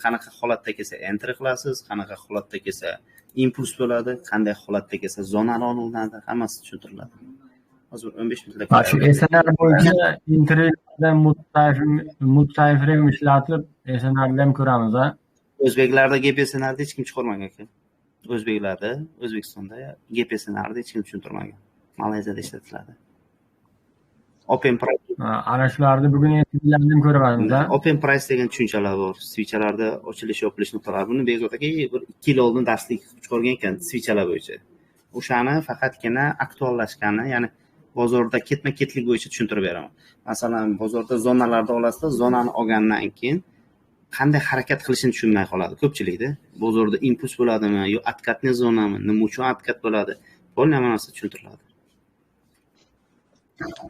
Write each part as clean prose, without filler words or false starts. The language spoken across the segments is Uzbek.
qanaqa holatda kelsa enter qilasiz, qanaqa holatda kelsa impuls bo'ladi, qanday holatda kelsa zonal olinadi, hammasi tushuntiriladi. Hozir 15 minutlik. Shu SNR bo'yicha intervyuda multi-frame ishlatib, SNRni ham ko'ramiz. O'zbeklarda GPSNRni hech kim chiqarmagan ekan. O'zbeklarda, O'zbekistonda GPSNRni hech kim tushuntirmagan. Malayziyada ishlatiladi. Open price. Ana shularni bugun ham ko'ryapmiz. Open price degan tushunchalar bor. Switchlarda ochilish, yopilish nuqtalari. Buni bezovtaga bir 2 yil oldin darslik chiqargan ekan switchlar bo'yicha. O'shani faqatgina aktuallashgani, ya'ni bozorda ketma-ketlik bo'yicha tushuntirib beraman. Masalan, bozorda zonalarda olasizlar, zonani olgandan keyin qanday harakat qilishini tushunmay qoladi ko'pchilikda. Bozorda impuls bo'ladimi, yo откатный zonami, nima uchun откат bo'ladi? Bo'lgan hamma narsa tushuntiriladi.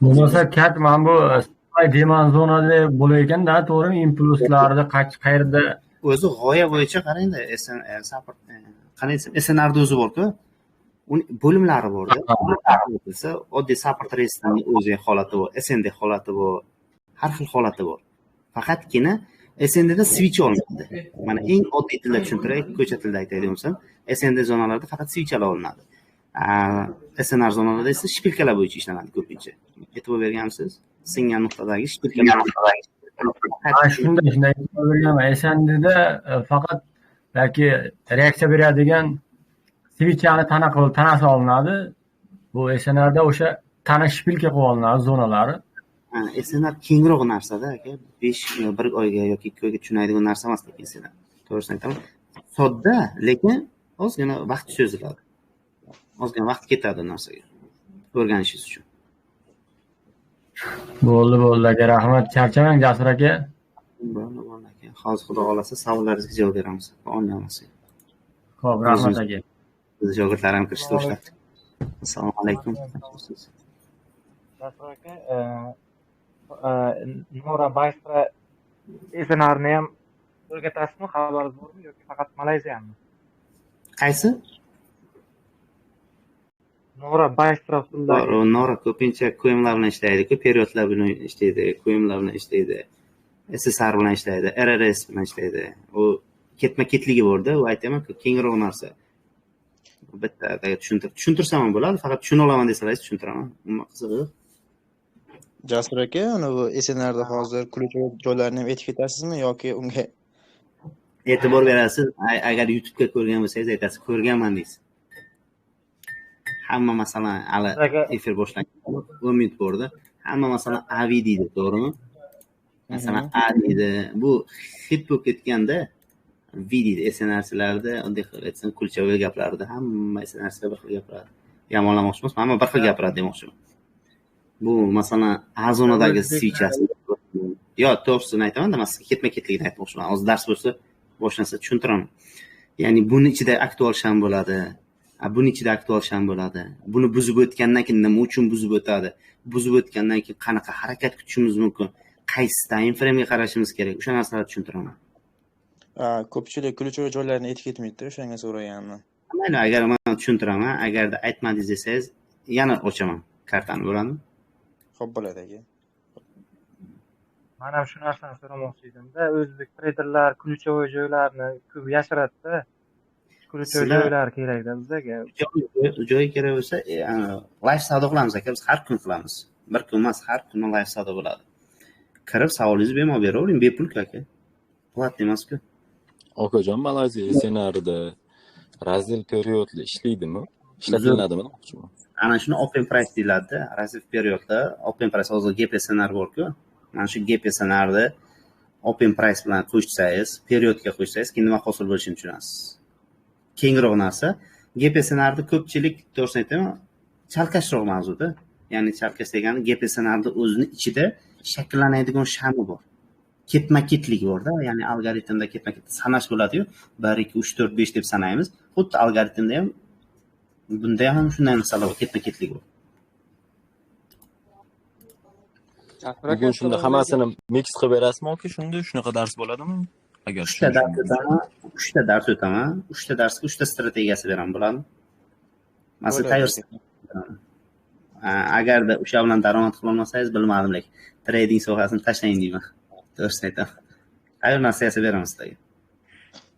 Bo'lmasa kat mana bu demand zonada bo'layotganda, to'g'rimi? Impulslarni qayerda o'zi g'oya bo'yicha qarangda, SNRda o'zi bor-ku. Uni bo'limlari bor-da. Bo'lsa, oddiy support reyestrining o'zi holati bor, SND holati bor, har xil holati bor. Faqatgina SNDda switch olinadi. Mana eng oddiy tilda tushuntiray, ko'cha tilida aytadigan bo'lsam, SND zonalarida faqat switchlar olinadi. SNR zonalarida esa shpilkalar bo'yicha ishlanadi ko'pincha. E'tibor berganmisiz? Singan nuqtadagi shpilkalar. Shunday e'tibor berganman. SNDda faqat yoki reaksiya beradigan switchlarni tanasi olinadi. Bu SNRda o'sha tana shpilka qo'yib olinadi zonalari. SNR kengroq narsa-da aka. 1 oyga yoki 2 oyga tushunadigan narsa emas lekin SNR. To'g'risini aytaman. Sodda, lekin ozgina vaqt cho'ziladi. Ozgina vaqt ketadi narsaga. O'rganishingiz uchun. Bo'ldi aka, rahmat. Charchamang Jasur aka. Bo'ldi aka. Hozir xudo xolasa savollaringizga javob beramiz. Onlaymasiz. Xo'p, rahmat aka. Biz shogirdlar ham kirishdi boshladi. Assalomu alaykum. Jasur aka, Nora Baystra SNRni ham o'rgatasizmi? Xabaringiz bormi yoki faqat Malayziyami? Qaysi? Nora Baystra usuldagi. Nora ko'pincha ko'yimlar bilan ishlaydi, periodlar bilan ishlaydi, ko'yimlar bilan ishlaydi, SSR bilan ishlaydi, RRS bilan ishlaydi. U ketma-ketligi bor-da, u aytaman, kengroq narsa. Bitta tushuntirsam ham bo'ladi, faqat tushuna olaman desangiz tushuntiraman. Umuman qiziq. Jasur aka, bu SNRda hozir ключевой joylarni ham aytib ketasizmi yoki unga e'tibor berasiz? Agar YouTube'ga ko'rgan bo'lsangiz aytasiz, ko'rganman deysiz. Hamma masalan hali efir boshlangan 10 minut bo'ldi. Hamma masalan AV deydi, to'g'rimi? Masalan A deydi. Bu hit bo'lib ketganda V deydi. SNRlarda oddiy qilib aytsam, ключевой gaplarda hamma SNRlar bir xil gapiradi. Yomonlamoqchi emas, hamma bir xil gapiradi demoqchiman. Bu masalan A zonadagi switchasi. Yo, to'g'risini aytaman-da, masalan ketma-ketligini aytmoqchiman. Hozir dars bo'lsa boshlansa tushuntiraman. Ya'ni buni ichida aktual sham bo'ladi. Buni ichida aktual sham bo'ladi. Buni buzib o'tgandan keyin nima uchun buzib o'tadi? Buzib o'tgandan keyin qanaqa harakat kutishimiz mumkin? Qaysi time frame ga qarashimiz kerak? O'sha narsalarni tushuntiraman. Ko'pchilik ключевой joylarni aytib ketmaydi, o'shanga so'raganman. Mayli, agar men tushuntiraman, agarda aytmadingiz desangiz, yana ochaman kartani, bo'ladimi? Xo'p, bo'ladi aka. Mana shu narsani so'ramoqchi edim-da, o'zbek treyderlar ключевой joylarni ko'p yashiradi-da. Ключевой joylar kerakda bizga. Joy kerak bo'lsa, live savdo qilamiz aka, biz har kun qilamiz. Bir kun emas, har kun live savdo bo'ladi. Kirib savolingizni bemalol beravering, bepul aka. Plat emas-ku. Okajon, Malayziya SNRda razdel periodli ishlaydimi? Ishlatiladimi? Ana shuni open price deyiladi. Razdel periodda open price hozir GPSNR bor-ku. Mana shu GPSNRda open price bilan qo'shsangiz, periodga qo'shsangiz, keyin nima hosil bo'lishini tushunasiz. Kengroq narsa. GPSNRda ko'pchilik, to'g'risini aytaman, chalkashroq mavzuda. Ya'ni chalkash degani GPSNRda o'zini ichida shakllanadigan shami bor. Ketma-ketlik bor-da, ya'ni algoritmda ketma-ketlik sanash bo'ladi-yu, 1 2 3 4 5 deb sanaymiz. Xuddi algoritmda ham bunda ham shunday masala bor, ketma-ketlik bor. Bugun shunda hammasini mix qilib berasizmi yoki shunda shunaqa dars bo'ladimi? Agar 3 ta dars o'taman, 3 ta darsga 3 ta strategiyasi beraman, bo'ladimi? Masalan, tayyor. Agarda o'sha bilan daromad qila olmasangiz, bilmadim, lekin trading sohasini tashlang deyman. To'g'risini aytaman. Tayyor narsasi beraman sizlarga.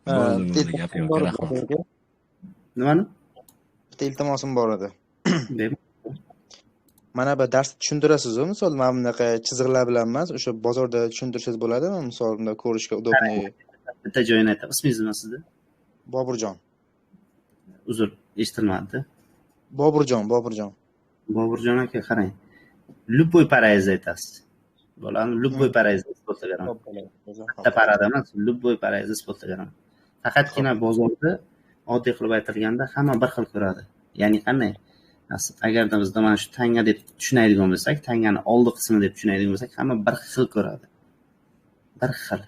Bo'ldi, bitta gap iltimosim yo'q, bor edi rahmat. aka. Nimani? Bitta iltimosim bor edi. Deb. Mana bu darsni tushuntirasiz-ku, misol mana bunaqa chiziqlar bilan emas, o'sha bozorda tushuntirsangiz bo'ladimi? Misol bunda ko'rishga удобный. Bitta joyini aytaman. Ismingiz nima sizni? Boburjon. Uzr, eshitilmadi. Boburjon. Boburjon aka, qarang. Любой parayizni aytasiz. Bo'ladimi? Любой parayizni isbotlaganaman. Bitta parada emas, любой parayizni isbotlaganaman. Faqatgina bozorda oddiy qilib aytilganda hamma bir xil ko'radi. Ya'ni qanday? Agarda bizda mana shu tanga deb tushunadigan bo'lsak, tangani oldi qismi deb tushunadigan bo'lsak, hamma bir xil ko'radi. Bir xil.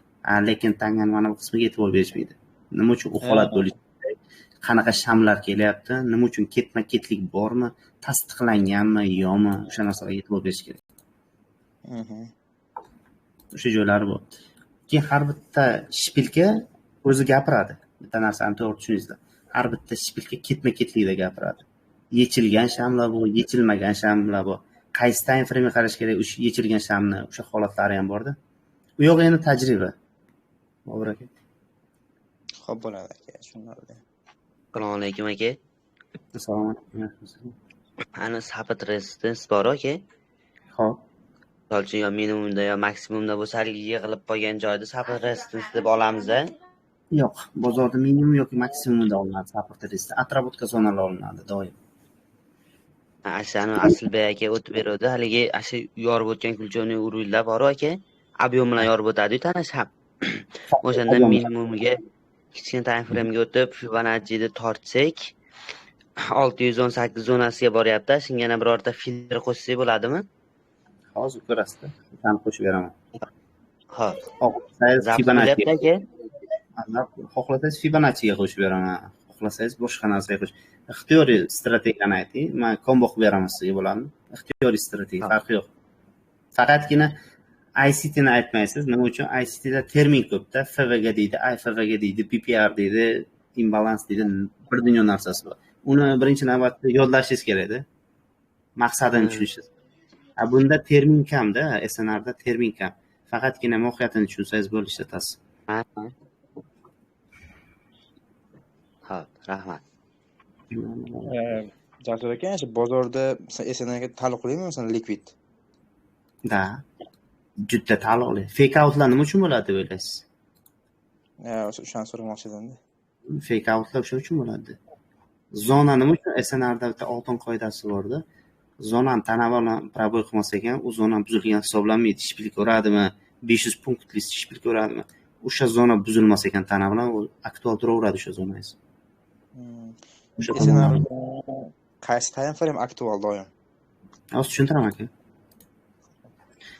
Lekin tangani mana bu qismiga e'tibor berishmaydi. Nima uchun u holat bo'lishi kerak? Qanaqa shamlar kelyapti? Nima uchun ketma-ketlik bormi? Tasdiqlanganmi, yo'qmi? O'sha narsalarga e'tibor berish kerak. O'sha joylari bor. Keyin har bitta shpilka o'zi gapiradi. Bitta narsani to'g'ri tushuningizlar. Har bitta shpilka ketma-ketlikda gapiradi. Yechilgan shamlar bu, yechilmagan shamlar bu. Qaysi time frame qarash kerak o'sha yechilgan shamni, o'sha holatlari ham borda. U yo'q endi tajriba. Bobur aka. Xo'p bo'ladi aka, tushunarli. Assalomu alaykum aka. Assalomu alaykum. Ana sabit resistance bor aka. Xo'p. Misol uchun yo minimumda yo maksimumda bo'lsa, yig'ilib qolgan joyda sabit resistance deb olamiz-a? Yo'q, bozorda minimum yoki maksimumda olinadi sabit resistance. Atrobotga zonalar olinadi doim. Ashani Aslbek aka o'tib beradi. Haligi ashi yorib o'tgan kulchovning urug'lar bor aka. Ob'yom bilan yorib o'tadi tanish ham. O'shanda minimumiga kichkina time frame'ga o'tib Fibonacci'ni tortsak 618 zonasiga boryapti. Shunga yana birorta filtr qo'shsak bo'ladimi? Hozir ko'rasiz-da. Qani qo'shib beraman. Xo'p. Xo'plasangiz Fibonacci aka. Xohlasangiz Fibonacciga qo'shib beraman. Xohlasangiz boshqa narsaga qo'sh. Ixtiyoriy strategiyani ayting. Men kombo qilib beraman sizga bo'ladimi? Ixtiyoriy strategiya farqi yo'q. Faqatgina ICT ni aytmaysiz. Nima uchun? ICT da termin ko'pda. FVG deydi, IFVG deydi, PPR deydi, imbalans deydi, bir dunyo narsasi bor. Uni birinchi navbatda yodlashingiz kerak-da. Maqsadini tushunishingiz. Bunda termin kamda, SNR da termin kam. Faqatgina mohiyatini tushunsangiz bo'ldi, ishlatasiz. Xo'p, rahmat. Jasur aka, shu bozorda SNRga taalluqlimi, masalan, liquid? Da. Juda taalluqli. Fake outlar nima uchun bo'ladi deb o'ylaysiz? O'shani so'ramoqchi edim-da. Fake outlar o'sha uchun bo'ladi. Zona nima uchun SNRda bitta oltin qoidasi bor-da. Zonani tanavul bilan proboy qilmas ekan, u zona buzilgan hisoblanmaydi. Shpil ko'radimi? 500 punktli shpil ko'radimi? O'sha zona buzilmas ekan tana bilan, u aktual turaveradi o'sha zonangiz. O'sha SNR qaysi time frame aktual doim? Hozir tushuntiraman aka.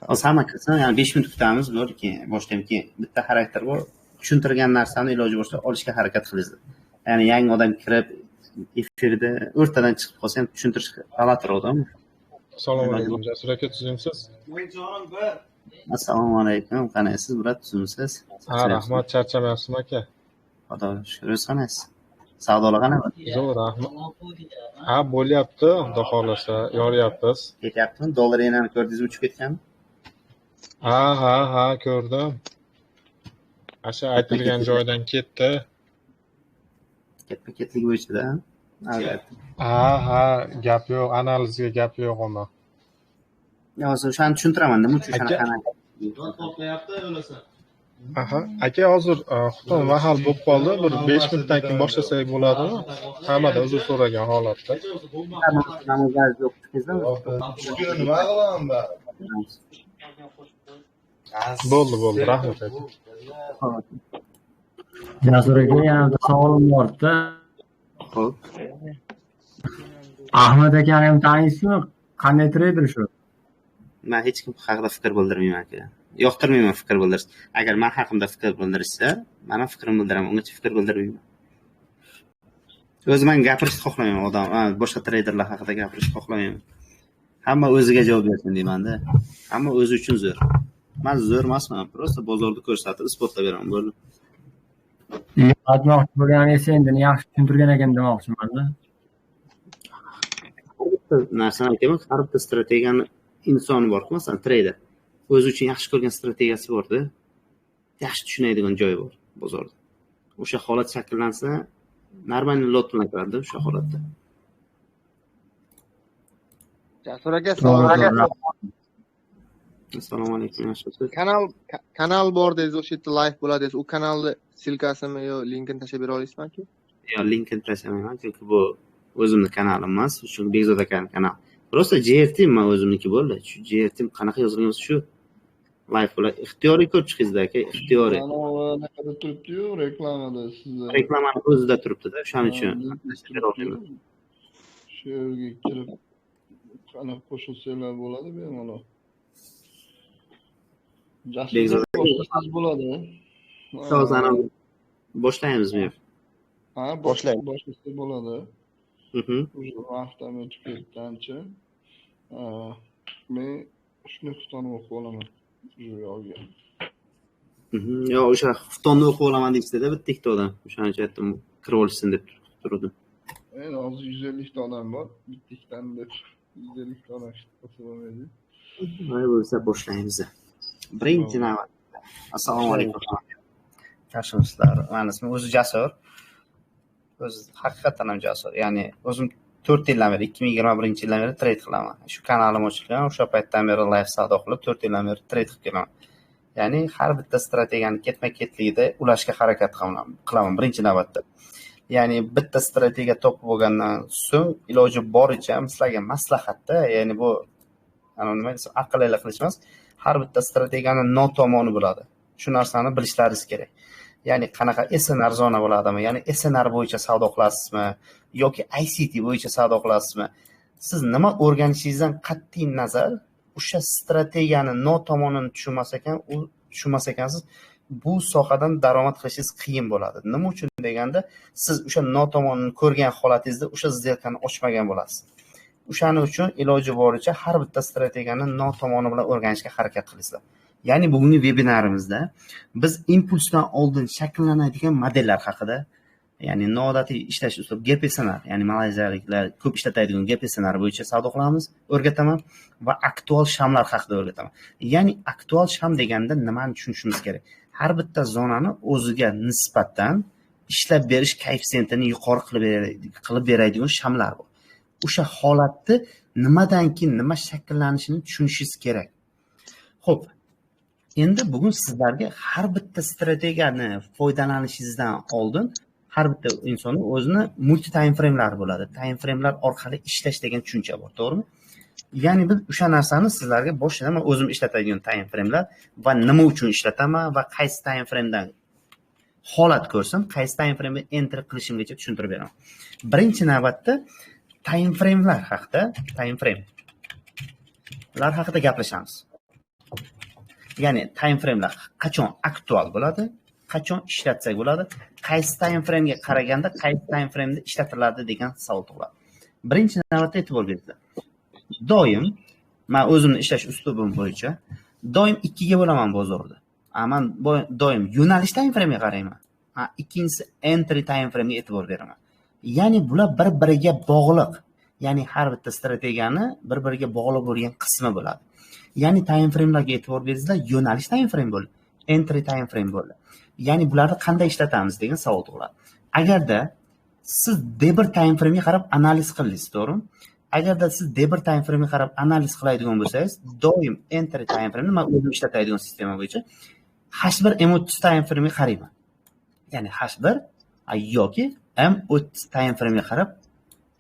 Hozir hamma kirsa, ya'ni 5 minut kutamiz, bo'ldi boshlaymiz. Bitta xarakter bor. Tushuntirgan narsani iloji bo'lsa olishga harakat qilinglar. Ya'ni yangi odam kirib efirda o'rtadan chiqib qolsa ham tushuntirish g'alatiroqmi? Assalomu alaykum, Jasur aka, tuzimsiz? Assalomu alaykum, qanaysiz, brat, tuzimsiz? Rahmat, charchamayapsizmi aka? Xudoga shukr, o'z qanaysiz? Savdolar qanaqa? Zo'r, rahmat. Bo'lyapti, xudo xolasa, yoryapmiz. Ketyaptimi? Dollar yenani ko'rdingizmi, uchib ketganmi? Ha, ko'rdim. Asha aytilgan joydan ketdi. Ketma-ketlik bo'yicha-da. Ha, gap yo'q, analizga gap yo'q unda. Hozir o'shani tushuntiraman, nima uchun shanaqa aka, hozir xudo mahal bo'lib qoldi. Bir 5 minutdan keyin boshlasak bo'ladimi? Hammada uzr so'ragan holatda. Bo'ldi, rahmat aka. Jasur aka, yana bitta savolim bor-da. Xo'p. Ahmad akani ham taniysizmi? Qanday trader shu? Men hech kim haqida fikr bildirmayman aka. Yoqtirmayman fikr bildirish. Agar men haqimda fikr bildirishsa, men ham fikrimni bildiraman. Ungacha fikr bildirmayman. O'zim gapirishni xohlamayman odam, boshqa traderlar haqida gapirishni xohlamayman. Hamma o'ziga javob bersin deyman-da. Hamma o'zi uchun zo'r. Men zo'r emasman, prosta bozorda ko'rsatib isbotlab beraman, bo'ldi. Aytmoqchi bo'lganingiz endi yaxshi tushuntirgan ekan demoqchiman-da. Narsani aytaman, har bitta strategiyani insoni bor, masalan, trader. O'zi uchun yaxshi ko'rgan strategiyasi bor-da. Yaxshi tushunadigan joyi bor bozorda. o'sha holat shakllansa, normalniy lot bilan kiradi o'sha holatda. Jasur aka, assalomu alaykum. Assalomu alaykum, yaxshimisiz? Kanal bor dedingiz, o'sha yerda live bo'ladi dedingiz. U kanalni silkasimi yo linkini tashlab bera olasizmi-ki? Yo'q, linkini tashlamayman, chunki bu o'zimni kanalim emas, shu Bekzod akaning kanali. Просто JRT men o'zimniki bo'ldi. Shu JRT qanaqa yozilgan bo'lsa shu live bo'ladi. Ixtiyoriy ko'rib chiqingizda aka, ixtiyoriy. Anaqada turibdi-yu, reklamada sizda. Reklamani o'zida turibdi-da, o'shaning uchun. Shu yerga kirib qanaqa qo'shilsanglar bo'ladi bemalol. Jasur boshqasiz bo'ladi. Hozir boshlaymizmi? Ha, boshlaymiz. Boshqasiz bo'ladi. Vaqtim o'tib ketgancha. Men shuni xufton o'qib olaman. Yo'q. Yo'q, o'sha xuftonni o'qib olaman deysiz-da bitta ikkita odam. O'shaning uchun aytdim, kirib olishsin deb turdim. Endi hozir 150 ta odam bor. Bitta ikkitani deb 150 ta odam qilsa bo'lmaydi. Voy bo'lsa boshlaymiz. Birinchi navbatda. Assalomu alaykum. Yaxshimisizlar? Meni ismim o'zi Jasur. O'zi haqiqatan ham Jasur. Ya'ni o'zim 4 yildan beri 2021-yildan beri trade qilaman. Shu kanalim ochilgan, o'sha paytdan beri live savdo qilib 4 yildan beri trade qilib kelaman. Ya'ni har bitta strategiyani ketma-ketligida ulashga harakat qilaman birinchi navbatda. Ya'ni bitta strategiya topib bo'lgandan so'ng iloji boricha sizlarga maslahatda, ya'ni bu nima desam, aqlli qilish emas, har bitta strategiyani notomoni bo'ladi. Shu narsani bilishlaringiz kerak. Ya'ni qanaqa SNR zona bo'ladimi? Ya'ni SNR bo'yicha savdo qilasizmi yoki ICT bo'yicha savdo qilasizmi? Siz nima o'rganishingizdan qat'iy nazar o'sha strategiyani notomonini tushunmas ekansiz, bu sohadan daromad qilishingiz qiyin bo'ladi. Nima uchun deganda, siz o'sha notomonini ko'rgan holatingizda o'sha zelkani ochmagan bo'lasiz. O'shaning uchun iloji boricha har bitta strategiyani notomoni bilan o'rganishga harakat qilingizlar. Ya'ni bugungi vebinarimizda biz impulsdan oldin shakllanadigan modellar haqida, ya'ni noodatiy ishlash uslubi GPSNR, ya'ni malayziyaliklar ko'p ishlatadigan GPSNR bo'yicha savdo qilamiz, o'rgataman va aktual shamlar haqida o'rgataman. Ya'ni aktual sham deganda nimani tushunishimiz kerak? Har bitta zonani o'ziga nisbatan ishlab berish koeffitsiyentini yuqori qilib beradigan shamlar bor. O'sha holatni nimadan keyin nima shakllanishini tushunishingiz kerak. Xo'p, endi bugun sizlarga har bitta strategiyani foydalanishingizdan oldin har bitta insonning o'zini multi time frame'lari bo'ladi. Time frame'lar orqali ishlash degan tushuncha bor, to'g'rimi? Ya'ni biz o'sha narsani sizlarga boshidan o'zim ishlatadigan time frame'lar va nima uchun ishlataman va qaysi time frame'dan holat ko'rsam, qaysi time frame'ni enter qilishimgacha tushuntirib beraman. Birinchi navbatda time frame'lar haqida gaplashamiz. Ya'ni time frame'lar qachon aktual bo'ladi, qachon ishlatsak bo'ladi, qaysi time frame'ga qaraganda qaysi time frame'da ishlatiladi degan savol tug'iladi. Birinchi navbatda e'tibor beringlar. Doim men o'zimning ishlash uslubim bo'yicha doim ikkiga bo'laman bozorda. Men doim yo'nalish time frame'ga qarayman. Ikkinchisi entry time frame'ga e'tibor beraman. Ya'ni bular bir-biriga bog'liq. Ya'ni har bitta strategiyani bir-biriga bog'liq bo'lgan qismi bo'ladi. Ya'ni time frame'larga e'tibor beringlar, yo'nalish time frame bo'ladi, entry time frame bo'ladi. Ya'ni bularni qanday ishlatamiz degan savol tug'iladi. Agarda siz debir time frame'ga qarab analiz qildingiz, to'g'rimi? Agarda siz debir time frame'ga qarab analiz qiladigan bo'lsangiz, doim entry time frame men o'zim ishlatadigan sistema bo'yicha H1 M30 time frame'ga qarayman. Ya'ni H1 yoki M30 time frame'ga qarab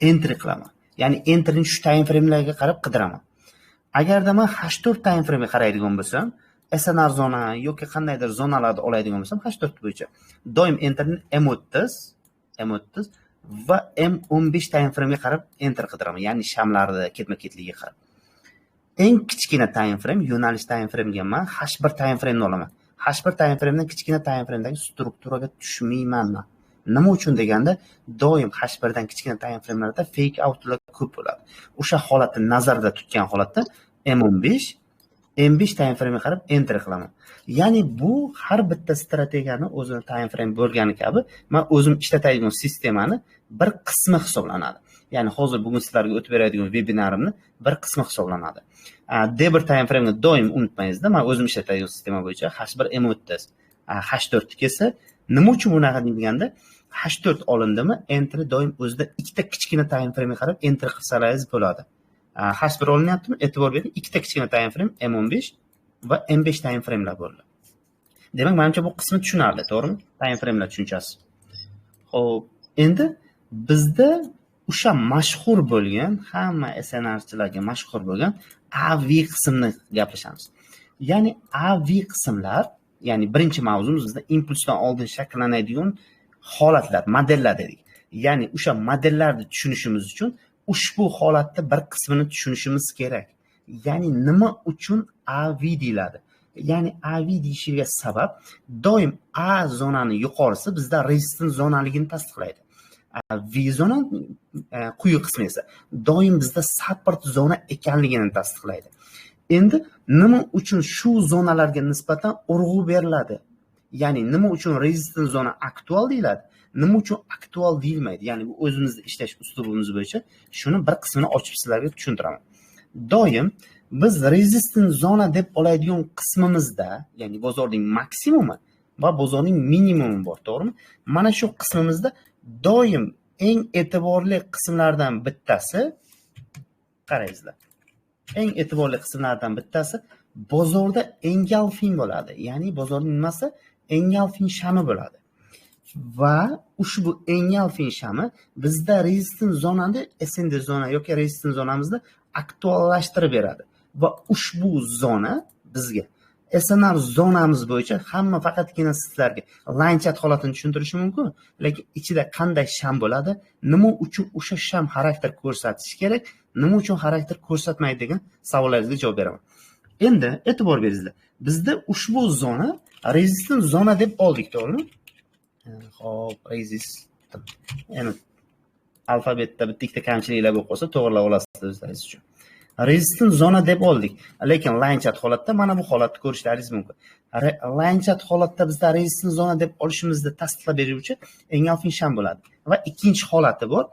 entry qilaman. Ya'ni entryni shu time frame'larga qarab qidiraman. Agarda men H4 time frame'ga qaraydigan bo'lsam, SNR zona yoki qandaydir zonalarni oladigan bo'lsam, H4 bo'yicha doim enterni M30 va M15 time frame'ga qarab enter qidiraman, ya'ni shamlarni ketma-ketligiga qarab. Eng kichkina time frame, yo'nalish time frame'ga men H1 time frame'ni olaman. H1 time frame'dan kichkina time frame'dagi strukturaga tushmayman men. Nima uchun deganda, doim H1 dan kichkina time frame'larda fake outlar ko'p bo'ladi. O'sha holatni nazarda tutgan holatda M15 time frame'ga qarab enter qilaman. Ya'ni bu har bitta strategiyani o'zini time frame bo'lgani kabi, men o'zim ishlatadigan sistemani bir qismi hisoblanadi. Ya'ni hozir bugun sizlarga o'tib beradigan vebinarimni bir qismi hisoblanadi. Debir time frame'ni doim unutmaysiz-da, men o'zim ishlatadigan sistema bo'yicha H1 M30, H4 kelsa Nima uchun bunaqa deganda, H4 olindimi, enter doim o'zida ikkita kichkina time frame qarab enter qilsangiz bo'ladi. H1 olinyaptimi? E'tibor bering, ikkita kichkina time frame M15 va M5 time framelar bo'ldi. Demak, menimcha bu qismi tushunarli, to'g'rimi? Time framelar tushunchasi. Xo'p, endi bizda o'sha mashhur bo'lgan, hamma SNRchilarga mashhur bo'lgan AV qismini gaplashamiz. Ya'ni AV qismlar, ya'ni birinchi mavzumiz bizda impulsdan oldin shakllanadigan holatlar, modellar dedik. Ya'ni o'sha modellarni tushunishimiz uchun ushbu holatda bir qismini tushunishimiz kerak. Ya'ni nima uchun AV deyiladi? Ya'ni AV deyishiga sabab doim A zonani yuqorisi bizda resistance zonaligini tasdiqlaydi. V zona quyi qismi esa doim bizda support zona ekanligini tasdiqlaydi. Endi nima uchun shu zonalarga nisbatan urg'u beriladi? Ya'ni nima uchun resistance zona aktual deyiladi? Nima uchun aktual deyilmaydi? Ya'ni bu o'zimizda ishlash uslubimiz bo'yicha shuni bir qismini ochib sizlarga tushuntiraman. Doim biz resistance zona deb oladigan qismimizda, ya'ni bozorning maksimumi va bozorning minimumi bor, to'g'rimi? Mana shu qismimizda doim eng e'tiborli qismlardan bittasi, qarangizlar. Eng e'tiborli qismlardan bittasi bozorda engulfing bo'ladi. Ya'ni bozorning nimasi? Engulfing shami bo'ladi. Va ushbu engulfing shami bizda resistance zonani ascending zona yoki resistance zonamizda aktuallashtirib beradi. Va ushbu zona bizga SNR zonamiz bo'yicha hamma faqatgina sizlarga line chat holatini tushuntirishi mumkin, lekin ichida qanday sham bo'ladi, nima uchun o'sha sham xarakter ko'rsatishi kerak, nima uchun xarakter ko'rsatmaydi degan savollaringizga javob beraman. Endi e'tibor beringizlar. Bizda ushbu zona resistance zona deb oldik, to'g'rimi? Xo'p, resistance. Ya'ni alfabetda bitta ikkita kamchiliklar bo'lib qolsa, to'g'rilab olasiz o'zlaringiz uchun. Resistance zona deb oldik. Lekin line chat holatda mana bu holatni ko'rishlaringiz mumkin. Line chat holatda bizda resistance zona deb olishimizni tasdiqlab beruvchi engulfing sham bo'ladi. Va ikkinchi holati bor.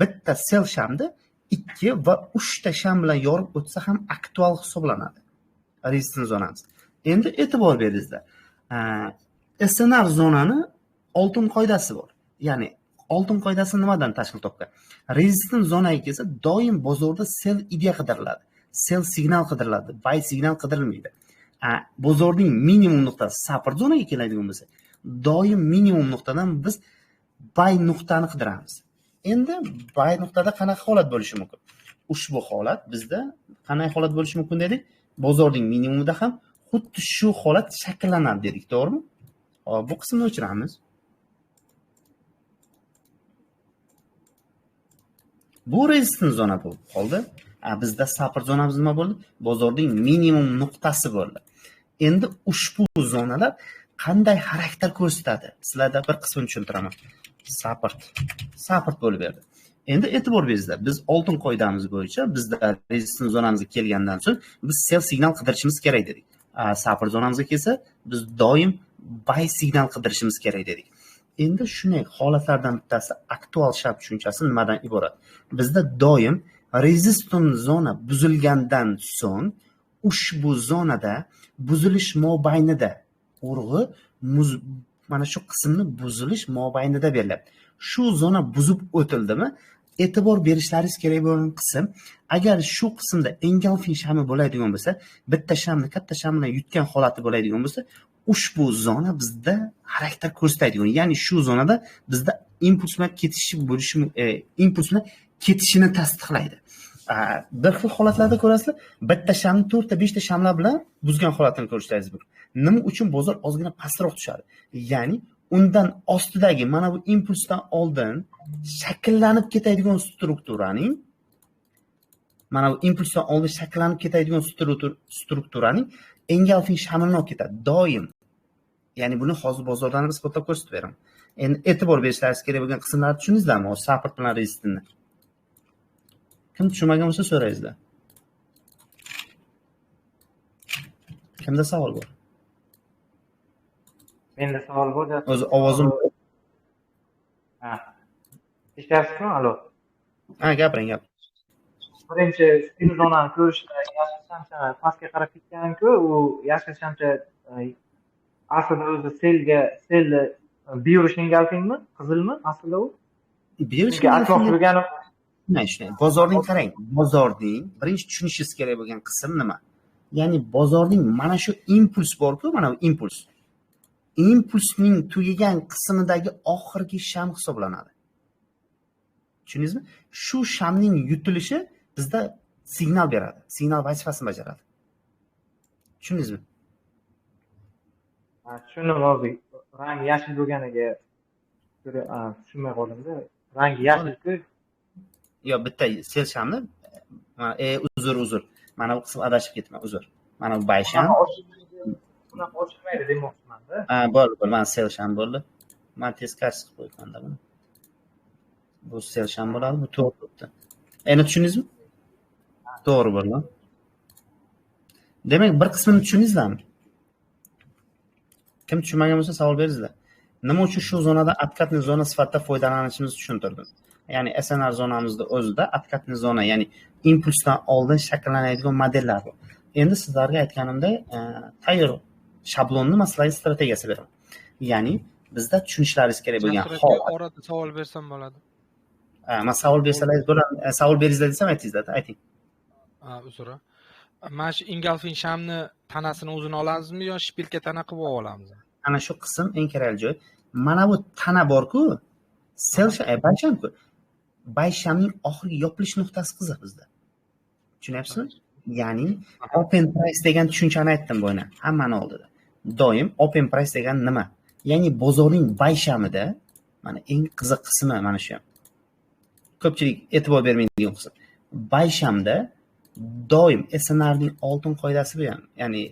Bitta sell shamni 2 va 3 ta sham bilan yorib o'tsa ham aktual hisoblanadi. Resistance zonamiz. Endi e'tibor beringizlar. SNR zonani oltin qoidasi bor. Ya'ni oltin qoidasi nimadan tashkil topgan? Resistance zonaga kelsa doim bozorda sell idea qidiriladi. Sell signal qidiriladi, buy signal qidirilmaydi. Bozorning minimum nuqtasi support zonaga keladigan bo'lsa, doim minimum nuqtadan biz buy nuqtani qidiramiz. Endi buy nuqtada qanaqa holat bo'lishi mumkin? Ushbu holat bizda qanday holat bo'lishi mumkin dedik? Bozorning minimumida ham xuddi shu holat shakllanadi dedik, to'g'rimi? Hop, bu qismni o'chiramiz. Bu resistance zona bo'lib qoldi. Bizda support zonamiz nima bo'ldi? Bozorning minimum nuqtasi bo'ldi. Endi ushbu zonalar qanday xarakter ko'rsatadi? Sizlarga bir qismini tushuntiraman. Support bo'lib berdi. Endi e'tibor beringizlar. Biz oltin qoidamiz bo'yicha bizda resistance zonamizga kelgandan so'ng biz sell signal qidirishimiz kerak dedik. Support zonamizga kelsa, biz doim buy signal qidirishimiz kerak dedik. Endi shunday holatlardan bittasi aktual shart tushunchasi nimadan iborat? Bizda doim resistance zona buzilgandan so'ng ushbu zonada buzilish mobaynida urg'i mana shu qismni buzilish mobaynida beriladi. Shu zona buzib o'tildimi? E'tibor berishlaringiz kerak bo'lgan qism, agar shu qismda engulfing shami bo'ladigan bo'lsa, bitta shamni katta sham bilan yutgan holati bo'ladigan bo'lsa, ushbu zona bizda xarakter ko'rsatadigan, ya'ni shu zonada bizda impuls bilan ketishi bo'lishi, impuls bilan ketishini tasdiqlaydi. Bir xil holatlarda ko'rasizlar, bitta shamni 4 ta 5 ta shamlar bilan buzgan holatini ko'rishlaringiz mumkin. Nima uchun bozor ozgina pastroq tushadi? Ya'ni undan ostidagi mana bu impulsdan oldin shakllanib ketadigan strukturaning mana bu impulsdan oldin shakllanib ketadigan strukturaning engulfing shamini olib ketadi doim. Ya'ni buni hozir bozordan isbotlab ko'rsatib beraman. Endi e'tibor berishlaringiz kerak bo'lgan qismlarni tushundingizlarmi? O support bilan resistance. Kim tushunmagan bo'lsa so'raysizlar. Kimda savol bor? Menda savol bor. O'zi ovozim. Eshityapsizmi? Alo. Gapiring. Birinchi stil zonani ko'rishda yashil shamcha pastga qarab ketgan-ku, u yashil shamcha aslida o'zi selni Biyurish engolfingmi? Qizilmi aslida u? Biyurish Chunki aytmoqchi bo'lganim shunday. Bozorning qarang, bozorning birinchi tushunishingiz kerak bo'lgan qism nima? Ya'ni bozorning mana shu impuls bor-ku, mana bu impuls. Impulsning tugagan qismidagi oxirgi sham hisoblanadi. Tushundingizmi? Shu shamning yutilishi bizda signal beradi, signal vazifasini bajaradi. Tushundingizmi? tushundim hozir. Rangi yashil bo'lganiga tushunmay qoldimda. Rangi yashil-ku. Yo, bitta sel shamni uzr. Mana bu qism adashib ketman, uzr. Mana bu baysham. Bunaqa ochilmaydi demoqchiman-da. Bo'ldi. Mana sel sham bo'ldi. Men teskari qilib qo'yganman-da buni. Bu sel sham bo'ladi, bu to'g'ri bo'ldi. Endi tushundingizmi? To'g'ri bo'ldi. Demak, bir qismini tushundingizlarmi? Kim tushunmagan bo'lsa savol beringizlar. Nima uchun shu zonada откатный zona sifatida foydalanishimizni tushuntirdim. Ya'ni SNR zonamizda o'zida откатный zona, ya'ni impulsdan oldin shakllanadigan modellar bor. Endi sizlarga aytganimdek, tayyor shablonni maslahat strategiyasi beraman. Ya'ni bizda tushunishlaringiz kerak bo'lgan orada savol bersam bo'ladi. Men savol bersalaringiz bo'ladi. Savol beringizlar desam aytingizlar, ayting. Uzr. Mana shu engolfing shamni tanasini o'zini olamizmi yo shpilka tana qilib olamizmi? Ana shu qism eng kerakli joy. Mana bu tana bor-ku, bayshamku. Bayshamning oxirgi yopilish nuqtasi qiziq bizda. Tushunyapsizmi? Ya'ni open price degan tushunchani aytdim bo'yna, hammani oldida. Doim open price degan nima? Ya'ni bozorning bayshamida mana eng qiziq qismi mana shu. Ko'pchilik e'tibor bermaydigan qism. Bayshamda doim SNRning oltin qoidasi bu ham. Ya'ni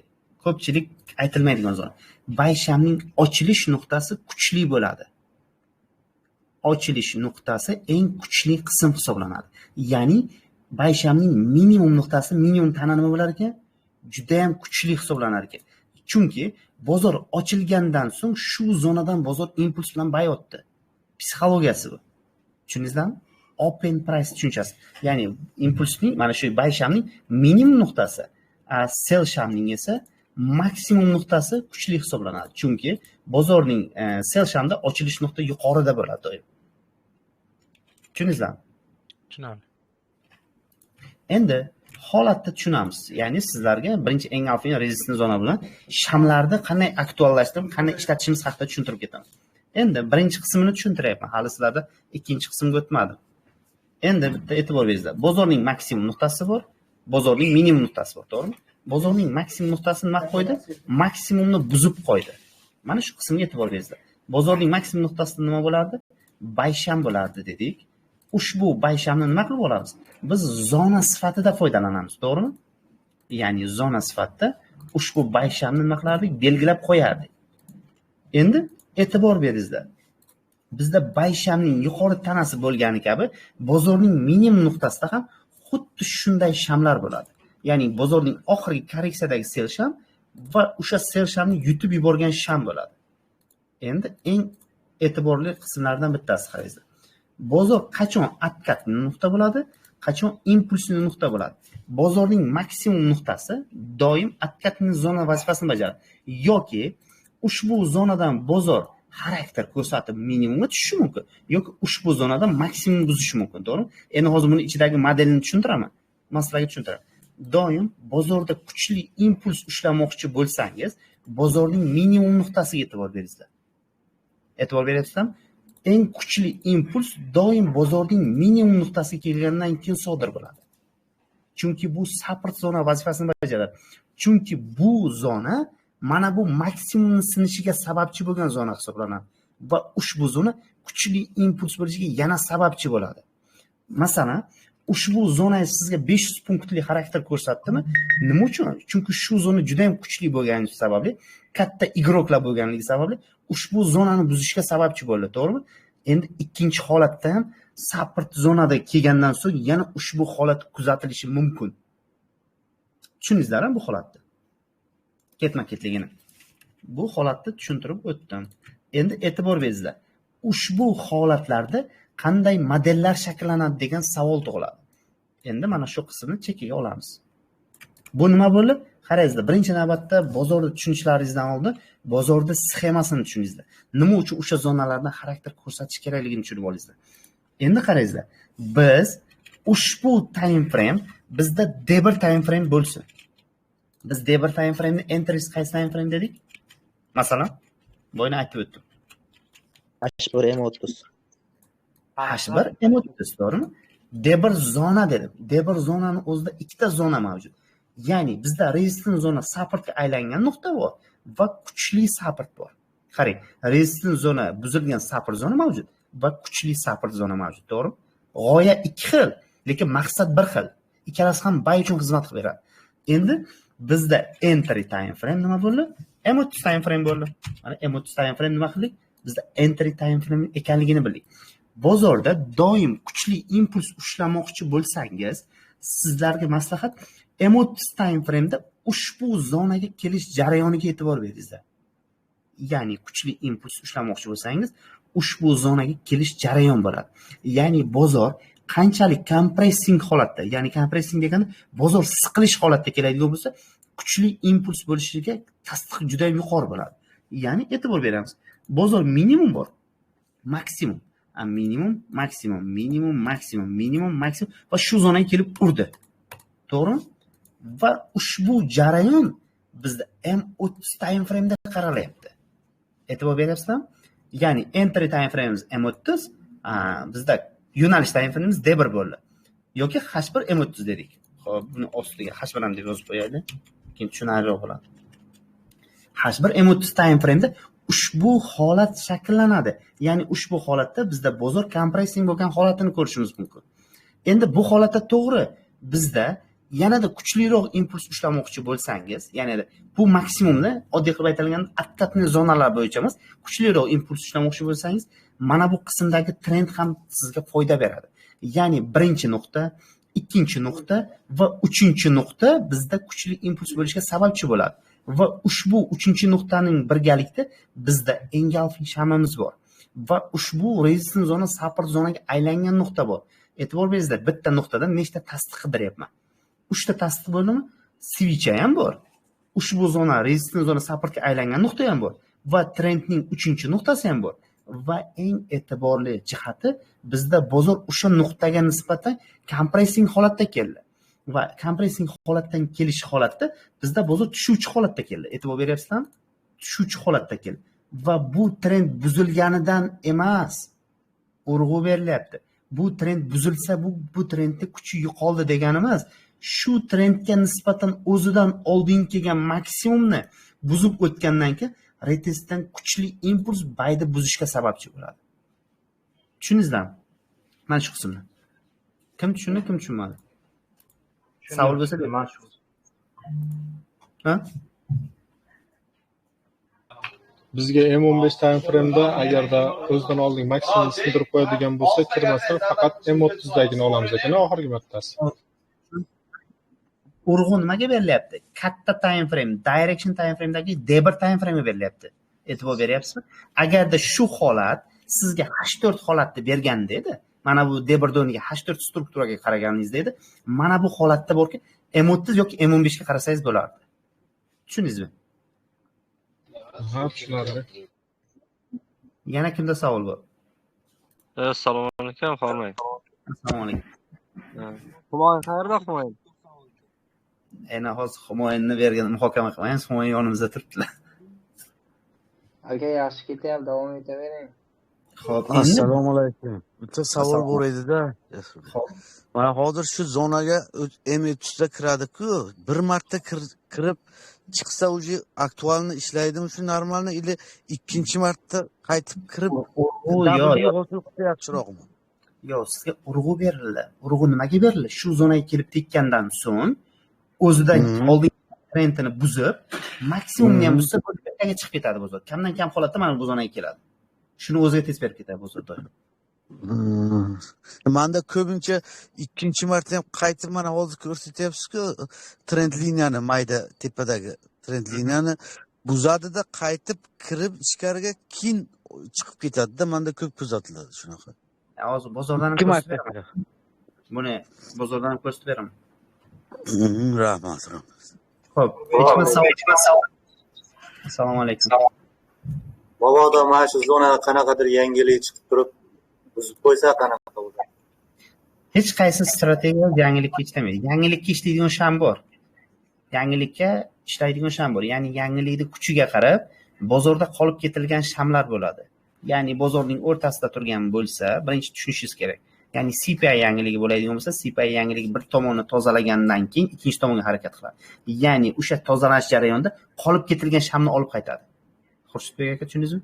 ko'pchilik aytilmaydigan zona. Bayshamning ochilish nuqtasi kuchli bo'ladi. Ochilish nuqtasi eng kuchli qism hisoblanadi. Ya'ni bayshamning minimum nuqtasi, minimum tana nima bo'lar ekan? Juda ham kuchli hisoblanar ekan. Chunki bozor ochilgandan so'ng shu zonadan bozor impuls bilan bayotdi. Psixologiyasi bu. Tushundingizlarmi? Open price tushunchasi. Ya'ni impulsning mana shu bayshamning minimum nuqtasi, sell shamning esa maksimum nuqtasi kuchli hisoblanadi. Chunki bozorning sell shamda ochilish nuqta yuqorida bo'ladi doim. Tushundingizlarmi? Tushunarli. Endi holatni tushunamiz. Ya'ni sizlarga birinchi engolfing rezistent zona bilan shamlarni qanday aktuallashtirib, qanday ishlatishimiz haqida tushuntirib ketaman. Endi birinchi qismini tushuntiryapman. Hali sizlarda ikkinchi qismga o'tmadim. Endi bitta e'tibor beringizlar. Bozorning maksimum nuqtasi bor, bozorning minimum nuqtasi bor, to'g'rimi? Bozorning maksimum nuqtasini nima qo'ydi? Maksimumni buzib qo'ydi. Mana shu qismga e'tibor beringizlar. Bozorning maksimum nuqtasida nima bo'lardi? Baysham bo'lardi dedik. Ushbu bayshamni nima qilib olamiz? Biz zona sifatida foydalanamiz, to'g'rimi? Ya'ni zona sifatida ushbu bayshamni nima qilardik? Belgilab qo'yardik. Endi e'tibor beringizlar. Bizda bayshamning yuqori tanasi bo'lgani kabi bozorning minimum nuqtasida ham xuddi shunday shamlar bo'ladi. Ya'ni bozorning oxirgi korreksiyadagi sell sham va o'sha sell shamni yutib yuborgan sham bo'ladi. Endi eng e'tiborli qismlardan bittasi qarangizlar. Bozor qachon откатный nuqta bo'ladi, qachon impulsli nuqta bo'ladi. Bozorning maksimum nuqtasi doim откатный zona vazifasini bajaradi. Yoki ushbu zonadan bozor xarakter ko'rsatib minimumga tushishi mumkin, yoki ushbu zonada maksimum buzishi mumkin, to'g'rimi? Endi hozir buni ichidagi modelni tushuntiraman. Men sizlarga tushuntiraman. Doim bozorda kuchli impuls ushlamoqchi bo'lsangiz, bozorning minimum nuqtasiga e'tibor beringizlar. E'tibor beryapsizlarmi? Eng kuchli impuls doim bozorning minimum nuqtasiga kelgandan keyin sodir bo'ladi. Chunki bu support zona vazifasini bajaradi. Chunki bu zona mana bu maksimum sinishiga sababchi bo'lgan zona hisoblanadi va ushbu zona kuchli impuls bo'lishiga yana sababchi bo'ladi. Masalan, ushbu zona sizga 500 punktli xarakter ko'rsatdimi? Nima uchun? Chunki shu zona juda ham kuchli bo'lgani sababli, katta igroklar bo'lganligi sababli ushbu zonani buzishga sababchi bo'ldi, to'g'rimi? Endi ikkinchi holatda ham support zonada kelgandan so'ng yana ushbu holat kuzatilishi mumkin. Tushundingizlarmi bu holatni? Ketma-ketligini. Bu holatni tushuntirib o'tdim. Endi e'tibor beringizlar. Ushbu holatlarda qanday modellar shakllanadi degan savol tug'iladi. Endi mana shu qismni chekkaga olamiz. Bu nima bo'ldi? Qarangizlar, birinchi navbatda bozorni tushunishlaringizdan oldin bozorda sxemasini tushundingizlar. Nima uchun o'sha zonalarda xarakter ko'rsatish kerakligini tushunib oldingizlar. Endi qarangizlar, biz ushbu time frame bizda debir time frame bo'lsin. Biz debir time frame'ni entries qaysi time frame dedik? Masalan, bo'yni aytib o'tdim. H1 M30. H1 M30, to'g'rimi? Debir zona dedim. Debir zonani o'zida ikkita zona mavjud. Ya'ni bizda resistant zona supportga aylangan nuqta bor va kuchli support bor. Qarang, resistant zona buzilgan support zona mavjud va kuchli support zona mavjud, to'g'rimi? G'oya ikki xil, lekin maqsad bir xil. Ikkalasi ham bay uchun xizmat qilib beradi. Endi bizda entry time frame nima bo'ldi? M30 time frame bo'ldi. Mana M30 time frame nima qildik? Bizda entry time frame ekanligini bildik. Bozorda doim kuchli impuls ushlamoqchi bo'lsangiz, sizlarga maslahat M30 time frame'da ushbu zonaga kelish jarayoniga e'tibor beringizlar. Ya'ni kuchli impuls ushlamoqchi bo'lsangiz, ushbu zonaga kelish jarayon bo'ladi. Ya'ni bozor qanchalik kompressing holatda, ya'ni kompressing degani bozor siqilish holatda keladigan bo'lsa, kuchli impuls bo'lishiga tasdiq juda yuqori bo'ladi. Ya'ni e'tibor beramiz. Bozor minimum bor, maksimum, minimum, maksimum, minimum, maksimum, minimum, maksimum va shu zonaga kelib urdi. To'g'rimi? Va ushbu jarayon bizda M30 time frame da qaralyapti. E'tibor beryapsizmi? Ya'ni entry time frames M30, bizda yo'nalish time frames D1 bo'ldi. Yoki H1 M30 dedik. Xo'p, buni ostiga H1 ham deb yozib qo'yaylik. Keyin tushunarliroq bo'ladi. H1 M30 time frame da ushbu holat shakllanadi. Ya'ni ushbu holatda bizda bozor kompressing bo'lgan holatini ko'rishimiz mumkin. Endi bu holatda to'g'ri bizda yanada kuchliroq impuls ushlamoqchi bo'lsangiz, ya'ni bu maksimumni oddiy qilib aytilganda attaqni zonalar bo'yicha emas, kuchliroq impuls ushlamoqchi bo'lsangiz, mana bu qismdagi trend ham sizga foyda beradi. Ya'ni birinchi nuqta, ikkinchi nuqta va uchinchi nuqta bizda kuchli impuls bo'lishga sababchi bo'ladi. Va ushbu uchinchi nuqtaning birgalikda bizda engulfing shamimiz bor. Va ushbu resistant zona support zonaga aylangan nuqta bor. E'tibor beringizlar, bitta nuqtadan nechta tasdiq qidiryapman. 3 ta tasdiq bo'ldimi? Switch ham bor. Ushbu zona resistant zona supportga aylangan nuqta ham bor va trendning 3-chi nuqtasi ham bor. Va eng e'tiborli jihati bizda bozor o'sha nuqtaga nisbatan kompressing holatda keldi. Va kompressing holatdan kelish holatda bizda bozor tushuvchi holatda keldi. E'tibor beryapsizlarmi? Tushuvchi holatda keldi. Va bu trend buzilganidan emas, urg'u berilyapti. Bu trend buzilsa, bu trendda kuchi yo'qoldi degani emas. Shu trendga nisbatan o'zidan oldin kelgan maksimumni buzib o'tgandan keyin retestdan kuchli impuls bayda buzishga sababchi bo'ladi. Tushundingizmi? Mana shu qismni. Kim tushundi, kim tushunmadi? Savol bo'lsa, mana shu. Ha? Bizga M15 time frame'da agarda o'zidan oldin maksimum sindirib qo'yadigan bo'lsa, kirmasdan faqat M30 dagini olamiz ekan oxirgi martasi. Urg'u nimaga berilyapti? Katta time frame, direction time frame'dagi D1 time frame berilyapti. E'tibor beryapsizmi? Agarda shu holat sizga H4 holatni berganda edi, mana bu D1 doniga H4 strukturaga qaraganingizda edi, mana bu holatda borki M30 yoki M15 ga qarasangiz bo'lardi. Tushundingizmi? Ha, tushunarli. Yana kimda savol bor? Assalomu alaykum, Xormay. Assalomu alaykum. Humoyin qayerda, Humoyin? Ana hozir Humoyinni bergan muhokama qilmaymiz, Humoyin yonimizda turibdilar. Aka, yaxshi ketyapti, davom etavering. Xo'p, Assalomu alaykum. Bitta savol bor edi-da. Mana hozir shu zonaga M30 da kiradi-ku, bir marta kirib chiqsa uje aktualni ishlaydimi shu normalni или ikkinchi marta qaytib kirib yaxshiroqmi? Yo'q, sizga urg'u berildi. Urg'u nimaga berildi? Shu zonaga kelib tekkandan so'ng o'zidan oldin trendini buzib, maksimumni ham buzsa, bo'tkaga chiqib ketadi bozor. Kamdan kam holatda mana bu zonaga keladi. Shuni o'ziga tez berib ketadi bozor doim. Manda ko'pincha ikkinchi marta ham qaytib mana hozir ko'rsatyapsiz-ku, trend liniyani, mayda tepadagi trend liniyani buzadi-da, qaytib kirib ichkariga keyin chiqib ketadi-da, manda ko'p kuzatiladi shunaqa. Hozir bozordan ham ko'rsatib beraman. Buni bozordan ham ko'rsatib beraman. Rahmat. Xo'p, hech kim savol. Assalomu alaykum. Mabodo mana shu zonada qanaqadir yangilik chiqib turib, buzib qo'ysa qanaqa bo'ladi? Hech qaysi strategiya yangilikka ishlamaydi. Yangilikka ishlaydigan sham bor. Yangilikka ishlaydigan sham bor. Ya'ni yangilikni kuchiga qarab bozorda qolib ketilgan shamlar bo'ladi. Ya'ni bozorning o'rtasida turgan bo'lsa, birinchi tushunishingiz kerak. Ya'ni CPI yangiligi bo'ladigan bo'lsa, CPI yangiligi bir tomonni tozalagandan keyin ikkinchi tomonga harakat qiladi. Ya'ni o'sha tozalash jarayonida qolib ketilgan shamni olib qaytadi. Xurshidbek aka, tushundingizmi?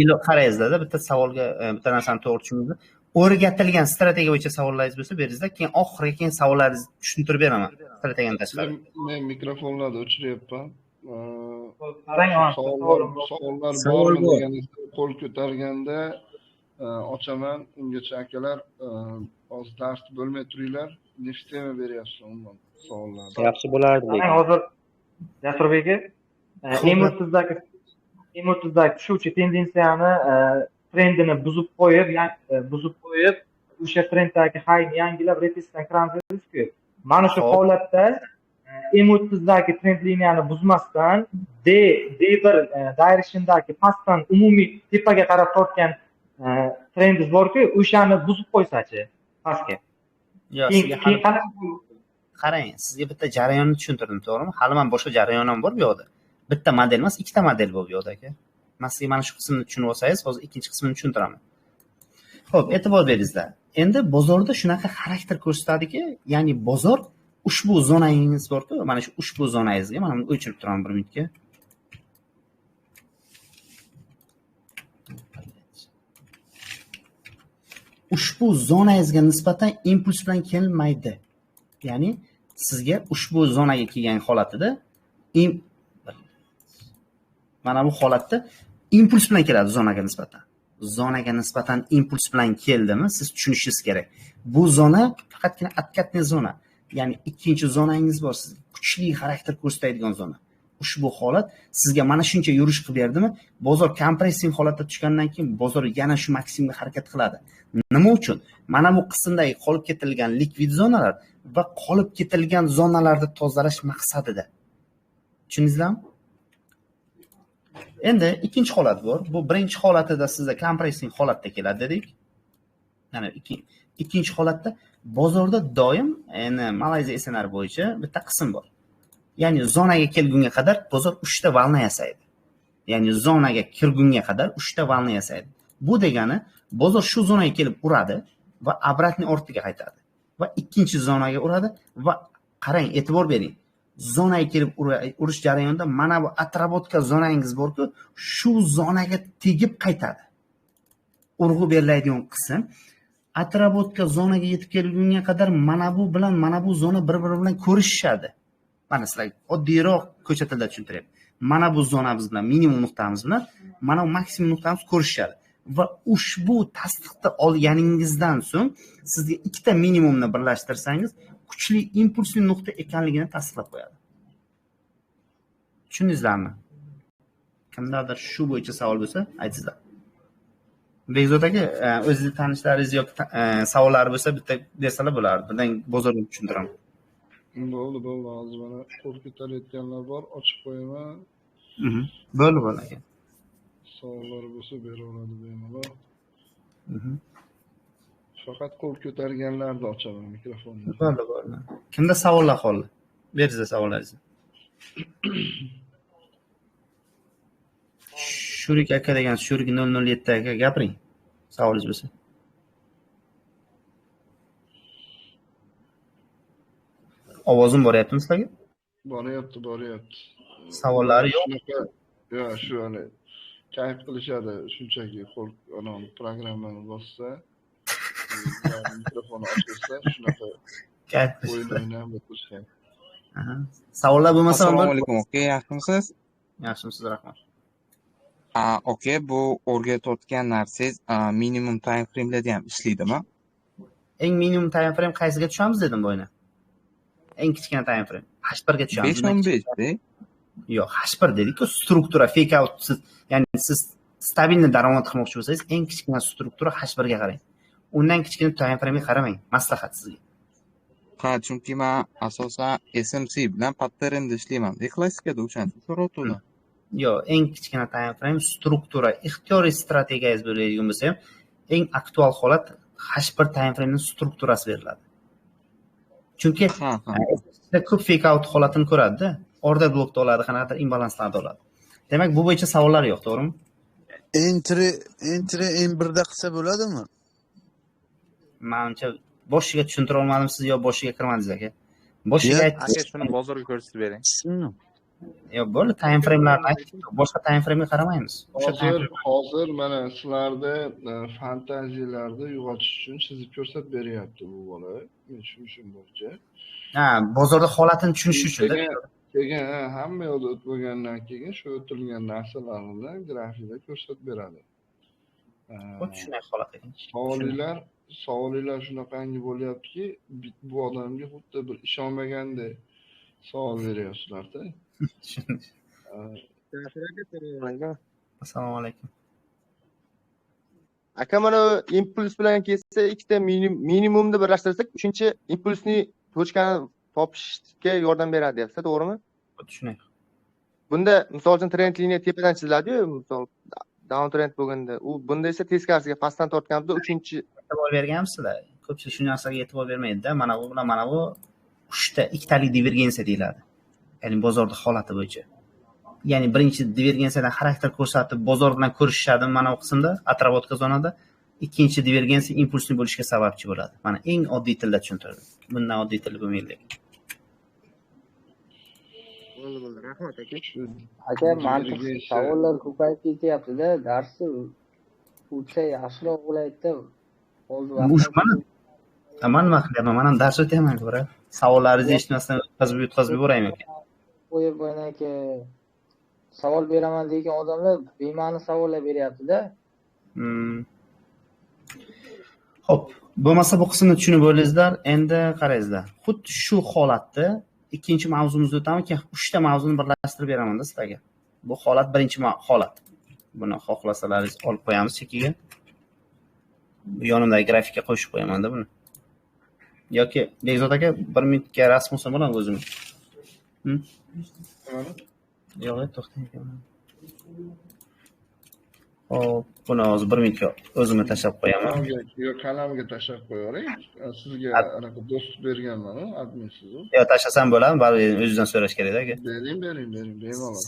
Endi qarangizda bitta savolga bitta narsani to'g'ri tushundingizmi? O'rgatilgan strategiya bo'yicha savollaringiz bo'lsa beringizlar, keyin oxiriga keyin savollaringizni tushuntirib beraman. Strategiyadan tashqari. Men mikrofonlarni o'chiryapman. Savollar bormi deganingizda qo'l ko'targanda ochaman. Ungacha akalar hozir dars bo'lmay turinglar. Necha tema beryapsiz umuman savollarni? Yaxshi bo'lardi lekin. Hozir Jasurbek aka, M30dagi tushuvchi tendensiyani trendini buzib qo'yib, o'sha trenddagi hayni yangilab retestdan kiramiz-ku. Mana shu holatda M30dagi trend liniyani buzmasdan D1 directiondagi pastdan umumiy tepaga qarab tortgan trendimiz bor-ku, o'shani buzib qo'ysa-chi pastga. Qarang, sizga bitta jarayonni tushuntirdim, to'g'rimi? Hali men boshqa jarayon ham bor bu yoqda. Bitta model emas, ikkita model bor bu yoqda aka. Men sizga mana shu qismni tushunib olsangiz, hozir ikkinchi qismini tushuntiraman. Xo'p, e'tibor beringizlar. Endi bozorda shunaqa xarakter ko'rsatadiki, ya'ni bozor ushbu zonangiz bor-ku, mana shu ushbu zonangizga, mana buni o'chirib turaman 1 minutga. Ushbu zonangizga nisbatan impuls bilan kelmaydi. Ya'ni sizga ushbu zonaga kelgan holatida mana bu holatda impuls bilan keladi zonaga nisbatan. Zonaga nisbatan impuls bilan keldimi, siz tushunishingiz kerak. Bu zona faqatgina откатный zona. Ya'ni ikkinchi zonangiz bor, siz kuchli xarakter ko'rsatadigan zona. Ushbu holat sizga mana shuncha yurish qilib berdimi, bozor kompressing holatda tushgandan keyin bozor yana shu maksimumga harakat qiladi. Nima uchun? Mana bu qismdagi qolib ketilgan likvid zonalar va qolib ketilgan zonalarni tozalash maqsadida. Tushundingizlarmi? Endi ikkinchi holat bor. Bu birinchi holatida sizda kompressing holatda keladi dedik. Ya'ni ikkinchi holatda bozorda doim, ya'ni Malayziya SNR bo'yicha bitta qism bor. Ya'ni zonaga kelgunga qadar bozor 3 ta valna yasaydi. Ya'ni zonaga kirgunga qadar 3 ta valna yasaydi. Bu degani bozor shu zonaga kelib uradi va obratni ortiga qaytadi. Va ikkinchi zonaga uradi va qarang, e'tibor bering. Zonaga kelib urish jarayonida mana bu atrabotka zonangiz bor-ku, shu zonaga tegib qaytadi. Urg'u beriladigan qism atrabotka zonaga yetib kelgunga qadar mana bu bilan mana bu zona bir-biri bilan ko'rishishadi. Mana sizlarga oddiyroq ko'cha tilida tushuntiryapman. Mana bu zonamiz bilan minimum nuqtamiz bilan mana bu maksimum nuqtamiz ko'rishishadi. Va ushbu tasdiqni olganingizdan so'ng sizga ikkita minimumni birlashtirsangiz kuchli impulsli nuqta ekanligini tasdiqlab qo'yadi. Tushundingizlarmi? Kimdadir shu bo'yicha savol bo'lsa, aytingizlar. Bekzod aka, o'zingizni tanishlaringiz yoki savollari bo'lsa bitta bersalar bo'lardi. Bundan bozorni tushuntiraman. Bo'ldi, hozir mana qo'l ko'tarayotganlar bor, ochib qo'yaman. Bo'ldi aka. Savollar bo'lsa beraveradi bemalol. Faqat qo'l ko'targanlarni ochaman mikrofonni. Bo'ldi. Kimda savollar qoldi? Beringizlar savollaringizni. Shurik aka degan Shurik 007 aka gapiring. Savolingiz bo'lsa. Ovozim boryaptimi sizlarga? Boryapti. Savollari yo'q. Yo'q, shu hali kayf qilishadi, shunchaki qo'l programmani bossa, mikrofonni ochsa, shunaqa kayf o'ynab o'tirishgan. Savollar bo'lmasa, assalomu alaykum aka, yaxshimisiz? Yaxshimisiz, rahmat. Aka, bu o'rgatayotgan narsangiz minimum time frame'larda ham ishlaydimi? Eng minimum time frame qaysiga tushamiz dedim bo'yna. Eng kichkina time frame H1 ga tushamiz. 5-15 Yo'q, H1 dedik-ku, struktura fake out. Ya'ni siz stabilni daromad qilmoqchi bo'lsangiz, eng kichkina struktura H1 ga qarang. Undan kichkina time frame ga qaramang, maslahat sizga. Ha, chunki men asosan SMC bilan patternda ishlayman. Klassikada o'shancha so'rovda. Yo'q, eng kichkina time frame struktura, ixtiyoriy strategiyangiz bo'ladigan bo'lsa ham, eng aktual holat H1 time framening strukturasi beriladi. Chunki ko'p fake out holatini ko'radi-da, order blokda oladi, qanaqadir imbalanslarda oladi. Demak, bu bo'yicha savollar yo'q, to'g'rimi? Entry M1da qilsa bo'ladimi? Menimcha boshiga tushuntira olmadim, siz yo boshiga kirmadingiz aka. Boshiga aka shuni bozorga ko'rsatib bering. Yo'q, bo'ldi, time framelarni aytdik, boshqa time frame'ga qaramaymiz. Hozir mana sizlarda fantaziyalarni uyg'otish uchun chizib ko'rsatib beryapti bu bola. Men tushunishim bo'yicha. Ha, bozorda holatini tushunish uchun. Keyin hamma yo'lda o'tib bo'lgandan keyin shu o'tilgan narsalarni grafikda ko'rsatib beradi. Xuddi shunday holat ekan. Savollar shunaqangi bo'lyaptiki, bu odamga xuddi bir ishonmaganda savol beryapsizlar-da. Assalomu alaykum. Aka, mana impuls bilan kelsa, ikkita minimumni birlashtirsak, 3-impulsni tochkani topishga yordam beradi deyapsiz, to'g'rimi? Tushunay. Bunda misol uchun trend liniya tepadan chiziladi-yu, misol down trend bo'lganda, bunda esa teskarisiga pastdan tortganimizda 3-e'tibor berganmisizlar. Ko'pchilik shu narsaga e'tibor bermaydi-da. Mana bu bilan mana bu ikkitalik divergensiya deyiladi. Ya'ni bozorda holati bo'yicha. Ya'ni birinchi divergensiyadan xarakter ko'rsatib, bozor bilan ko'rishishadi mana bu qismda, atrobotka zonada. Ikkinchi divergensiya impulsni bo'lishga sababchi bo'ladi. Mana eng oddiy tilda tushuntirdim. Bundan oddiy til bo'lmaydi. Bo'ldi, rahmat aka. Aka, mantiqsiz savollar ko'payib ketyapti-da, darsni o'tsa yaxshiroq bo'laydi-da. Man nima qilyapman? Men ham dars o'tyapman, ko'ra. Savollaringizni eshitmasdan o'tkazib yuboraymi aka? Qo'yib aka, savol beraman degan odamlar bema'ni savollar beryapti-da. Xo'p, bo'lmasa bu qismni tushunib oldingizlar. Endi qarangizlar. Xuddi shu holatda ikkinchi mavzumizga o'tamiz, keyin 3 ta mavzuni birlashtirib beraman-da sizlarga. Bu holat birinchi holat. Buni xohlasalaringiz olib qo'yamiz chekiga. Yonimdagi grafikka qo'shib qo'yaman-da buni. Yoki Bekzod aka 1 minutga rasm olsa bo'ladimi o'zim? Yo'q, to'xtang. Hop, buni hozir 1 minutga o'zimga tashlab qo'yaman. Yo'q, qalamga tashlab qo'yavering. Sizga anaqa do'st berganman, adminsiz. Yo'q, tashlasam bo'ladimi? Baribir o'zingizdan so'rash kerak-da aka. Bering, bemalol.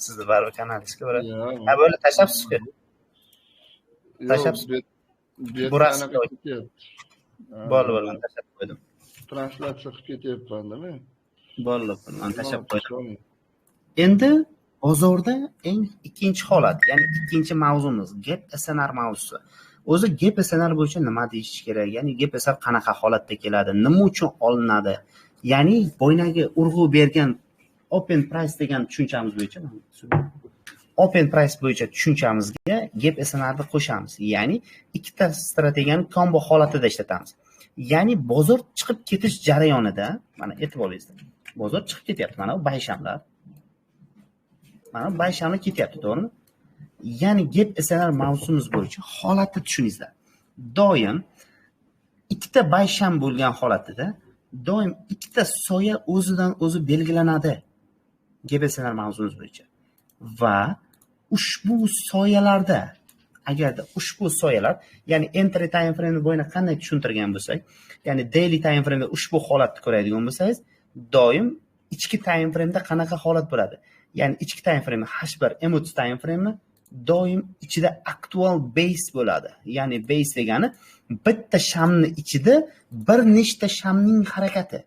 Sizni baribir kanalingizga bo'ladi. Ha, bo'ldi, tashlabsiz-ku. Tashlabsiz. Bu rasmga bo'ldi, tashlab qo'ydim. Translyatsiya qilib ketyapman-da men. Bo'ldi, men tashlab qo'ydim. Endi bozorda eng ikkinchi holat, ya'ni ikkinchi mavzumiz gap SNR mavzusi. O'zi gap SNR bo'yicha nima deyish kerak? Ya'ni gap SNR qanaqa holatda keladi? Nima uchun olinadi? Ya'ni boyagi urg'u bergan open price degan tushunchamiz bo'yicha, open price bo'yicha tushunchamizga gap SNRni qo'shamiz. Ya'ni ikkita strategiyani kombo holatida ishlatamiz. Ya'ni bozor chiqib ketish jarayonida, mana e'tiboringizda, bozor chiqib ketyapti, mana bu bayshamlar. Mana bayshamlar ketyapti, to'g'rimi? Ya'ni gap SNR mavzusimiz bo'yicha holatni tushuningizlar. Doim ikkita baysham bo'lgan holatida doim ikkita soya o'zidan o'zi belgilanadi. Gap SNR mavzusimiz bo'yicha. Va ushbu soyalarda, agarda ushbu soyalar, ya'ni entry time frame bo'yicha qanday tushuntirgan bo'lsak, ya'ni daily time frame da ushbu holatni ko'radigan bo'lsangiz, doim ichki time frame da qanaqa holat bo'ladi? Ya'ni ichki time frame H1 M3 time frame doim ichida aktual base bo'ladi. Ya'ni base degani bitta shamni ichida bir nechta shamning harakati.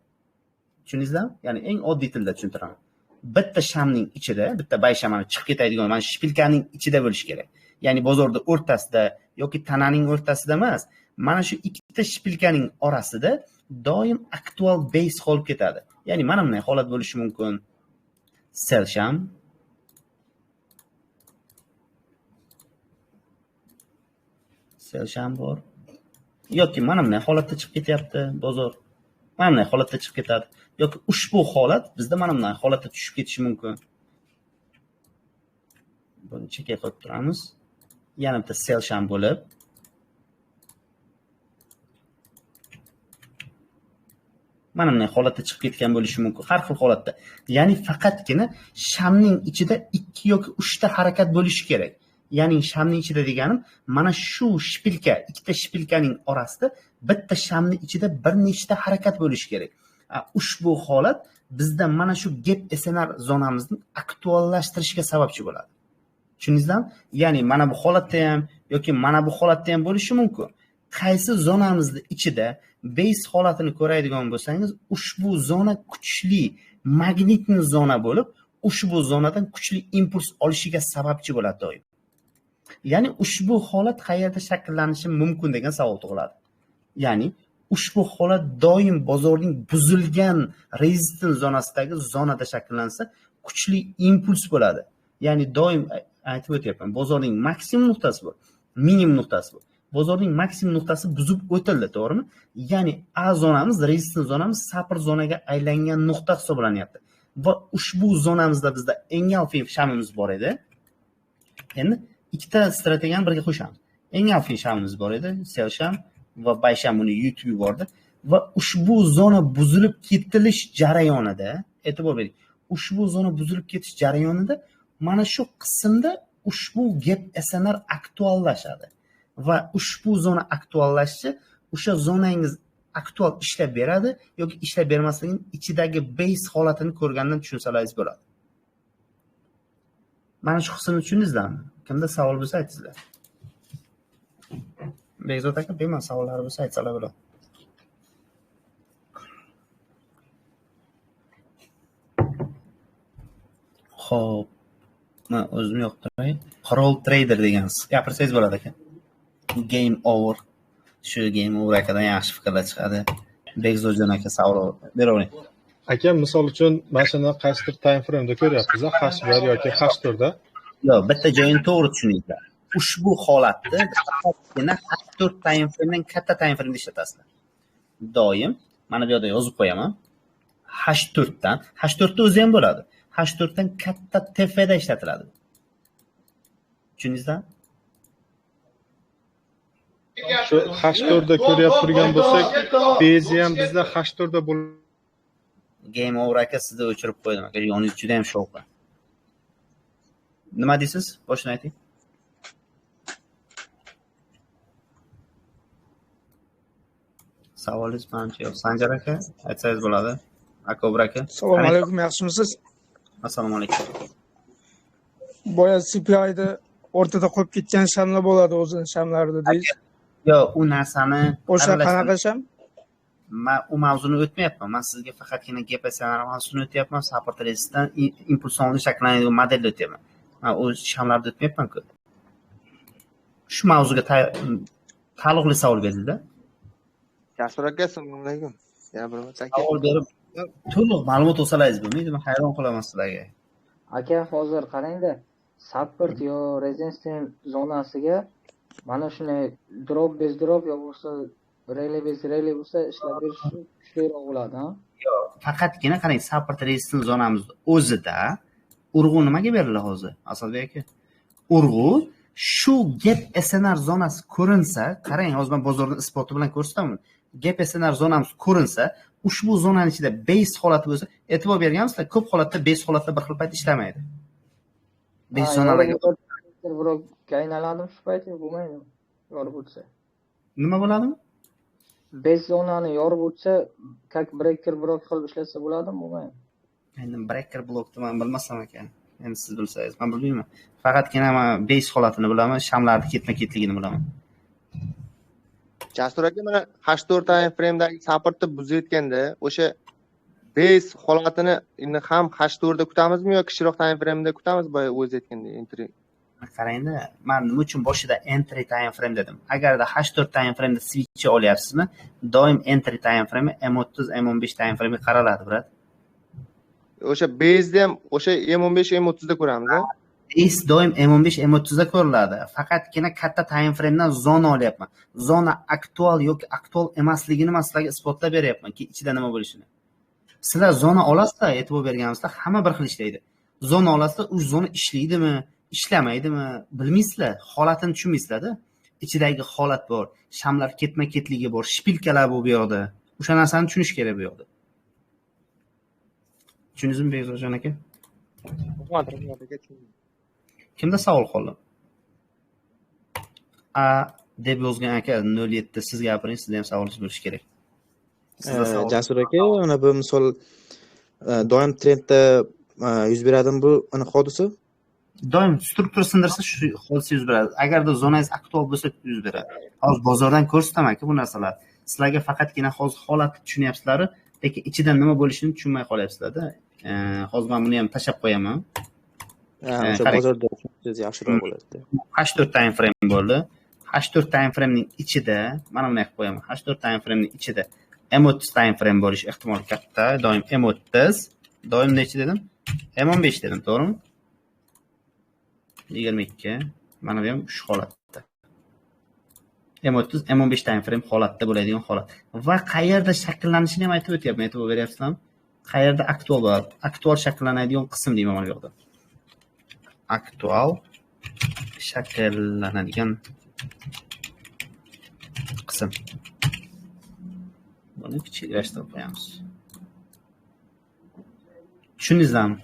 Tushundingizmi? Ya'ni eng oddiy tilda tushuntiraman. Bitta shamning ichida, bitta bayshamani chiqib ketadigan, mana shpilkaning ichida bo'lishi kerak. Ya'ni bozorda o'rtasida yoki tananing o'rtasida emas, mana shu ikkita shpilkaning orasida doim aktual base qolib ketadi. Ya'ni mana bunday holat bo'lishi mumkin. Sell sham, sell sham bor. Yoki mana bunday holatda chiqib ketyapti bozor. Mana bunday holatda chiqib ketadi. Yoki ushbu holat bizda mana bunday holatda tushib ketishi mumkin. Buni chekka qo'yib turamiz. Yana bitta sell sham bo'lib, mana bunday holatda chiqib ketgan bo'lishi mumkin, har xil holatda. Ya'ni faqatgina shamning ichida 2 yoki 3 ta harakat bo'lishi kerak. Ya'ni shamning ichida deganim, mana shu shpilka, ikkita shpilkaning orasida bitta shamning ichida bir nechta harakat bo'lishi kerak. Ushbu holat bizda mana shu gap SNR zonamizni aktuallashtirishga sababchi bo'ladi. Tushundingizmi? Ya'ni mana bu holatda ham yoki mana bu holatda ham bo'lishi mumkin. Qaysi zonamizda ichida base holatini ko'radigan bo'lsangiz, ushbu zona kuchli magnitni zona bo'lib, ushbu zonadan kuchli impuls olishiga sababchi bo'ladi doim. Ya'ni ushbu holat qayerda shakllanishi mumkin degan savol tug'iladi. Ya'ni ushbu holat doim bozorning buzilgan rezistans zonasidagi zonada shakllansa, kuchli impuls bo'ladi. Ya'ni doim aytib o'tyapman, bozorning maksimum nuqtasi bor, minimum nuqtasi bor. Bozorning maksimum nuqtasi buzib o'tildi, to'g'rimi? Ya'ni A zonamiz, rezistans zonamiz sapr zonaga aylangan nuqta hisoblanyapti. Va ushbu zonamizda bizda engulfing shamimiz bor edi. Endi ikkita strategiyani birga qo'shamiz. Engulfing shamimiz bor edi, sell sham va buy sham, buni yutib yubordi va ushbu zona buzilib ketilish jarayonida, e'tibor bering, ushbu zona buzilib ketish jarayonida mana shu qismda ushbu gap SNR aktuallashadi. Va ushbu zona aktuallashishi o'sha zonangiz aktual ishlab beradi yoki ishlab bermasligining ichidagi base holatini ko'rgandan tushunsangiz bo'ladi. Mana shu qismni tushundingizmi? Kimda savol bo'lsa aytingizlar. Bekzod aka, bemalol savollari bo'lsa aytsalar bo'ladi. Xo'p, men o'zim yoqtiray. Qarol trader degansiz. Gapirsangiz bo'ladi aka. Game over. Shu game over akadan yaxshi fikrlar chiqadi. Bekzodjon aka savol beravering. Aka, misol uchun mana shuni qaysidir time frame'da ko'ryapmiz, H1 yoki H4 da. Yo'q, bitta joyini to'g'ri tushuninglar. Ushbu holatni faqatgina H4 time frame'dan katta time frame'da ishlatasizlar. Doim mana bu yerda yozib qo'yaman. H4dan, H4da o'zi ham bo'ladi. H4dan katta TFda ishlatiladi. Tushundingizmi? Shu H4da ko'ryap turgan bo'lsak, bezi ham bizda H4da bo'ladi. Game over aka, sizni o'chirib qo'ydim aka. Yoningiz juda ham shovqin. Nima deysiz? Boshini ayting. Savolingiz menimcha yo'q. Sanjar aka, aytsangiz bo'ladi. Akobir aka. Assalomu alaykum, yaxshimisiz? Assalomu alaykum. Boya supply'da o'rtada qolib ketgan shamlar bo'ladi, o'zining shamlarida deysiz. Yo'q, u narsani o'sha qanaqa sham? Men u mavzuni o'tmayapman. Men sizga faqatgina gap SNR mavzusini o'tyapman. Support resistdan impulsonli shakllanadigan modelni o'tyapman. Men u shamlarni o'tmayapman-ku. Shu mavzuga taalluqli savol berdingizda. Jasur aka, assalomu alaykum. Yana bir marta savol berib, to'liq ma'lumot olsalaringiz bo'lmaydi. Men hayron qolaman sizlarga. Aka, hozir qarangda, support yo resistance zonasiga mana shunday drop base drop yo bo'lsa rally base rally bo'lsa ishlab berish kuchliroq bo'ladi, ha? Yo'q, faqatgina qarang, support resistance zonamiz o'zida urg'u nimaga beriladi hozir? Asadbek aka. Urg'u shu gap SNR zonasi ko'rinsa, qarang, hozir men bozorning isboti bilan ko'rsataman. Gap SNR zonamiz ko'rinsa, ushbu zonaning ichida base holati bo'lsa, e'tibor berganmisizlar, ko'p holatda base holatda bir xil payt ishlamaydi. Base zonalarga biroq aynaladimi shu paytda bo'lmaydi. Yorib o'tsa. Nima bo'ladimi? Base zonani yorib o'tsa, как breaker blok qilib ishlatsa bo'ladimi, bo'lmaydi? Endi breaker blokni men bilmasam ekan. Endi siz bilsangiz, men bilmayman. Faqatgina men base holatini bilaman, shamlarning ketma-ketligini bilaman. Jasur aka, mana H4 time frame'dagi supportni buzayotganda, o'sha base holatini endi ham H4 da kutamizmi yoki kichikroq time frame'da kutamiz, boya o'zi aytganda entry. Qarangda, men nima uchun boshida entry time frame dedim. Agarda H4 time frame'da switch olyapsizmi, doim entry time frame M30, M15 time frame'ga qaraladi, brat. O'sha base'da ham o'sha M15, M30 da ko'ramiz, ha? Base doim M15, M30 da ko'riladi. Faqatgina katta time frame'dan zona olyapman. Zona aktual yoki aktual emasligini men sizlarga isbotlab beryapman, ki ichida nima bo'lishini. Sizlar zona olasizlar, e'tibor berganingizda hamma bir xil ishlaydi. Zona olasizlar, u zona ishlaydimi, ishlamaydimi bilmaysizlar, holatini tushunmaysizlar-da. Ichidagi holat bor, shamlar ketma-ketligi bor, shpilkalar bor bu yoqda. O'sha narsani tushunish kerak bu yoqda. Tushundingizmi Bekzodjon aka? Kimda savol qoldi? A deb yozgan aka 07 siz gapiring, sizda ham savolingiz bo'lishi kerak. Jasur aka, mana bu misol doim trendda yuz beradimi bu aniq hodisa? Doim struktura sindirsa shu hodisa yuz beradi. Agarda zonangiz aktual bo'lsa yuz beradi. Hozir bozordan ko'rsataman aka bu narsalar. Sizlarga faqatgina hozir holatni tushunyapsizlar, lekin ichidan nima bo'lishini tushunmay qolyapsizlar-da. Hozir men buni ham tashab qo'yaman. O'sha bozorda tushunsangiz yaxshiroq bo'ladi. H4 time frame bo'ldi. H4 time framening ichida, mana bunday qilib qo'yaman. H4 time framening ichida M30 time frame bo'lish ehtimoli katta. Doim M30, doim necha dedim? M15 dedim, to'g'rimi? 22. Mana bu ham shu holatda. M30, M15 time frame holatda bo'ladigan holat. Va qayerda shakllanishini ham aytib o'tyapman, e'tibor beryapsizlarmi? Qayerda aktual bo'ladi? Aktual shakllanadigan qism deyman mana bu yoqda. Aktual shakllanadigan qism. Buni kichiklashtirib qo'yamiz. Tushundingizmi?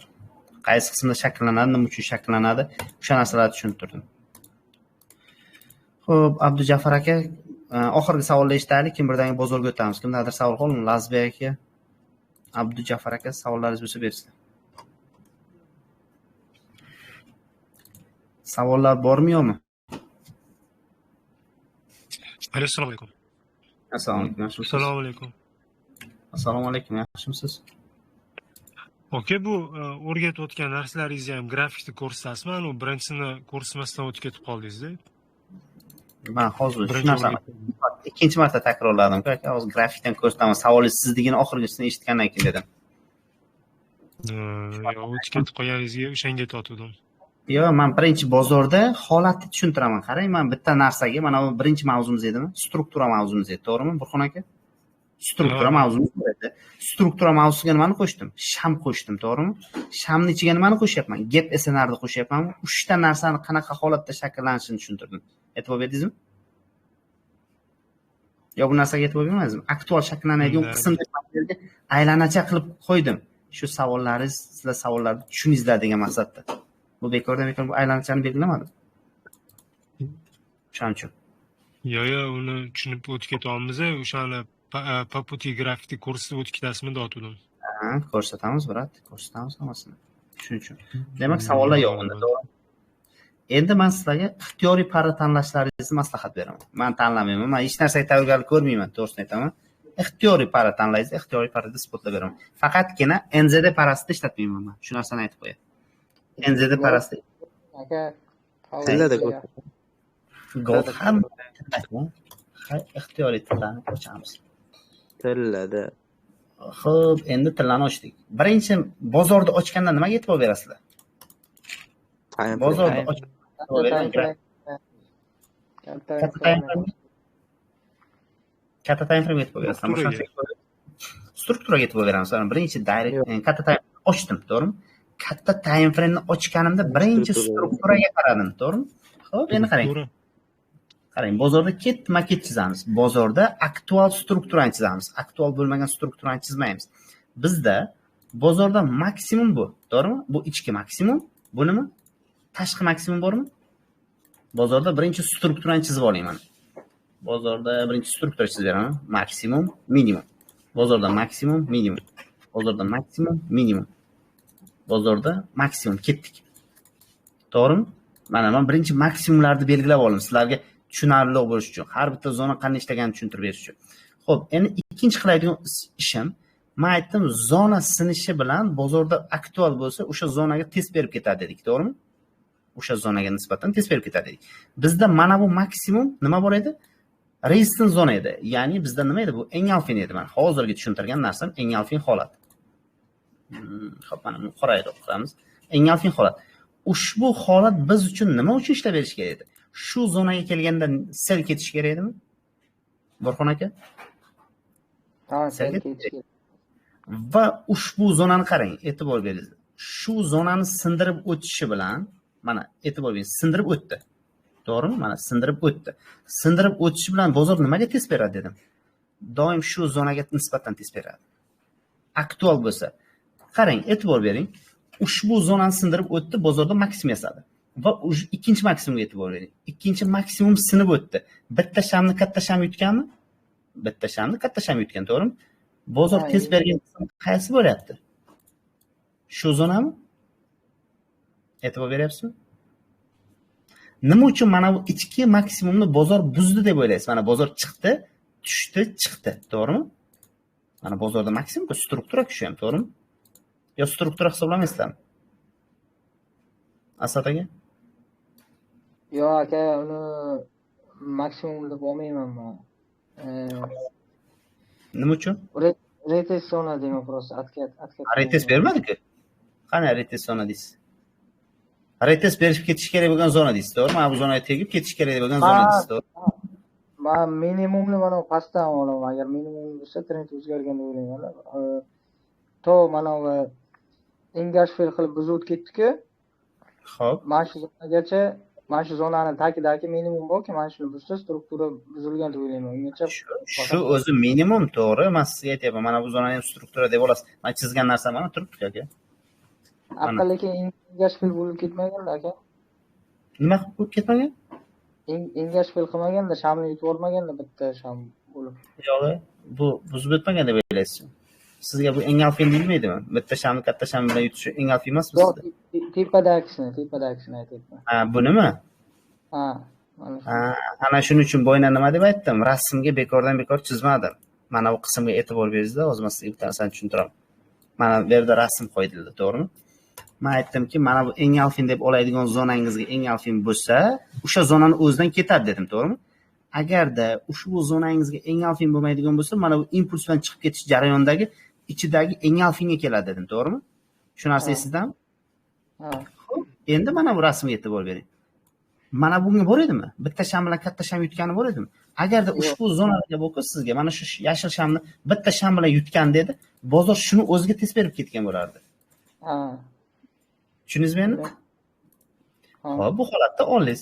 Qaysi qismda shakllanadi, nima uchun shakllanadi? O'sha narsalarni tushuntirdim. Xo'p, Abdujafar aka, oxirgi savolni eshitaylik, kim birdaniga bozorga o'tamiz. Kimdadir savol qolmi? Lazbek aka, Abdujafar aka, savollaringiz bo'lsa bersin. Savollar bormi yo'qmi? Assalomu alaykum. Assalomu alaykum. Assalomu alaykum. Assalomu alaykum. Yaxshimisiz? Oke, bu o'rgatayotgan darslaringizni ham grafikda ko'rsatasizmi? Anu birinchisini ko'rsatmasdan o'tib ketib qoldingiz-da. Men hozir shu narsani ikkinchi marta takrorladim. Aka, hozir grafikdan ko'rsataman. Savolingiz sizligini oxirgisini eshitgandan keyin dedim. O'tib ketib qolganingizga o'shanga totuvdim. Yo'q, men birinchi bozorda holatni tushuntiraman. Qarang, men bitta narsaga, mana bu birinchi mavzumiz edimi? Struktura mavzumiz edi, to'g'rimi, Burxon aka? Struktura mavzumiz edi. Struktura mavzusiga nimani qo'shdim? Sham qo'shdim, to'g'rimi? Shamning ichiga nimani qo'shyapman? Gap SNRni qo'shyapman. 3 ta narsani qanaqa holatda shakllanishini tushuntirdim. E'tibor berdingizmi? Yo, bu narsaga e'tibor bermadingizmi? Aktual shakllanadigan qismda aylanacha qilib qo'ydim. Shu savollaringiz, sizlar savollarni tushuningizlar degan maqsadda. Bu bekordan bu aylanachani belgilamadim. Shuning uchun. Yo'q, uni tushunib o'tib ketyapmiz. O'shani Paputi grafikda ko'rsatib o'tib ketasizmi dotuvdim. Ha, ko'rsatamiz, brat. Ko'rsatamiz hammasini. Shuning uchun. Demak, savollar yo'q unda, to'g'ri. Endi men sizlarga ixtiyoriy para tanlashlaringizni maslahat beraman. Men tanlamayman. Men hech narsaga tayyorgarlik ko'rmayman, to'g'risini aytaman. Ixtiyoriy para tanlaysiz, ixtiyoriy parada isbotlab beraman. Faqatgina NZD parasida ishlatmayman men. Shu narsani aytib qo'yay. NZD parasida. Aka, Tillada Gold ham ixtiyoriy tillarni ochamiz. Tillada. Xo'p, endi tillarni ochdik. Birinchi bozorda ochganda nimaga e'tibor berasizlar? Bozorda katta time frame e'tibor berasizlar. Strukturaga e'tibor beramiz. Birinchi katta time ochdim, to'g'rimi? Katta time frame'ni ochganimda birinchi strukturaga qaradim, to'g'rimi? Xo'p, endi qarang. Qarang, bozorda ketma-ket chizamiz. Bozorda aktual strukturani chizamiz. Aktual bo'lmagan strukturani chizmaymiz. Bizda bozorda maksimum bu, to'g'rimi? Bu ichki maksimum. Bu nima? Tashqi maksimum bormi? Bozorda birinchi strukturani chizib olayman. Bozorda birinchi struktura chizib beraman. Maksimum, minimum. Bozorda maksimum, minimum. Bozorda maksimum, minimum. Bozorda maksimum ketdik. To'g'rimi? Mana men birinchi maksimumlarni belgilab oldim sizlarga tushunarli bo'lish uchun, har bitta zona qanday ishlaganini tushuntirib berish uchun. Xo'p, endi ikkinchi qiladigan ishim, men aytdim, zona sinishi bilan bozorda aktual bo'lsa, o'sha zonaga tez berib ketadi dedik, to'g'rimi? O'sha zonaga nisbatan tez berib ketadi dedik. Bizda mana bu maksimum nima bor edi? Resistance zona edi. Ya'ni bizda nima edi? Bu engulfing edi. Men hozirgi tushuntirgan narsam engulfing holat. Xo'p, mana buni qorayib qilamiz. Engulfing holat. Ushbu holat biz uchun nima uchun ishlab berish kerak edi? Shu zonaga kelganda sel ketish kerak edimi? Burxon aka? Ha, sel ketish kerak. Va ushbu zonani qarang, e'tibor bering. Shu zonani sindirib o'tishi bilan, mana e'tibor bering, sindirib o'tdi. To'g'rimi? Mana sindirib o'tdi. Sindirib o'tishi bilan bozor nimaga tez beradi dedim. Doim shu zonaga nisbatan tez beradi. Aktual bo'lsa, qarang, e'tibor bering. Ushbu zonani sindirib o'tdi, bozorda maksimum yasadi. Va ikkinchi maksimumga e'tibor bering. Ikkinchi maksimum sinib o'tdi. Bitta shamni katta sham yutganmi? Bitta shamni katta sham yutgan, to'g'rimi? Bozor tez bergan qism qaysi bo'lyapti? Shu zonami? E'tibor beryapsizmi? Nima uchun mana bu ichki maksimumni bozor buzdi deb o'ylaysiz? Mana bozor chiqdi, tushdi, chiqdi, to'g'rimi? Mana bozorda maksimum struktura-ku shu ham, to'g'rimi? Yo struktura hisoblamaysizlarmi? Asad aka? Yo'q aka, uni maksimum deb olmayman men. Nima uchun? Retest zona deyman просто, atkat. Retest bermadi-ku. Qani retest zona deysiz? Retest berib ketish kerak bo'lgan zona deysiz, to'g'rimi? Mana bu zonaga tegib ketish kerak bo'lgan zona deysiz, to'g'rimi? Men minimumni mana pastdan olaman. Agar minimum bo'lsa, trend o'zgargan deb o'ylayman. To mana bu engash fel qilib buzib ketdi-ku. Xo'p. Mana shu zonagacha, mana shu zonani tagidagi minimum borki, mana shuni buzsa, struktura buzilgan deb o'ylayman. Ungacha shu o'zi minimum, to'g'ri. Men sizga aytyapman, mana bu zonani ham struktura deb olasiz. Men chizgan narsa mana turibdi aka. lekin engash fel bo'lib ketmagan-da aka. Nima bo'lib ketmagan? Engash fel qilmaganda, shamni yutib olmaganda bitta sham bo'lib. Yo'q, bu buzib o'tmagan deb o'ylaysiz. Sizga bu engalfin deyilmaydimi? Bitta shamni katta sham bilan yutish engalfin emasmi sizda? Tepadagini aytyapman. Ha, bu nima? Ha, ana shuning uchun bo'yna nima deb aytdim? Rasmga bekordan bekor chizmadim. Mana bu qismga e'tibor beringizda, hozir men sizga bitta narsani tushuntiraman. Mana bu yerda rasm qo'yildi, to'g'rimi? Men aytdimki, mana bu engalfin deb oladigan zonangizga engalfin bo'lsa, o'sha zonani o'zidan ketadi dedim, to'g'rimi? Agarda ushbu zonangizga engalfin bo'lmaydigan bo'lsa, mana bu impuls bilan chiqib ketish jarayonidagi ichidagi engalfinga keladi dedim, to'g'rimi? Shu narsa esizdami? Ha. Endi mana bu rasmga e'tibor bering. Mana bunga bor edimi? Bitta sham bilan katta sham yutgani bor edimi? Agarda ushbu zonaga bo'lsa sizga mana shu yashil shamni bitta sham bilan yutgan dedi, bozor shuni o'ziga tez berib ketgan bo'lardi. Ha. Tushundingizmi endi? Xo'p, bu holatda olingiz.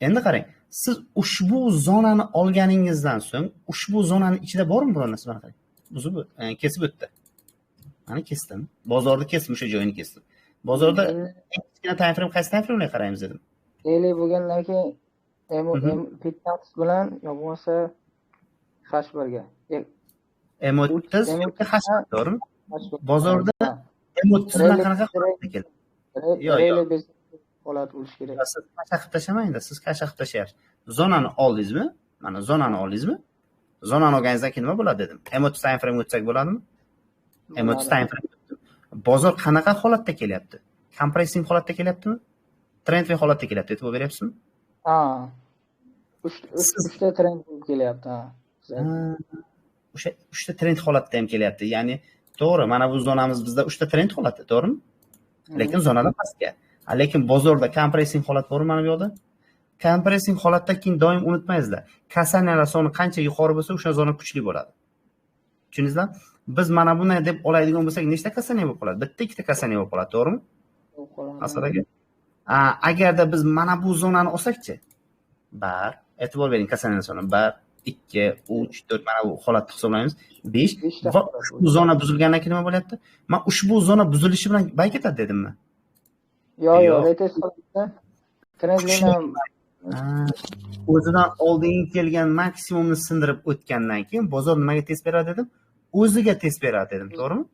Endi qarang, siz ushbu zonani olganingizdan so'ng, ushbu zonani ichida bormi biror narsa? Mana qarang. Buzib kesib o'tdi. Mana kesdim. Bozorni kesdim, o'sha joyini kesdim. Bozorda eng kichkina time frame qaysi time frame qaraymiz dedim. Daily bo'lgandan keyin M15 bilan yo bo'lmasa H1ga. M30 yoki H1, to'g'rimi? Bozorda M30 bilan qanaqa holatda keldi? Yo'q. Holat bo'lishi kerak. Siz qasha qilib tashamangda, siz qasha qilib tashlayapsiz. Zonani oldingizmi? Mana zonani oldingizmi? Zonani olganingizdan keyin nima bo'ladi dedim. M30 time frame o'tsak bo'ladimi? M30 time frame. Bozor qanaqa holatda kelyapti? Kompressing holatda kelyaptimi? Trendli holatda kelyapti, e'tibor beryapsizmi? Ha. Uchta trend kelyapti, ha. O'sha 3 ta trend holatda ham kelyapti. Ya'ni to'g'ri, mana bu zonamiz bizda 3 ta trend holati, to'g'rimi? Lekin zonadan pastga. Lekin bozorda kompressing holat bormi mana bu yoqda? Kompressing holatda keyin doim unutmaysizlar. Kasanalar soni qancha yuqori bo'lsa, o'sha zona kuchli bo'ladi. Tushundingizmi? Biz mana buni deb oladigan bo'lsak, nechta kasaniya bo'lib qoladi? Bitta, ikkita kasaniya bo'lib qoladi, to'g'rimi? Asad aka. Agarda biz mana bu zonani olsakchi, bar, e'tibor bering, kasaniya soni 1, 2, 3, 4 mana bu holatni hisoblaymiz. 5 va ushbu zona buzilgandan keyin nima bo'lyapti? Men ushbu zona buzilishi bilan bay ketadi dedimmi? Yo'q, retest qilibdi. Trendni o'zidan oldingi kelgan maksimumni sindirib o'tgandan keyin bozor nimaga tez beradi dedim? O'ziga tez beradi dedim, to'g'rimi?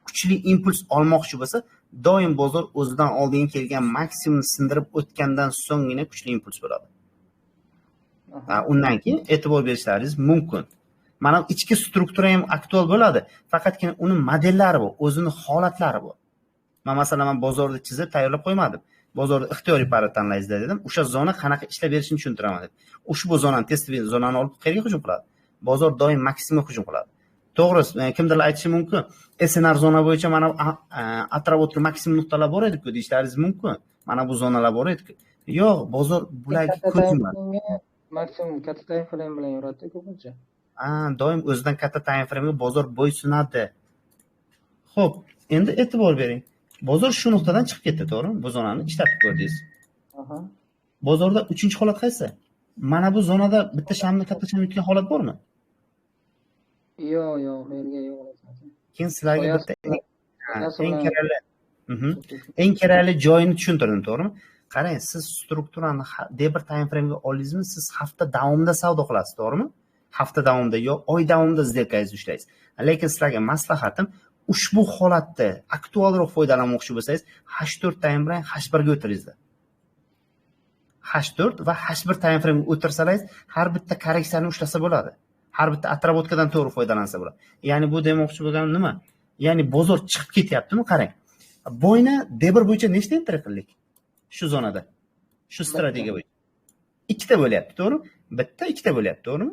Kuchli impuls olmoqchi bo'lsa, doim bozor o'zidan oldingi kelgan maksimumni sindirib o'tgandan so'nggina kuchli impuls bo'ladi. Undan keyin e'tibor berishlaringiz mumkin. Mana ichki struktura ham aktual bo'ladi, faqatgina uni modellari bor, o'zini holatlari bor. Men masalan bozorda chizib tayyorlab qo'ymadim. Bozorda ixtiyoriy parra tanlaysiz dedim. O'sha zona qanaqa ishlab berishini tushuntiraman dedim. Ushbu zonani test zonani olib qayerga hujum qiladi? Bozor doim maksimumga hujum qiladi. To'g'ri, kimdir aytishi mumkin. SNR zona bo'yicha mana atrofda maksimum nuqtalar bor edi-ku deyishlaringiz mumkin. Mana bu zonalar bor edi-ku. Yo'q, bozor bularga ko'z yumadi. Maksimum katta time frame bilan yuradi ko'pincha. Doim o'zidan katta time frame ga bozor bo'ysunadi. Xo'p, endi e'tibor bering. Bozor shu nuqtadan chiqib ketdi, to'g'rimi? Bu zonani ishlatib ko'rdingiz. Bozorda 3-holat qaysi? Mana bu zonada bitta shamni katta sham yutgan holat bormi? Yo'q, bu yerga yo'q. Keyin sizlarga bitta eng kerakli eng kerakli joyini tushuntirdim, to'g'rimi? Qarang, siz strukturani debir time frame'ga oldingizmi, siz hafta davomida savdo qilasiz, to'g'rimi? Hafta davomida yo oy davomida сделканgizni ushlaysiz. Lekin sizlarga maslahatim, ushbu holatda aktualroq foydalanmoqchi bo'lsangiz, H4 time bilan H1 ga o'tiringizlar. H4 va H1 time frame o'tirsangiz, har bitta korreksiyani ushlasa bo'ladi. Har bitta atrabotkadan to'g'ri foydalansa bo'ladi. Ya'ni bu demoqchi bo'lganim nima? Ya'ni bozor chiqib ketyaptimi? Qarang. Boyni debir bo'yicha nechta entry qildik? Shu zonada. Shu strategiya bo'yicha. Ikkita bo'lyapti, to'g'rimi? Bitta, ikkita bo'lyapti, to'g'rimi?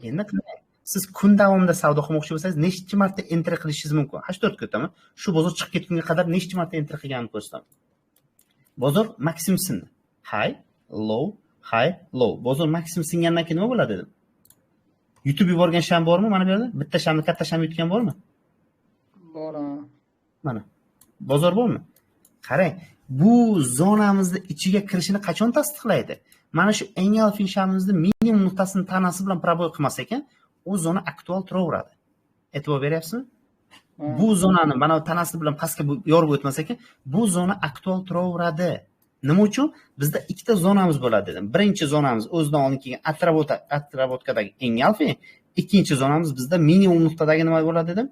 Endi qarang. Siz kun davomida savdo qilmoqchi bo'lsangiz, nechta marta entry qilishingiz mumkin? H4 ga o'taman. Shu bozor chiqib ketgunga qadar nechta marta entry qilganimni ko'rsataman. Bozor maksimum sindi. High, low, high, low. Bozor maksimum singandan keyin nima bo'ladi dedim. YouTube yuborgan sham bormi mana bu yerda? Bitta shamni katta sham yutgan bormi? Bor. Mana. Bozor bormi? Qarang, bu zonamizni ichiga kirishini qachon tasdiqlaydi? Mana shu engulfing shamimizni minimum nuqtasini tanasi bilan proboy qilmas ekan, u zona aktual turaveradi. E'tibor beryapsizmi? Bu zonani mana tanasi bilan pastga yorib o'tmas ekan, bu zona aktual turaveradi. Nima uchun? Bizda ikkita zonamiz bo'ladi dedim. Birinchi zonamiz o'zidan oldin kelgan atrabotkadagi engulfing, ikkinchi zonamiz bizda minimum nuqtadagi nima bo'ladi dedim?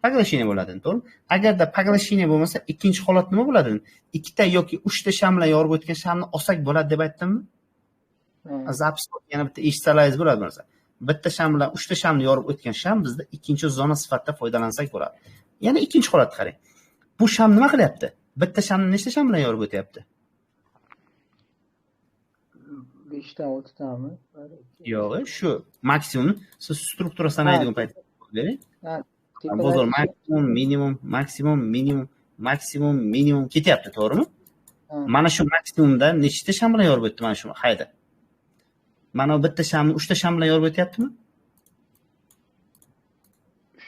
Поглощение bo'ladi, to'g'rimi? Agarda поглощение bo'lmasa, ikkinchi holat nima bo'ladi? Ikkita yoki uchta sham bilan yorib o'tgan shamni olsak bo'ladi deb aytdimmi? Zapis yana bitta eshitsalaringiz bo'ladi bo'lsa. Bitta sham bilan uchta shamni yorib o'tgan sham bizda ikkinchi zona sifatida foydalansak bo'ladi. Yana ikkinchi holatni qarang. Bu sham nima qilyapti? Bitta shamni nechta sham bilan yorib o'tyapti? 5 ta, 6 tami? Yo'q, shu maksimum siz struktura sanaydigan paytda bering. Bozor maksimum, minimum, maksimum, minimum, maksimum, minimum ketyapti, to'g'rimi? Mana shu maksimumda nechta sham bilan yorib o'tdi mana shu hayda. Mana bitta shamni 3 ta sham bilan yorib o'tyaptimi?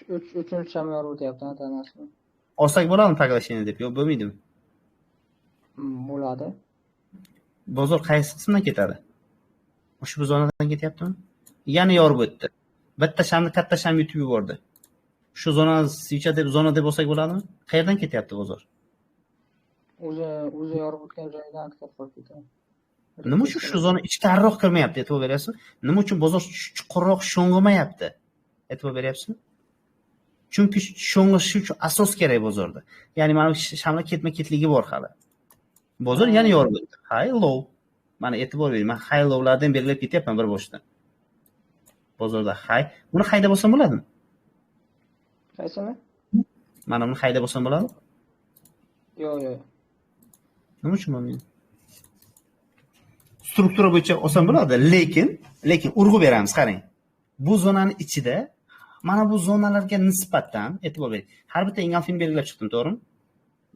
3 sham yorib o'tyapti, tanasini. Olsak bo'ladimi поглощение deb? Yo'q, bo'lmaydimi? Bo'ladi. Bozor qaysi qismdan ketadi? Ushbu zonadan ketyaptimi? Yana yorib o'tdi. Bitta shamni katta sham yutib yubordi. Shu zona switch deb zona deb olsak bo'ladimi? Qayerdan ketyapti bozor? O'zi yorib o'tgan joydan harakat qilib ketadi. Nima uchun shu zona ichkariroq kirmayapti? E'tibor beryapsizmi? Nima uchun bozor chuqurroq sho'ng'imayapti? E'tibor beryapsizmi? Chunki sho'ng'ish uchun asos kerak bozorda. Ya'ni mana shamlar ketma-ketligi bor hali. Bozor yana yorib o'tdi. High low. Mana e'tibor bering. Men high low'lardan belgilab ketyapman bir boshdan. Bozorda high. Buni hayda bo'lsam bo'ladimi? Qaysini? Mana buni hayda bo'lsam bo'ladimi? Yo'q. Nima uchun bo'lmaydi? Struktura bo'yicha olsam bo'ladi, lekin urg'u beramiz, qarang. Bu zonani ichida mana bu zonalarga nisbatan e'tibor bering. Har bitta engulfing belgilab chiqdim, to'g'rimi?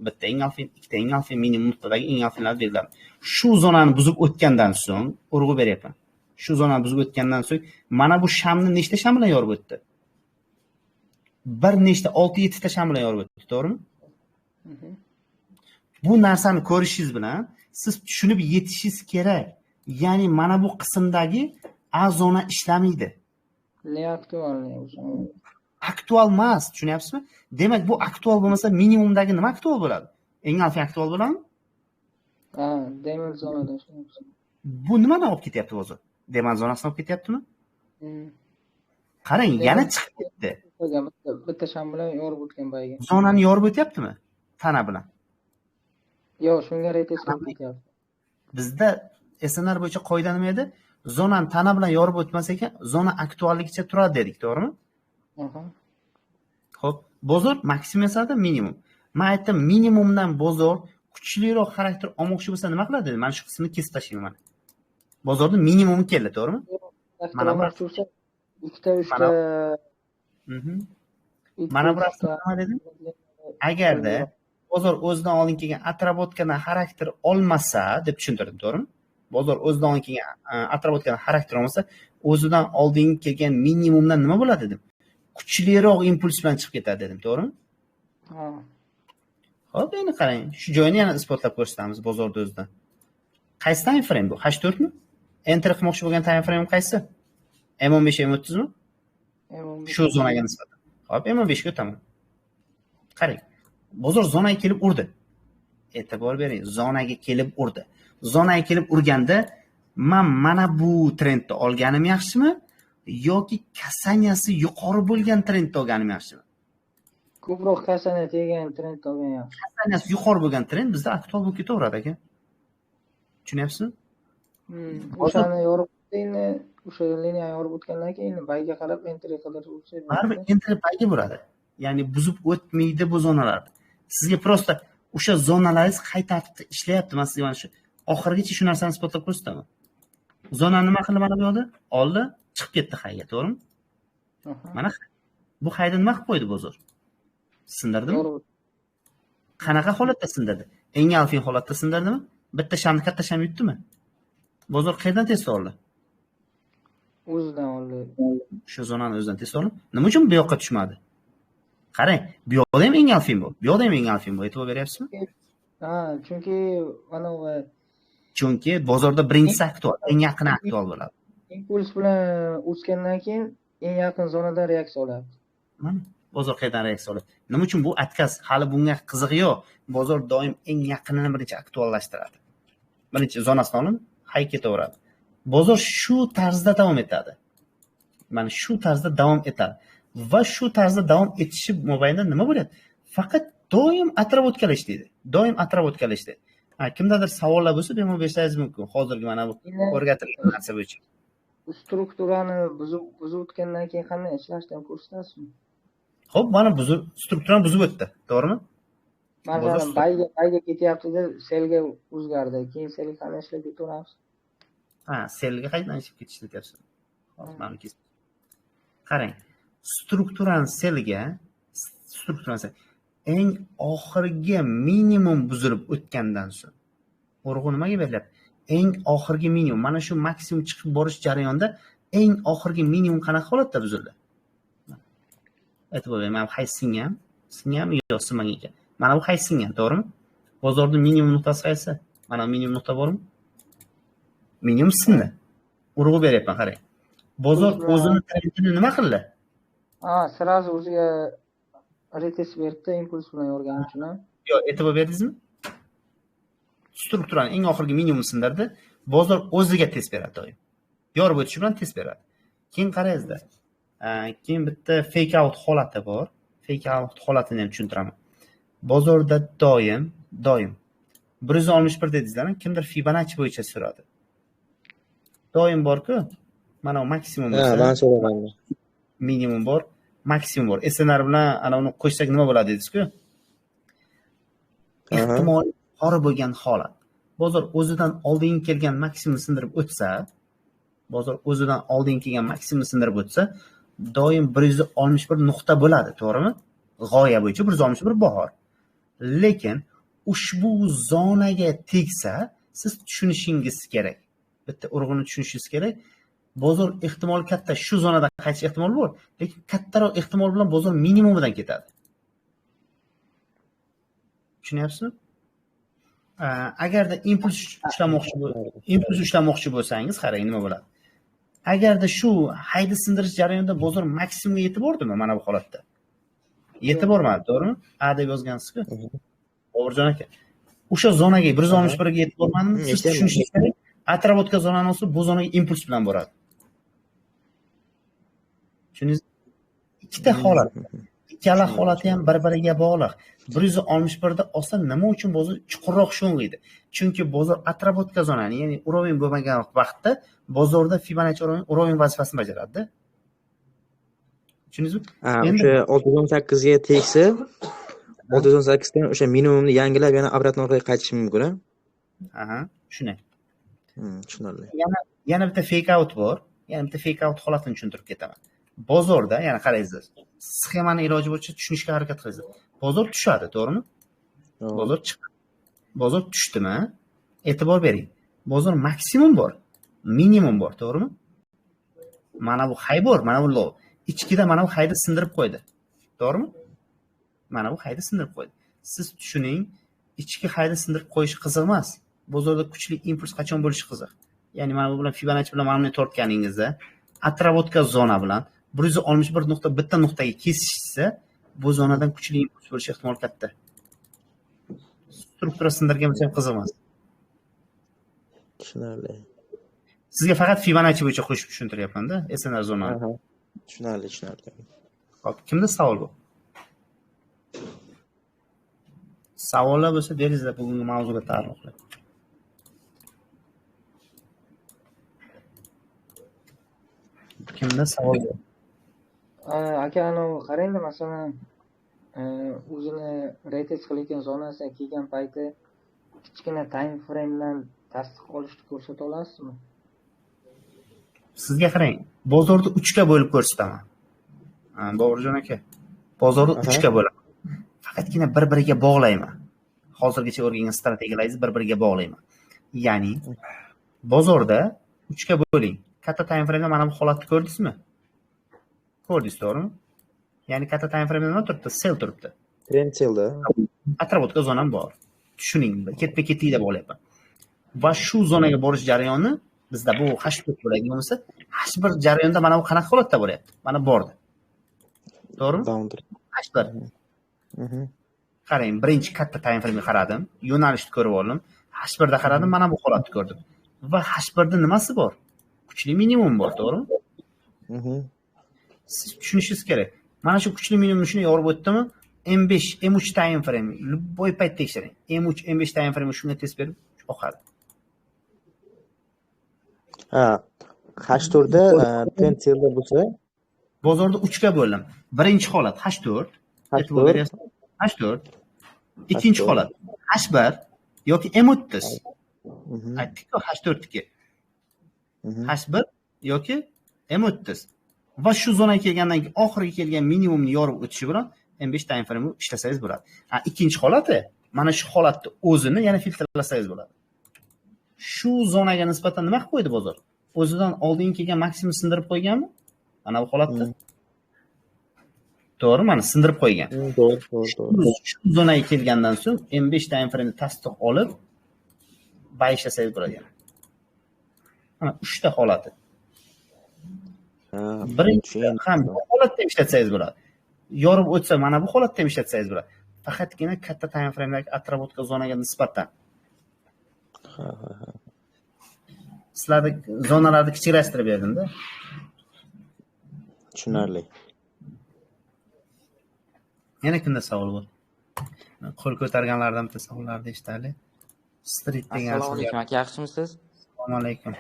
Bitta engulfing, ikkita engulfing, minimum nuqtadagi engulfinglarni belgilab. Shu zonani buzib o'tgandan so'ng urg'u beryapman. Shu zonani buzib o'tgandan so'ng mana bu shamni nechta sham bilan yorib o'tdi? Bir nechta 6-7 ta sham bilan yorib o'tdi, to'g'rimi? Bu narsani ko'rishingiz bilan siz tushunib yetishingiz kerak. Ya'ni mana bu qismdagi A zona ishlamaydi. Ne aktual o'zi? Aktual emas, tushunyapsizmi? Demak, bu aktual bo'lmasa minimumdagi nima aktual bo'ladi? Engulfing aktual bo'ladimi? Demir zonada. Bu nimani olib ketyapti bozor? Demir zonasini olib ketyaptimi? Qarang, yana chiqib ketdi. Bitta sham bilan yorib o'tgan boyga. Zonani yorib o'tyaptimi? Tana bilan. Yo'q, shunga reyting ketyapti. Bizda SNR bo'yicha qoida nima edi? Zonani tana bilan yorib o'tmas ekan, zona aktualligicha turadi dedik, to'g'rimi? Xo'p, bozor maksimum yasadi, minimum. Men aytdim, minimumdan bozor kuchliroq xarakter olmoqchi bo'lsa nima qiladi? Mana shu qismini kesib tashlayman mana. Bozorning minimumi keldi, to'g'rimi? Mana bu ikkita, uchta. Mana bu nima dedim? Agarda bozor o'zidan oldin kelgan atrabotkadan xarakter olmasa deb tushuntirdim, to'g'rimi? Bozor o'zidan oldin kelgan atrabotkadan xarakter olmasa, o'zidan oldin kelgan minimumdan nima bo'ladi dedim? Kuchliroq impuls bilan chiqib ketadi dedim, to'g'rimi? Xo'p, endi qarang, shu joyini yana isbotlab ko'rsatamiz bozorda o'zidan. Qaysi time frame bu? H4 mi? Enter qilmoqchi bo'lgan time frame qaysi? M15, M30 mi? Shu zonaga nisbatan. Xo'p, M15 ga o'taman. Qarang, bozor zonaga kelib urdi. E'tibor bering, zonaga kelib urdi. Zonaga kelib urganda mana bu trendni olganim yaxshimi yoki kasaniyasi yuqori bo'lgan trendni olganim yaxshimi? Ko'proq kasana tegan trend olgan yaxshi. Kasaniyasi yuqori bo'lgan trend bizda aktual bo'lib ketaveradi aka. Tushunyapsizmi? O'shani yorib o'tdingmi, o'sha liniya yorib o'tgandan keyin bayga qarab entry qilib o'tsa, baribir entry bayga bo'ladi. Ya'ni buzib o'tmaydi bu zonalarni. Sizga prosta o'sha zonalaringiz qay tartibda ishlayapti, men sizga mana shu oxirigacha shu narsani isbotlab ko'rsataman. Zona nima qildi mana bu yerda? Oldi, chiqib ketdi hayga, to'g'rimi? Mana bu hayda nima qilib qo'ydi bozor? Sindirdimi? Qanaqa holatda sindirdi? Eng alfin holatda sindirdimi? Bitta shamni katta sham yutdimi? Bozor qayerdan test oldi? O'zidan oldi. O'sha zonani o'zidan test oldi. Nima uchun bu yoqqa tushmadi? Qarang, bu yoqda ham eng alfin bu. Bu yoqda ham eng alfin bu. E'tibor beryapsizmi? Chunki mana bu chunki bozorda birinchisi aktual, eng yaqini aktual bo'ladi. Impuls bilan o'sgandan keyin eng yaqin zonadan reaksiya olyapti. Mana bozor qayerdan reaksiya oladi? Nima uchun bu отказ? Hali bunga qizig'i yo'q. Bozor doim eng yaqinini birinchi aktuallashtiradi. Birinchi zonasini olib, hay ketaveradi. Bozor shu tarzda davom etadi. Mana shu tarzda davom etadi. Va shu tarzda davom etishi mobaynida nima bo'ladi? Faqat doim atrab o'tkazishdi. Doim atrab o'tkazishdi. Kimdadir savollar bo'lsa, bemalol berishingiz mumkin. Hozirgi mana bu o'rgatilgan narsa bo'yicha. Strukturani buzib o'tgandan keyin qanday ishlashdan ko'rsatasizmi? Xo'p, mana strukturani buzib o'tdi, to'g'rimi? Masalan, bayga ketyapti-da, selga o'zgardi. Keyin selga qanday ishlab ketaveramiz? Selga qayerdan ishlab ketishni aytyapsiz? Mana qarang, strukturani selga eng oxirgi minimum buzilib o'tgandan so'ng urg'u nimaga berilyapti? Eng oxirgi minimum, mana shu maksimum chiqib borish jarayonida eng oxirgi minimum qanaqa holatda buzildi? E'tibor bering, mana bu hay singanmi yo'q sinmagan ekan. Mana bu hay singan, to'g'rimi? Bozorning minimum nuqtasi qaysi? Mana minimum nuqta bormi? Minimum sindi. Urg'u beryapman, qarang. Bozor o'zini trendini nima qildi? Sirazi o'ziga retest berdi, impuls bilan yorgani uchun ham. Yo'q, e'tibor berdingizmi? Strukturani eng oxirgi minimum sindirdi. Bozor o'ziga test beradi doim. Yorib o'tishi bilan test beradi. Keyin qarangizda. Keyin bitta fake out holati bor. Fake out holatini ham tushuntiraman. Bozorda doim 161 dedingizlar, kimdir Fibonacci bo'yicha so'radi. Doim bor-ku, mana maksimum bo'lsa. Men so'raganman. Minimum bor, maksimum bor. SNR bilan ana uni qo'shsak nima bo'ladi dedingiz-ku? Ehtimol yuqori bo'lgan holat. Bozor o'zidan oldin kelgan maksimum sindirib o'tsa, doim 161 nuqta bo'ladi, to'g'rimi? G'oya bo'yicha 161 bor. Lekin ushbu zonaga tegsa, siz tushunishingiz kerak. Bitta urg'uni tushunishingiz kerak. Bozor ehtimol katta, shu zonadan qaytish ehtimoli bor, lekin kattaroq ehtimol bilan bozor minimumidan ketadi. Tushunyapsizmi? Agarda impuls ushlamoqchi bo'lsangiz, qarang nima bo'ladi. Agarda shu hayda sindirish jarayonida bozor maksimumga yetib bordimi mana bu holatda? Yetib bormadi, to'g'rimi? A deb yozgansiz-ku. Boburjon aka. O'sha zonaga 161 ga yetib bormadimi? Siz tushunishingiz kerak. Atrabotga zonani olsa, bu zonaga impuls bilan boradi. Tushundingiz? Ikkita holat. Ikkala holati ham bir-biriga bog'liq. 161 da olsa nima uchun bozor chuqurroq sho'ng'iydi? Chunki bozor atrabotga zonani, ya'ni uroving bo'lmagan vaqtda bozorda Fibonacci uroving vazifasini bajaradi-da. Tushundingizmi? O'sha 618 ga tegsa, 618 dan o'sha minimumni yangilab yana обратно orqaga qaytish mumkin-a? Shunday. Tushunarli. Yana bitta fake out bor. Yana bitta fake out holatini tushuntirib ketaman. Bozorda, yana qaraysiz. Sxemani iloji bo'yicha tushunishga harakat qilasiz. Bozor tushadi, to'g'rimi? Bozor chiqadi. Bozor tushdimi? E'tibor bering. Bozor maksimum bor, minimum bor, to'g'rimi? Mana bu hay bor, mana bu low. Ichkida mana bu hayni sindirib qo'ydi. To'g'rimi? Mana bu hayni sindirib qo'ydi. Siz tushuning, ichki hayni sindirib qo'yish qiziq emas. Bozorda kuchli impuls qachon bo'lishi qiziq. Ya'ni mana bu bilan Fibonacci bilan mana buni tortganingizda, atravotka zona bilan 161 nuqta bitta nuqtaga kesishsa, bu zonadan kuchli impuls bo'lishi ehtimoli katta. Struktura sindirgan bo'lsa ham qiziq emas. Tushunarli. Sizga faqat Fibonacci bo'yicha qo'shib tushuntiryapman-da, SNR zonani. Tushunarli. Hop, kimda savol bor? Savollar bo'lsa, beringizlar bugungi mavzuga taalluqli. Kimda savol bor? Aka, qarangda, masalan, o'zini retest qilayotgan zonasiga kelgan payti kichkina time framedan tasdiq olishni ko'rsata olasizmi? Sizga qarang, bozorni 3 ga bo'lib ko'rsataman. Boburjon aka, bozorni 3 ga bo'laman. Faqatgina bir-biriga bog'layman. Hozirgacha o'rgangan strategiyalaringizni bir-biriga bog'layman. Ya'ni bozorda 3 ga bo'ling. Katta time frame'da mana bu holatni ko'rdingizmi? Ko'rdingiz, to'g'rimi? Ya'ni katta time frame'da nima turibdi? Sell turibdi. Trend sellda. Atrofga zonam bor. Tushuning, ketma-ketlikda bo'lyapti. Va shu zonaga borish jarayoni bizda bu H1 bo'ladigan bo'lsa, H1 jarayonida mana bu qanaqa holatda bo'lyapti? Mana bordi. To'g'rimi? H1. Qarang, birinchi katta time frame'ga qaradim, yo'nalishni ko'rib oldim. H1 da qaradim, mana bu holatni ko'rdim. Va H1 da nimasi bor? Kuchli minimum bor, to'g'rimi? Siz tushunishingiz kerak. Mana shu kuchli minimumni shuni yorib o'tdimi? M5, M3 time frame, bo'y payt tekshiring. M3, M5 time frame shunga test berib oqadi. H4 da trend sellda bo'lsa, bozorda 3 ga bo'ldim. Birinchi holat H4, e'tibor beryapsiz? H4. Ikkinchi holat H1 yoki M30. Aytdik-ku H4 ga. H1 yoki M30. Va shu zonaga kelgandan keyin oxiriga kelgan minimumni yorib o'tishi bilan M5 time frame ishlasangiz bo'ladi. Ikkinchi holati mana shu holatni o'zini yana filtrlasangiz bo'ladi. Shu zonaga nisbatan nima qilib qo'ydi bozor? O'zidan oldin kelgan maksimum sindirib qo'yganmi? Mana bu holatda. To'g'ri, mana sindirib qo'ygan. To'g'ri. Shu zonaga kelgandan so'ng M5 time frame tasdiq olib buy ishlasangiz bo'ladi. Mana 3 ta holati. Birinchi ham bu holatda ishlatsangiz bo'ladi. Yorib o'tsa mana bu holatda ham ishlatsangiz bo'ladi. Faqatgina katta time frame'dagi atrofga zonaga nisbatan. Sizlarga zonalarni kichiklashtirib berdim-da. Tushunarli. Yana kimda savol bor? Qo'l ko'targanlardan bitta savollarni eshitaylik. Street degan. Assalomu alaykum aka, yaxshimisiz? Assalomu alaykum.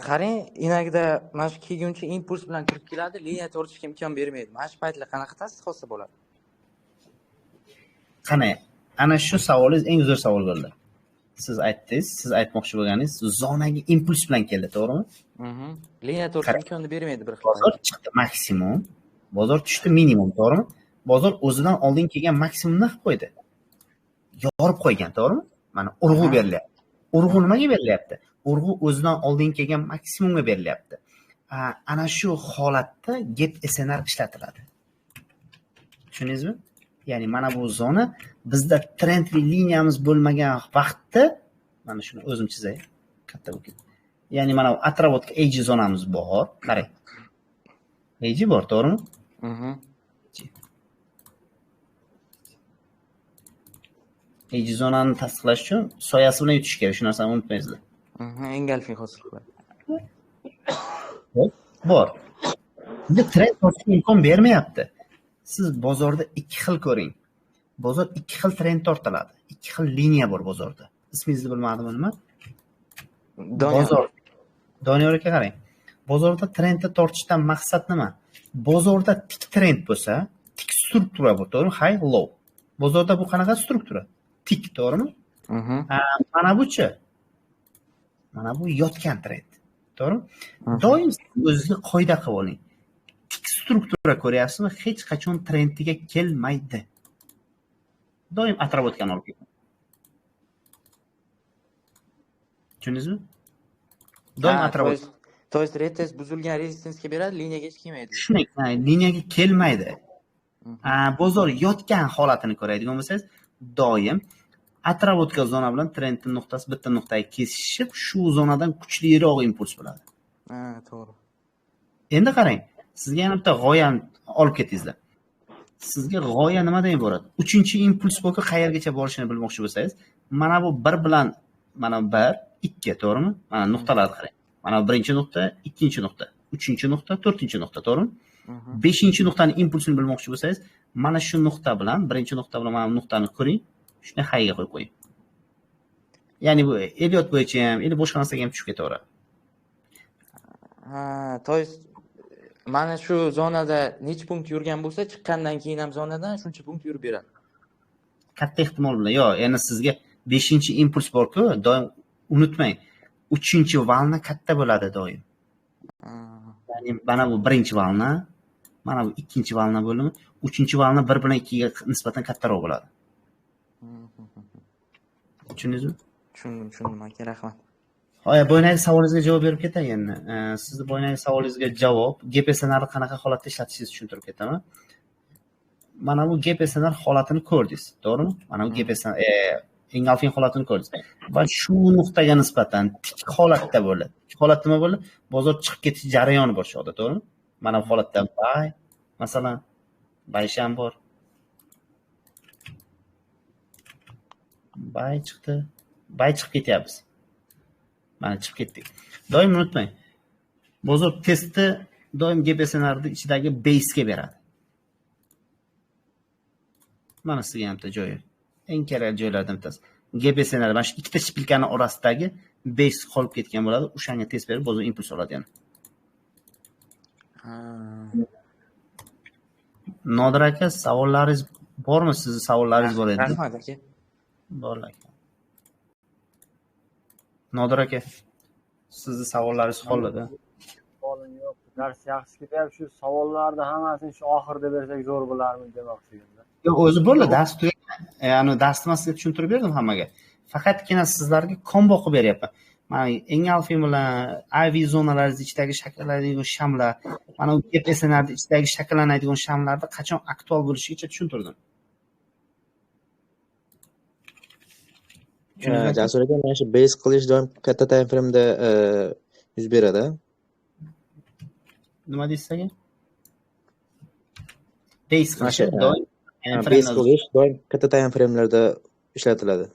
Qarang, inagida mana shu kelguncha impuls bilan kirib keladi, liniya tortishga imkon bermaydi. Mana shu paytlar qanaqa tasdiq olsa bo'ladi? Qani, ana shu savolingiz eng zo'r savol bo'ldi. Siz aytdingiz, siz aytmoqchi bo'lganingiz zonaga impuls bilan keldi, to'g'rimi? Liniya tortish imkonini bermaydi bir xil. Bozor chiqdi maksimum, bozor tushdi minimum, to'g'rimi? Bozor o'zidan oldin kelgan maksimumni qilib qo'ydi. Yorib qo'ygan, to'g'rimi? Mana urg'u berilyapti. Urg'u nimaga berilyapti? Urg'u o'zidan oldin kelgan maksimumga berilyapti. Ana shu holatda get SNR ishlatiladi. Tushundingizmi? Ya'ni mana bu zona bizda trendli liniyamiz bo'lmagan vaqtda mana shuni o'zim chizay. Katta bo'lgan. Ya'ni mana atrofga AG zonamiz bor. Qarang. AG bor, to'g'rimi? AG zonani tasdiqlash uchun soyasi bilan yutish kerak. Shu narsani unutmaysizlar. Engulfing hosil qiladi. Bor. Endi trend tortishga imkon bermayapti. Siz bozorda ikki xil ko'ring. Bozor ikki xil trend tortiladi. Ikki xil liniya bor bozorda. Ismingizni bilmadimmi nima? Bozor. Doniyor aka qarang. Bozorda trendni tortishdan maqsad nima? Bozorda tik trend bo'lsa, tik struktura bor, to'g'rimi? High, low. Bozorda bu qanaqa struktura? Tik, to'g'rimi? Mana bu-chi? Mana bu yotgan trend. To'g'rimi? Doim o'zingizga qoida qilib oling. Tik struktura ko'ryapsizmi? Hech qachon trendiga kelmaydi. Doim atrofga olib ketadi. Tushundingizmi? Doim atrofga. To есть retest buzilgan rezistansga beradi, liniyaga hech kelmaydi. Shunday, liniyaga kelmaydi. Bozor yotgan holatini ko'radigan bo'lsangiz, doim atrofga zona bilan trendning nuqtasi bitta nuqtaga kesishib, shu zonadan kuchliroq impuls bo'ladi. To'g'ri. Endi qarang, sizga yana bitta g'oyani olib ketdingizlar. sizga g'oya nimadan iborat? 3-impuls bloki qayergacha borishini bilmoqchi bo'lsangiz, mana bu 1 bilan mana 1, 2, to'g'rimi? Mana nuqtalarni qarang. Mana birinchi nuqta, ikkinchi nuqta, uchinchi nuqta, to'rtinchi nuqta, to'g'rimi? 5-nuqtaning impulsini bilmoqchi bo'lsangiz, mana shu nuqta bilan, birinchi nuqta bilan mana bu nuqtani ko'ring, shuni hayga qo'yib qo'ying. Ya'ni bu Elliot bo'yicha ham, endi boshqa narsaga ham tushib ketaveradi. Ha, to есть mana shu zonada necha punkt yurgan bo'lsa, chiqqandan keyin ham zonadan shuncha punkt yurib beradi. Katta ehtimol bilan. Yo'q, endi sizga 5-impuls bor-ku, doim unutmang. 3-valna katta bo'ladi doim. Ya'ni mana bu birinchi valna, mana bu ikkinchi valna bo'limi, 3-valna 1 bilan 2 ga nisbatan kattaroq bo'ladi. Tushundingizmi? Tushundim aka, rahmat. Ho'p, boyagi savolingizga javob berib ketay endi. Sizni boyagi savolingizga javob GPSNR qanaqa holatda ishlatishingizni tushuntirib ketaman. Mana bu GPSNR holatini ko'rdingiz, to'g'rimi? Mana bu GPSNR Engulfing holatini ko'rdingiz. Va shu nuqtaga nisbatan tik holatda bo'ladi. Tik holatda nima bo'ladi? Bozor chiqib ketish jarayoni bor shu yerda, to'g'rimi? Mana bu holatda buy, masalan, buy ham bor. Buy chiqdi. Buy chiqib ketyapmiz. Mana chiqib ketdik. Doim unutmang. Bozor testni doim GPSNRning ichidagi base ga beradi. Mana sizga ham joyi. Eng kerakli joylardan bittasi. GPSNR mana shu ikkita shpilkani orasidagi base qolib ketgan bo'ladi. O'shanga test berib bozor impuls oladi yana. Nodir aka, savollaringiz bormi? Sizning savollaringiz bor edi. Rahmat aka. Bor aka. Nodir aka, sizning savollaringiz qoldi. Savolim yo'q. Dars yaxshi ketyapti. Shu savollarni hammasini shu oxirida bersak zo'r bo'larmi demoqchi edim. Yo'q, o'zi bo'ldi, dars tugagan. Ya'ni darsni sizga tushuntirib berdim hammaga. Faqatgina sizlarga kombo qilib beryapman. Mana Engulfing bilan IV zonalaringiz ichidagi shakllanadigan shamlar, mana bu GPSNR ichidagi shakllanadigan shamlarda qachon aktual bo'lishigacha tushuntirdim. Jasur aka, mana shu base qilish doim katta time frame'da yuz beradi. Nima deysiz aka? Base qilish doim base qilish doim katta time frame'larda ishlatiladi.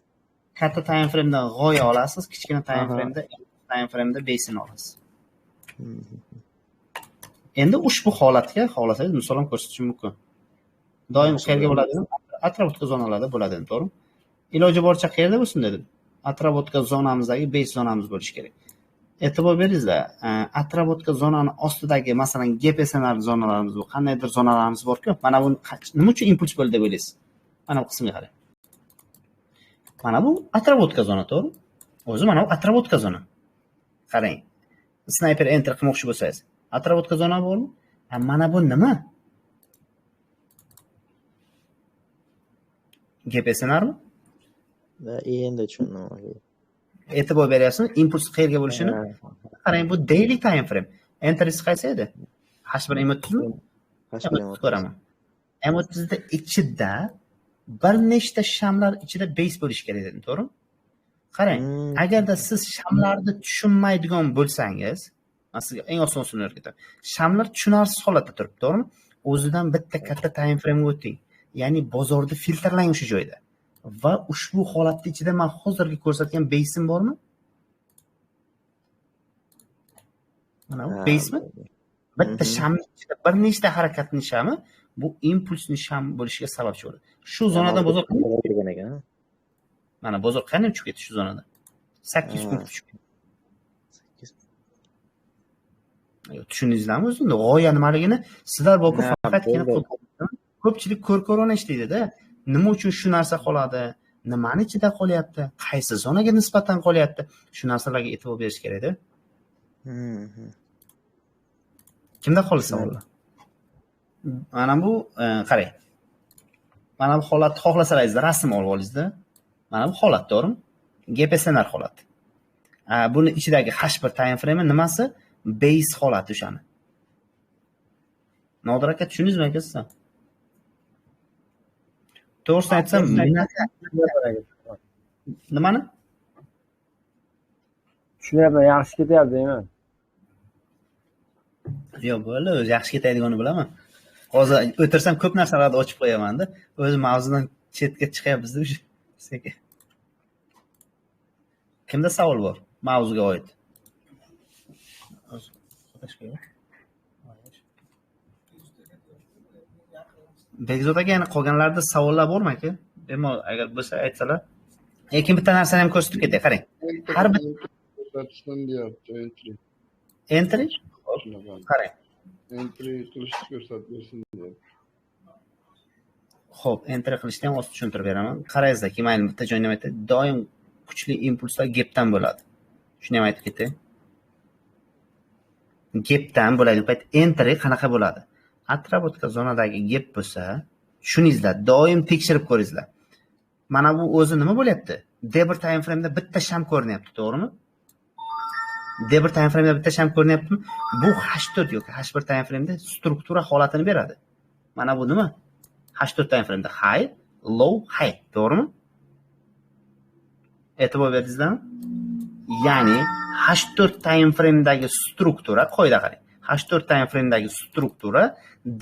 Katta time frame'dan g'oya olasiz, kichkina time frame'da base'ni olasiz. Endi ushbu holatga xohlasangiz misol ham ko'rsatishim mumkin. Doim qayerga bo'ladi? Atrovotka zonalarda bo'ladi, to'g'rimi? Iloji boricha qayerda bo'lsin dedim. Atrovotka zonamizdagi base zonamiz bo'lishi kerak. E'tibor beringizlar, atrovotka zonani ostidagi, masalan, GPSNR zonalarimiz bu, qandaydir zonalarimiz bor-ku, mana bu nima uchun impuls bo'ldi deb o'ylaysiz? Mana bu qismga qarang. Mana bu atrovotka zona, to'g'ri? O'zi mana bu atrovotka zona. Qarang. Sniper enter qilmoqchi bo'lsangiz, atrovotka zona bormi? Mana bu nima? GPSNRmi? Endi tushundim. E'tibor beryapsizmi? Impuls qayerga bo'lishini? Qarang, bu daily time frame. Enteringiz qaysi edi? H1 M30mi? H1 ko'raman. M30 da ichida bir nechta shamlar ichida base bo'lishi kerak edi, to'g'rimi? Qarang, agarda siz shamlarni tushunmaydigan bo'lsangiz, sizga eng oson usulni o'rgataman. Shamlar tushunarsiz holatda turibdi, to'g'rimi? O'zidan bitta katta time frame ga o'ting. Ya'ni bozorni filtrlang o'sha joyda. Va ushbu holatning ichida men hozirgi ko'rsatgan base'im bormi? Mana bu base'mi? Bitta shamning ichida bir nechta harakatning shami bu impulsning sham bo'lishiga sababchi bo'ladi. Shu zonadan bozor kirgan ekan. Mana bozor qanday tushib ketdi shu zonada? 8 punkt tushib ketdi. 8. Tushundingizlarmi o'zingizda g'oya nimaligini? Sizlar borku faqatgina ko'pchilik ko'r-ko'rona ishlaydi-da. Nima uchun shu narsa qoladi? Nimani ichida qolyapti? Qaysi zonaga nisbatan qolyapti? Shu narsalarga e'tibor berish kerak-da. Kimda qoldi savollar? Mana bu qarang. Mana bu holatni xohlasangiz rasm olib olingizda. Mana bu holat, to'g'rimi? GPSNR holati. Buni ichidagi H1 time frame nimasi? Base holati o'shani. Nodir aka, tushundingizmi aka siz? To'g'risini aytsam, nimani? Tushunyapman, yaxshi ketyapti deyman. Yo'q, bo'ldi, o'zi yaxshi ketadiganini bilaman. Hozir o'tirsam ko'p narsalarni ochib qo'yaman-da. O'zi mavzudan chetga chiqyapmiz-da o'sha. Sekin. Kimda savol bor mavzuga oid? Bekzod aka, yana qolganlarda savollar bormi aka? Bemalol agar bo'lsa aytsalar. Lekin bitta narsani ham ko'rsatib ketay, qarang. Har bir ko'rsatishdan deyapti, entry. entry qarang. Entry qilishni ko'rsatib bersin deyapti. Xo'p, entry qilishni ham hozir tushuntirib beraman. Qarangizki, mayli bitta joyni aytay, doim kuchli impulslar gapdan bo'ladi. Shuni ham aytib ketay. Gapdan bo'ladigan payt entry qanaqa bo'ladi? Atrabotka zonadagi gap bo'lsa, shuningizlar doim tekshirib ko'ringizlar. Mana bu o'zi nima bo'lyapti? Debir time frame'da bitta sham ko'rinyapti, to'g'rimi? Debir time frame'da bitta sham ko'rinyaptimi? Bu H4 yoki H1 time frame'da struktura holatini beradi. Mana bu nima? H4 time frame'da high, low, high, to'g'rimi? E'tibor berdingizlarmi? Ya'ni H4 time frame'dagi struktura, qo'yda qarang. H4 time frame'dagi struktura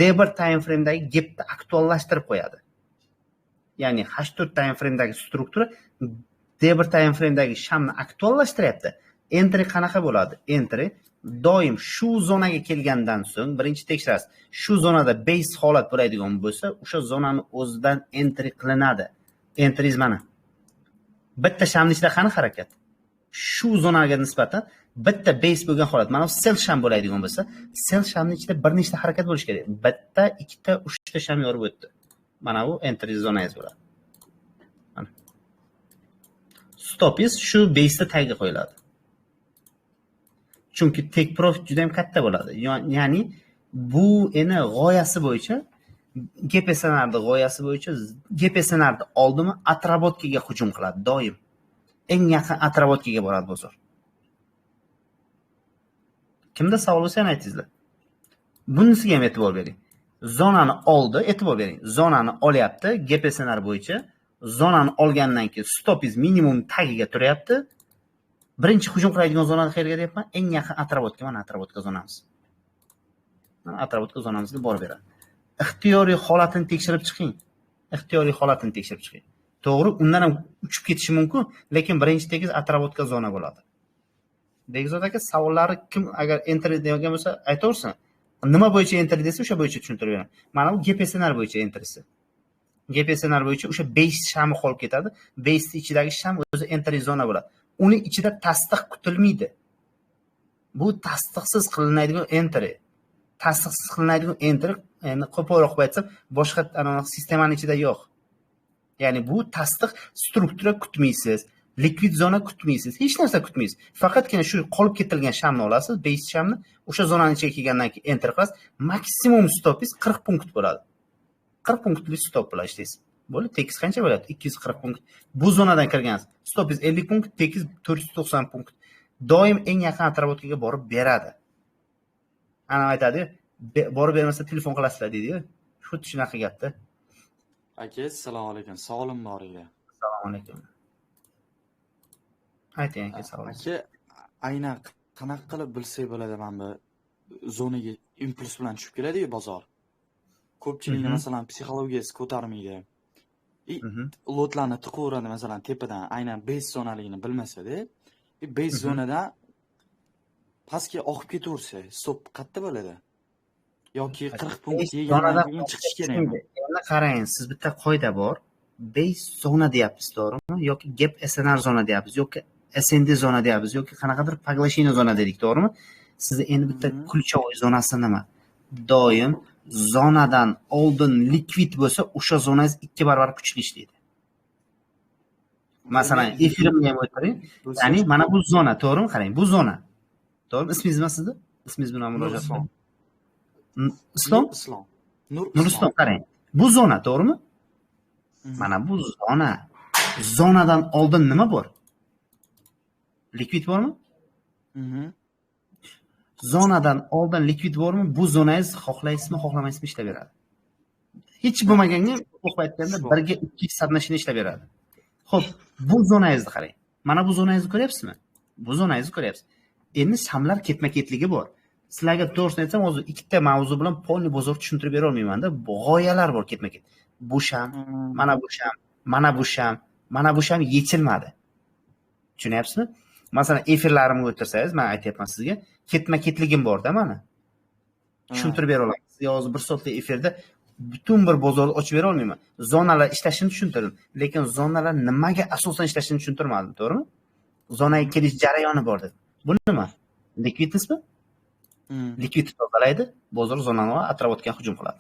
Debir time frame'dagi gapni aktuallashtirib qo'yadi. Ya'ni H4 time frame'dagi struktura Debir time frame'dagi shamni aktuallashtiryapti. Entry qanaqa bo'ladi? Entry doim shu zonaga kelgandan so'ng birinchi tekshirasiz. Shu zonada base holat bo'ladigan bo'lsa, o'sha zonani o'zidan entry qilinadi. Entries mana. Bitta shamning ichida qani harakat? Shu zonaga nisbatan bitta base bo'lgan holat. Mana sel sham bo'ladigan bo'lsa, sel shamning ichida bir nechta harakat bo'lish kerak. Bitta, ikkita, uchta sham yorib o'tdi. Mana bu entry zonangiz bo'ladi. Mana. Stopis shu base'da tagiga qo'yiladi. Chunki take profit juda ham katta bo'ladi. Ya'ni bu eni g'oyasi bo'yicha GPSNRning g'oyasi bo'yicha GPSNRni oldimi atrabotkaga hujum qiladi doim. Eng yaqin atrabotkaga boradi bozor. Kimda savol bo'lsa ham aytingizlar. Bunisiga ham e'tibor bering. Zonani oldi, e'tibor bering. Zonani olyapti GPSNR bo'yicha. Zonani olgandan keyin stopiz minimum tagiga turyapti. Birinchi hujum qiladigan zonani qayerga deyapman? Eng yaqin atrabotka, mana atrabotka zonamiz. Mana atrabotka zonamizga borib beradi. Ixtiyoriy holatini tekshirib chiqing. Ixtiyoriy holatini tekshirib chiqing. To'g'ri, undan ham uchib ketishi mumkin, lekin birinchi tegiz atrabotka zona bo'ladi. Bekzod aka, savollari kim agar entry degan bo'lsa aytaversin. Nima bo'yicha entry desa, o'sha bo'yicha tushuntirib beraman. Mana bu GPSNR bo'yicha entrysi. GPSNR bo'yicha o'sha base shami qolib ketadi. Base ichidagi sham o'zi entry zona bo'ladi. Uni ichida tasdiq kutilmaydi. Bu tasdiqsiz qilinadigan entry. Tasdiqsiz qilinadigan entry, ya'ni qo'polroq aytsam, boshqa sistemaning ichida yo'q. Ya'ni bu tasdiq struktura kutmaysiz, likvid zona kutmaysiz, hech narsa kutmaysiz. Faqatgina shu qolib ketilgan shamni olasiz, base shamni, o'sha zonaning ichiga kelgandan keyin enter qilasiz. Maksimum stopingiz 40 punkt bo'ladi. 40 punktli stop bilan ishlaysiz. Bo'ldi, tekis qancha bo'ladi? 240 punkt. Bu zonadan kirgansiz. Stopingiz 50 punkt, tekis 490 punkt. Doim eng yaqin atrabotkaga borib beradi. Ana aytadi, borib bermasa telefon qilasizlar deydi-ku. Xuddi shunaqa gapda. Aka, assalomu alaykum. Savolim bor edi. Assalomu alaykum. Ayting aka, savol. Aka, aynan qanaqa qilib bilsak bo'ladi mana bu zonaga impuls bilan tushib keladi-ku bozor. Ko'pchilikni masalan psixologiyasi ko'tarmaydi. Lotlarni tiqaveradi masalan tepadan aynan base zonaligini bilmasa-da, base zonadan pastga oqib ketaversa, stop qayerda bo'ladi? Yoki 40 punkt yegandan keyin chiqish kerakmi? Endi qarang, siz bitta qoida bor. Base zona deyapsiz, to'g'rimi? Yoki gap SNR zona deyapsiz, yoki SND zona deyapsiz, yoki qanaqadir поглощение zona dedik, to'g'rimi? Sizda endi bitta ключевой zonasi nima? Doim zonadan oldin likvid bo'lsa, o'sha zonangiz 2 barobar kuchli ishlaydi. Masalan, efirimni ham o'tiring. Ya'ni mana bu zona, to'g'rimi? Qarang, bu zona. To'g'rimi? Ismingiz nima sizda? Ismingiz bilan murojaat qiling. Islom? Islom. Nurislom, qarang. Bu zona, to'g'rimi? Mana bu zona. Zonadan oldin nima bor? Likvid bormi? Zonadan oldin likvid bormi? Bu zonangiz xohlaysizmi, xohlamaysizmi ishlab beradi. Hech bo'lmaganga o'qib aytganda 1 ga 2 hisoblanishini ishlab beradi. Xo'p, bu zonangizni qarang. Mana bu zonangizni ko'ryapsizmi? Bu zonangizni ko'ryapsiz. Endi shamlar ketma-ketligi bor. Sizlarga to'g'risini aytsam, o'zi ikkita mavzu bilan polni bozor tushuntirib bera olmayman-da. G'oyalar bor ketma-ket. Bu ham, mana bu ham, mana bu ham, mana bu ham yechilmadi. Tushunyapsizmi? Masalan, efirlarimga o'tirsangiz, men aytayapman sizga, ketma-ketligim bor-da mana. Tushuntirib bera olaman. Sizga hozir 1 soatlik efirda butun bir bozorni ochib bera olmayman. Zonalar ishlashini tushuntirdim, lekin zonalar nimaga asosan ishlashini tushuntirmadim, to'g'rimi? Zonaga kelish jarayoni bor dedim. Bu nima? Likvidnessmi? Likvidni tozalaydi, bozor zonani atrofga hujum qiladi.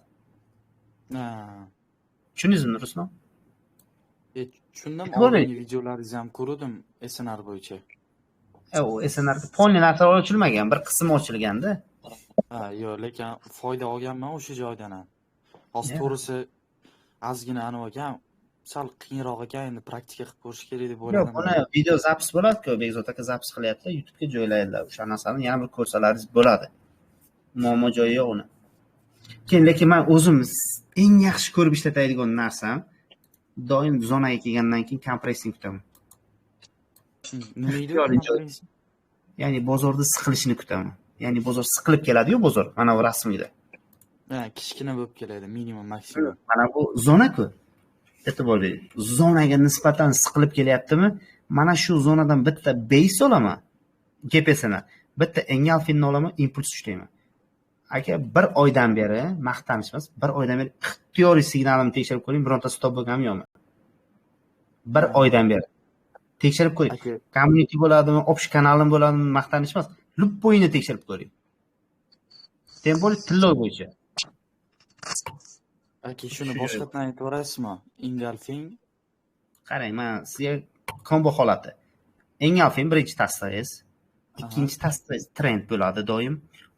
Tushundingizmi, Ruslan? Tushundim. Oldingi videolaringizni ham ko'rdim SNR bo'yicha. U SNR polni narsa ochilmagan, bir qismi ochilganda. Yo'q, lekin foyda olganman o'sha joydan ham. Hozir to'g'risi ozgina anavi ekan, sal qiyinroq ekan, endi praktika qilib ko'rish kerak deb o'yladim. Yo'q, buni video zapis bo'ladi-ku, Bekzod aka zapis qilyapti, YouTube'ga joylaydilar. O'sha narsani yana bir ko'rsalaringiz bo'ladi. Muammo joyi yo'q uni. Keyin lekin men o'zim eng yaxshi ko'rib ishlatadigan narsam doim zonaga kelgandan keyin kompressing kutaman. Nima deydi? Ya'ni bozorda siqilishini kutaman. Ya'ni bozor siqilib keladi-yu, bozor mana bu rasmida. Kichkina bo'lib keladi, minimum, maksimum. Mana bu zona-ku. E'tibor bering. Zonaga nisbatan siqilib kelyaptimi? Mana shu zonadan bitta base olaman, GPS'ni. Bitta engulfingni olaman, impuls ushlayman. Aka, 1 oydan beri maqtanish emas, 1 oydan beri ixtiyoriy signalimni tekshirib ko'ring, bironta stop bo'lganmi yo'qmi? 1 oydan beri tekshirib ko'ring. Community bo'ladimi, общий kanalim bo'ladimi, maqtanish emas, любойni tekshirib ko'ring. Tem bo'li tillov bo'yicha. Aka, shuni boshqatdan aytib o'rasizmi? Engulfing. Qarang, men sizga kombo holati. Engulfing birinchi tasdiqingiz, ikkinchi tasdiqingiz trend bo'ladi doim.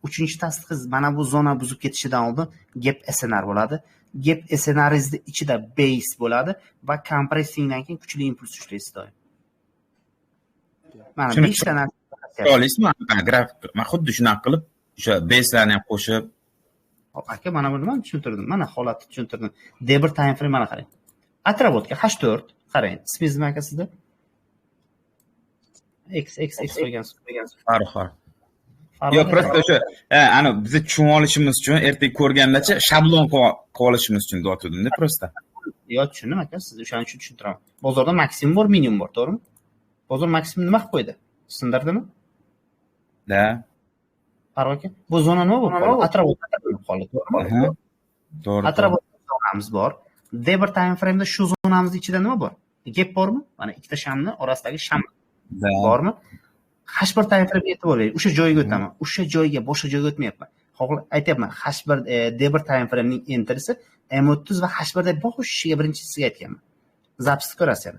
Uchinchi tasdiqingiz mana bu zona buzib ketishidan oldin gap SNR bo'ladi. Gap SNR'ingizning ichida base bo'ladi va kompressingdan keyin kuchli impuls ushlaysiz doim. Mana 5 ta narsa olasizmi? Grafik. Men xuddi shunaqa qilib, o'sha baselarni ham qo'shib. Aka, mana buni men tushuntirdim. Mana holatni tushuntirdim. D1 time frame mana qarang. Atrofga H4 qarang. Ismingiz nima aka sizda? X qo'ygansiz. Farhod. Yo'q, prosta o'sha, ana biz tushunib olishimiz uchun ertaga ko'rgandacha shablon qilib olishimiz uchun aytdim-da, prosta. Yo'q, tushundim aka, siz o'shaning uchun tushuntiraman. Bozorda maksimum bor, minimum bor, to'g'rimi? Bozor maksimum nima qilib qo'ydi? Sindirdimi? Da. Farhod aka, bu zona nima bo'lib qoldi? Atrofga qoldi, to'g'rimi? To'g'ri. Atrofda zonamiz bor. D1 time frame da shu zonamizning ichida nima bor? Gap bormi? Mana ikkita shamni orasidagi sham bormi? H1 time frame e'tibor bering. O'sha joyga o'taman. O'sha joyga, boshqa joyga o'tmayapman. Aytayapman, H1 D1 time frame ning enterisi M30 va H1 da boshiga birinchisiga aytganman. Zapisni ko'rasiz.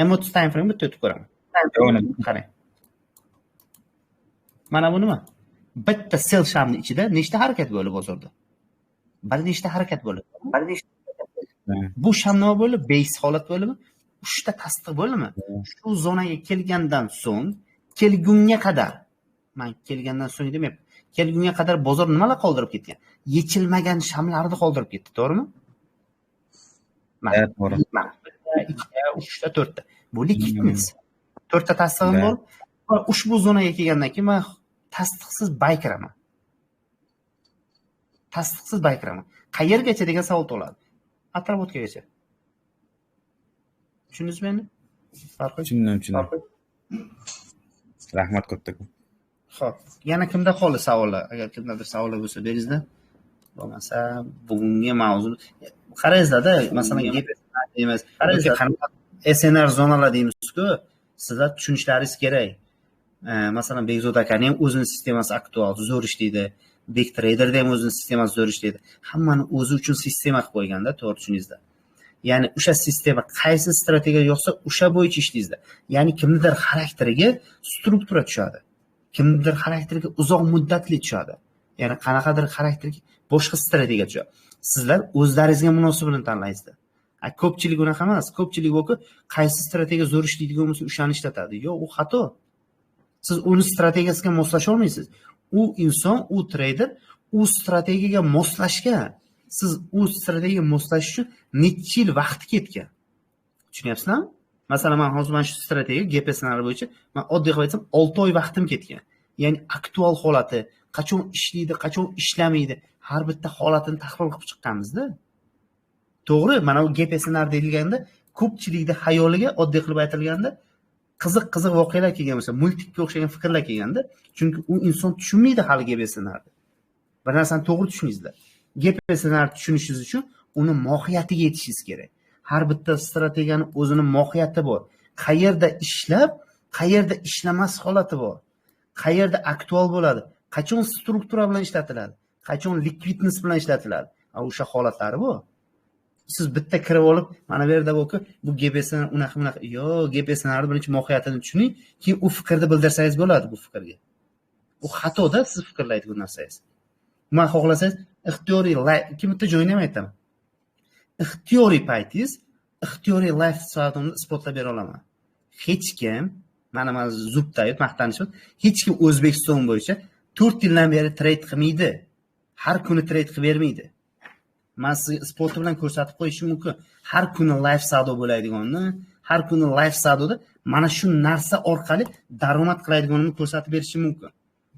M30 time frame bitta o'tib ko'raman. Qarang. Mana bu nima? Bitta sell shamning ichida nechta harakat bo'ldi bozorda? Bir nechta harakat bo'ldi. Bu sham nima bo'ldi? Base holat bo'ldimi? 3 ta tasdiq bo'ldimi? Shu zonaga kelgandan so'ng kelgunga qadar, men kelgandan so'ng demayapman, kelgunga qadar bozor nimalar qoldirib ketgan? Yechilmagan shamlarni qoldirib ketdi, to'g'rimi? Evet, to'g'ri. 2 ta, 3 ta, 4 ta. Bu likvidness. 4 ta tasdig'im bor. Ushbu zonaga kelgandan keyin men tasdiqsiz baykiraman. Tasdiqsiz baykiraman. Qayergacha degan savol tug'iladi. Atrofotgacha. Tushundingizmi endi? Tushundim. Rahmat katta. Xo'p, yana kimda qoldi savollar? Agar kimdadir savollar bo'lsa beringizda. Bo'lmasa, bugungi mavzu qarangizda, masalan, gap deymiz. Qarangizda, SNR zonalar deymiz-ku, sizlar tushunishlaringiz kerak. Masalan, Bekzod akaning ham o'zining sistemasi aktual, zo'r ishlaydi. Bektraderda ham o'zining sistemasi zo'r ishlaydi. Hammani o'zi uchun sistema qilib qo'yganda, to'g'ri tushundingizda. Ya'ni o'sha sistema qaysi strategiya yo'qsa, o'sha bo'yicha ishlaysiz. Ya'ni kimnidir xarakteriga struktura tushadi. Kimnidir xarakteriga uzoq muddatli tushadi. Ya'ni qanaqadir xarakterga boshqa strategiya tushadi. Sizlar o'zlaringizga munosibini tanlaysizlar. Ko'pchilik unaqa emas. Ko'pchilik bo'ki qaysi strategiya zo'r ishlaydigan bo'lsa, o'shani ishlatadi. Yo'q, u xato. Siz uni strategiyasiga moslasha olmaysiz. U inson, u trader, u strategiyaga moslashga, siz u strategiyaga moslash uchun necha yil vaqti ketgan. Tushunyapsizlarmi? Masalan, men hozir mana shu strategiya GPS bo'yicha men oddiy qilib aytsam 6 oy vaqtim ketgan. Ya'ni aktual holati, qachon ishlaydi, qachon ishlamaydi, har bitta holatini tahlil qilib chiqqanmizda. To'g'ri, mana bu GPSNR deyilganda ko'pchilikda xayoliga oddiy qilib aytilganda qiziq voqealar kelgan bo'lsa, multikka o'xshagan fikrlar kelganda, chunki u inson tushunmaydi hali GPSNRni. Bir narsani to'g'ri tushuningizlar. GPSNR tushunishingiz uchun uni mohiyatiga yetishingiz kerak. Har bitta strategiyani o'zini mohiyati bor. Qayerda ishlab, qayerda ishlamas holati bor. Qayerda aktual bo'ladi, qachon struktura bilan ishlatiladi, qachon liquidness bilan ishlatiladi. O'sha holatlari bor. Siz bitta kirib olib, mana bu yerda bu GPSNR unaqa. Yo'q, GPSNR birinchi mohiyatini tushuning, keyin u fikrni bildirsangiz bo'ladi bu fikrga. U xatoda siz fikrlaydigan narsangiz. Men xohlasangiz ixtiyoriy ikki bitta joyini ham aytaman. Ixtiyoriy paytingiz, ixtiyoriy life soatimni isbotlab bera olaman. Hech kim, mana zubdayib maqtanishim, hech kim O'zbekiston bo'yicha 4 yildan beri trade qilmaydi. Har kuni trade qilib bermaydi. Men sizga isboti bilan ko'rsatib qo'yishim mumkin. Har kuni live savdo bo'ladiganini, har kuni live savdoda mana shu narsa orqali daromad qiladiganini ko'rsatib berishim mumkin.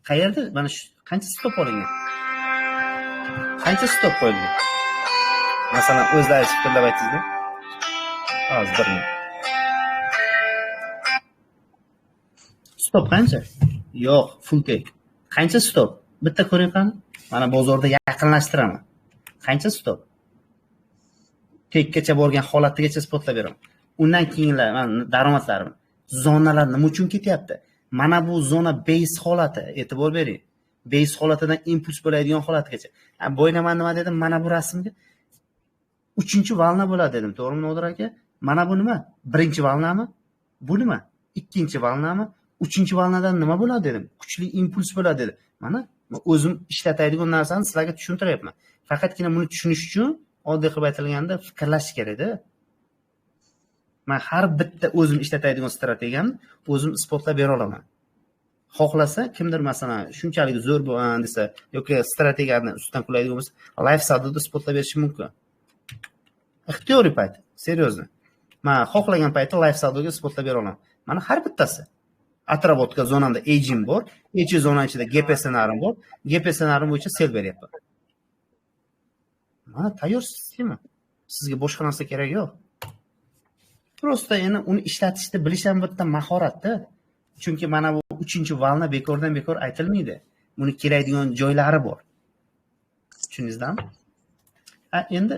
Qayerda? Mana shu qancha stop olingan? Qancha stop qo'yilgan? Masalan, o'zlaringiz fikrlab aytingizda. Hozir bir minut. Stop qancha? Yo'q, full take. Qancha stop? Bitta ko'ring qani? Mana bozorda yaqinlashtiraman. Qancha stop? Tekkacha borgan holatigacha isbotlab beraman. Undan keyinlar daromadlarim, zonalar nima uchun ketyapti? Mana bu zona base holati, e'tibor bering. Base holatidan impuls bo'ladigan holatgacha. Bo'ynaman nima dedim? Mana bu rasmga 3-valna bo'ladi dedim. To'g'rimi, Nodir aka? Mana bu nima? 1-valnami? Bu nima? 2-valnami? 3-valnadan nima bo'ladi dedim. Kuchli impuls bo'ladi dedim. Mana o'zim ishlatadigan narsani sizlarga tushuntiryapman. Faqatgina buni tushunish uchun oddiy qilib aytilganda fikrlash kerak-da. Men har bitta o'zim ishlatadigan strategiyani o'zim isbotlab bera olaman. Xohlasa, kimdir masalan shunchalik zo'r bo'laman desa yoki strategiyani ustidan kuladigan bo'lsa, live savdoda isbotlab berishim mumkin. Ixtiyoriy payt, seryozni. Men xohlagan paytda live savdoga isbotlab bera olaman. Mana har bittasi. Atrobotka zonamda aging bor, aging zona ichida GPSNR bor, GPSNR bo'yicha sel beryapman. Mana tayyor sistema. Sizga boshqa narsa kerak yo'q. Prosta yana uni ishlatishni bilish ham bitta mahoratda. Chunki mana bu 3-valna bekordan bekor aytilmaydi. Buni keladigan joylari bor. Tushundingizmi? Endi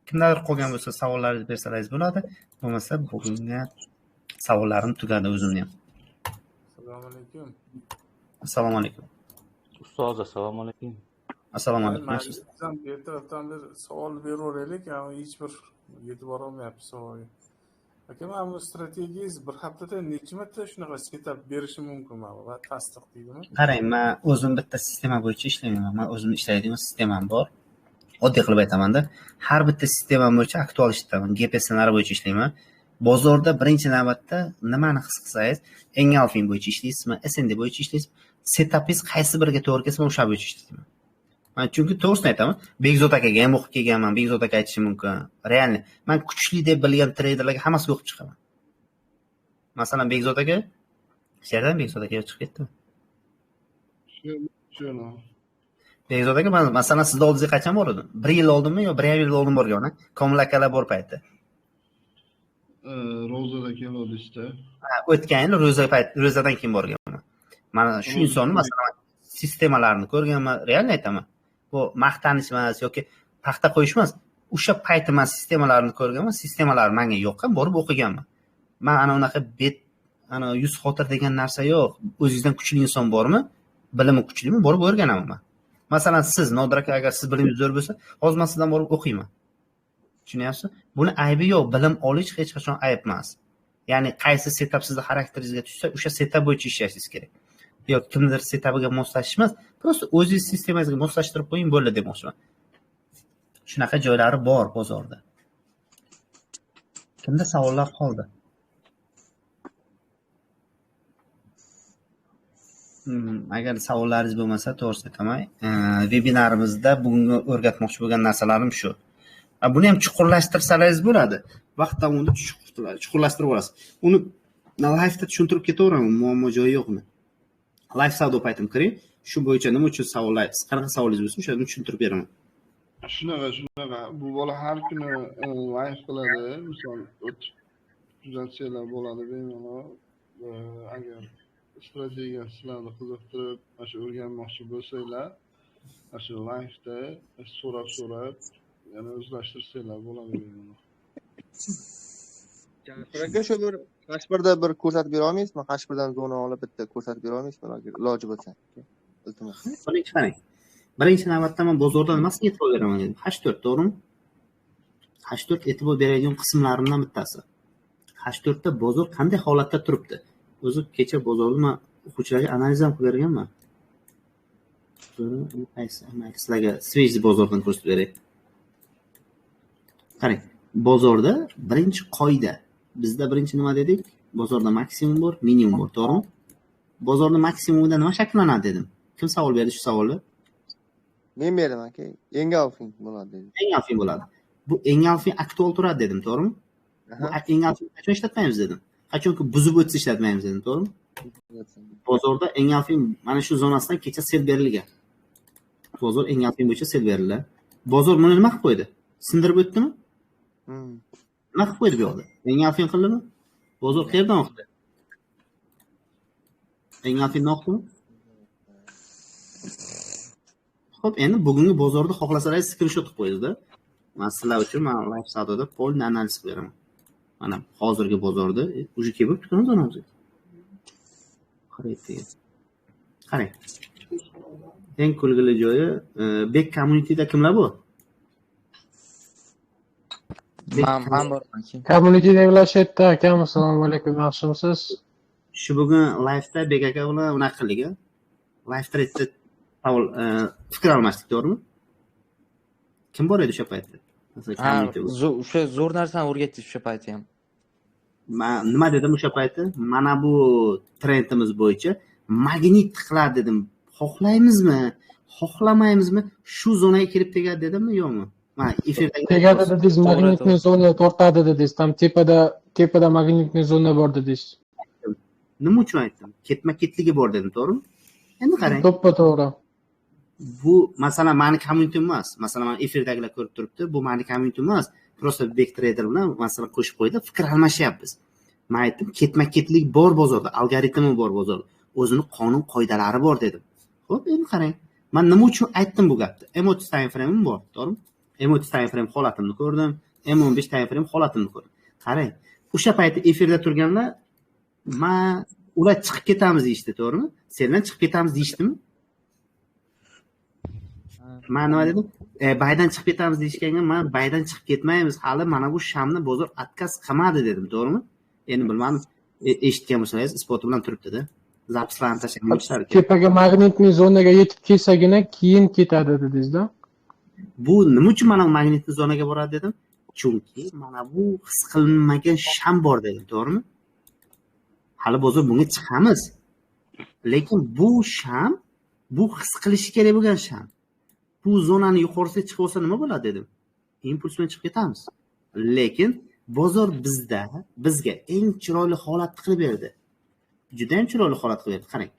kimlar qolgan bo'lsa savollaringizni bersangiz bo'ladi. Bo'lmasa bugunga savollarim tugadi o'zimni ham. Assalomu alaykum. Assalomu alaykum. Ustoz, assalomu alaykum. Assalomu alaykum. Majlisdan ertadan bir savol beraveraylik, ammo hech bir yetib bora olmayapti savolga. Aka, mana bu strategiyangiz bir haftada necha marta shunaqa setup berishi mumkinmi va tasdiq deydimi? Qarang, men o'zim bitta sistema bo'yicha ishlayman. Men o'zim ishlaydigan sistemam bor. Oddiy qilib aytaman-da, har bitta sistemam bo'yicha aktual ishlaman. GPSNR bo'yicha ishlayman. Bozorda birinchi navbatda nimani his qilsangiz, Engulfing bo'yicha ishlaysizmi, SND bo'yicha ishlaysizmi, setupingiz qaysi biriga to'g'ri kelsa, o'sha bo'yicha ishlayman. Men chunki to'g'risini aytaman, Bekzod akaga ham o'qib kelganman, Bekzod aka aytishi mumkin. Realni, men kuchli deb bilgan treyderlarga hammasiga o'qib chiqaman. Masalan, Bekzod aka, sherdan Bekzod aka chiqib ketdimi? Bekzod aka, men masalan sizning oldingizga qachon bordim? 1 yil oldinmi yo 1,5 yil oldin borganman, Komil akalar bor paytda. Ro'zada kelodishda. O'tgan yil ro'zadan keyin borganman. Mana shu insonni masalan sistemalarni ko'rganman, realni aytaman. Bu maqtanish emas yoki paxta qo'yish emas. O'sha paytda men sistemalarni ko'rganman, sistemalar menga yoqqan, borib o'qiganman. Men ana unaqa ana 100 xotir degan narsa yo'q. O'zingizdan kuchli inson bormi? Bilimi kuchlimi? Borib o'rganaman men. Masalan, siz Nodir aka, agar siz bilimingiz zo'r bo'lsa, hozir men sizdan borib o'qiyman. Tushunyapsiz? Buni aybi yo'q, bilim olish hech qachon ayb emas. Ya'ni qaysi setup sizning xarakteringizga tushsa, o'sha setup bo'yicha ishlashingiz kerak. Yo'q, kimdir setupiga moslashish emas, prosta o'zingiz sistemangizga moslashtirib qo'ying bo'ldi demoqchiman. Shunaqa joylari bor bozorda. Kimda savollar qoldi? Agar savollaringiz bo'lmasa, to'g'risini aytaman, vebinarimizda bugungi o'rgatmoqchi bo'lgan narsalarim shu. Buni ham chuqurlashtirsangiz bo'ladi. Vaqt davomida chuqurlashtirib olasiz. Uni live'da tushuntirib ketaveraman, muammo joyi yo'qmi? live savdo paytim kiring. Shu bo'yicha nima uchun savollar, qanaqa savolingiz bo'lsa, o'shani tushuntirib beraman. Shunaqa. Bu bola har kuni live qiladi. Misol o'tib kuzatsanglar bo'ladi bemalol. Agar strategiya sizlarni qiziqtirib, mana shu o'rganmoqchi bo'lsanglar, mana shu live'da so'rab yana o'zlashtirsanglar bo'ladi bemalol. Aka shu bir Qashqarda bir ko'rsatib bera olmaysizmi? Qashqardan zona olib bitta ko'rsatib bera olmaysizmi? Agar iloji bo'lsa. Iltimos. Birinchi qarang. Birinchi navbatda men bozorda nimasiga e'tibor beraman dedim. H4, to'g'rimi? H4 e'tibor beradigan qismlarimdan bittasi. H4 da bozor qanday holatda turibdi? O'zi kecha bozorni o'quvchilarga analiz ham qilib berganman. Sizlarga sveji bozordan ko'rsatib beray. Qarang, bozorda birinchi qoida. Bizda birinchi nima dedik? Bozorda maksimum bor, minimum bor, to'g'rimi? Bozorda maksimumida nima shakllanadi dedim. Kim savol berdi shu savolni? Men berdim aka. Engulfing bo'ladi dedim. Engulfing bo'ladi. Bu engulfing aktual turadi dedim, to'g'rimi? Bu engulfing qachon ishlatmaymiz dedim. Qachonki buzib o'tsa ishlatmaymiz dedim, to'g'rimi? Bozorda engulfing mana shu zonasidan kecha sel berilgan. Bozor engulfing bo'yicha sel berildi. Bozor buni nima qilib qo'ydi? Sindirib o'tdimi? Nima qilib qo'ydi bu yoqda? Engulfing qildimi? Bozor qayerdan o'qdi? Engulfingdan o'qdimi? Xo'p, endi bugungi bozorda xohlasangiz screenshot qilib qo'yingizda. Men sizlar uchun men live savdoda polni analiz qilib beraman. Mana hozirgi bozorda uje kelib turibdi zonamizga. Qarang. Eng kulgili joyi Bek communityda kimlar bor? Men borman. Communitydagilar shu yerda. Akam, assalomu alaykum, yaxshimisiz? Shu bugun live'da Bek aka bilan unaqa qildik. Live threadda savol fikr almashdik, to'g'rimi? Kim bor edi o'sha paytda? O'sha zo'r narsani o'rgatdik o'sha paytda ham. Men nima dedim o'sha paytda? Mana bu trendimiz bo'yicha magnit qiladi dedim. Xohlaymizmi, xohlamaymizmi? Shu zonaga kirib tegadi dedimmi, yo'qmi? Men efirdagi tegadi dedingiz, magnitni zona tortadi dedingiz. Tam tepada magnitni zona bor dedingiz. Nima uchun aytdim? Ketma-ketligi bor dedim, to'g'rimi? Endi qarang. To'g'ri. Bu masalan meni community emas. Masalan, men efirdagilar ko'rib turibdi. Bu meni community emas. Prosta Bek trader bilan masalan qo'shib qo'ydi, fikr almashyapmiz. Men aytdim, ketma-ketlik bor bozorda, algoritmi bor bozorda. O'zini qonun qoidalari bor dedim. Xo'p, endi qarang. Men nima uchun aytdim bu gapni? M30 time frame'im bor, to'g'rimi? M30 time frame holatimni ko'rdim, M15 time frame holatimni ko'rdim. Qarang, o'sha paytda efirda turganlar men ular chiqib ketamiz deyishdi, to'g'rimi? Sendan chiqib ketamiz deyishdimi? Men nima dedim? Baydan chiqib ketamiz deyishganga men baydan chiqib ketmaymiz. Hali mana bu shamni bozor отказ qilmadi dedim, to'g'rimi? Endi bilmadim, eshitgan bo'lsangiz isboti bilan turibdi-da. Zapislarni tashlagan. Tepaga magnitni zonaga yetib kelsagina keyin ketadi dedingiz-da. Bu nima uchun mana magnitni zonaga boradi dedim? Chunki mana bu his qilinmagan sham bor dedim, to'g'rimi? Hali bozor bunga chiqamiz. Lekin bu sham, bu his qilishi kerak bo'lgan sham. Bu zonani yuqorisiga chiqib olsa nima bo'ladi dedim. Impuls bilan chiqib ketamiz. Lekin bozor bizga eng chiroyli holat qilib berdi. Juda ham chiroyli holat qilib berdi. Qarang,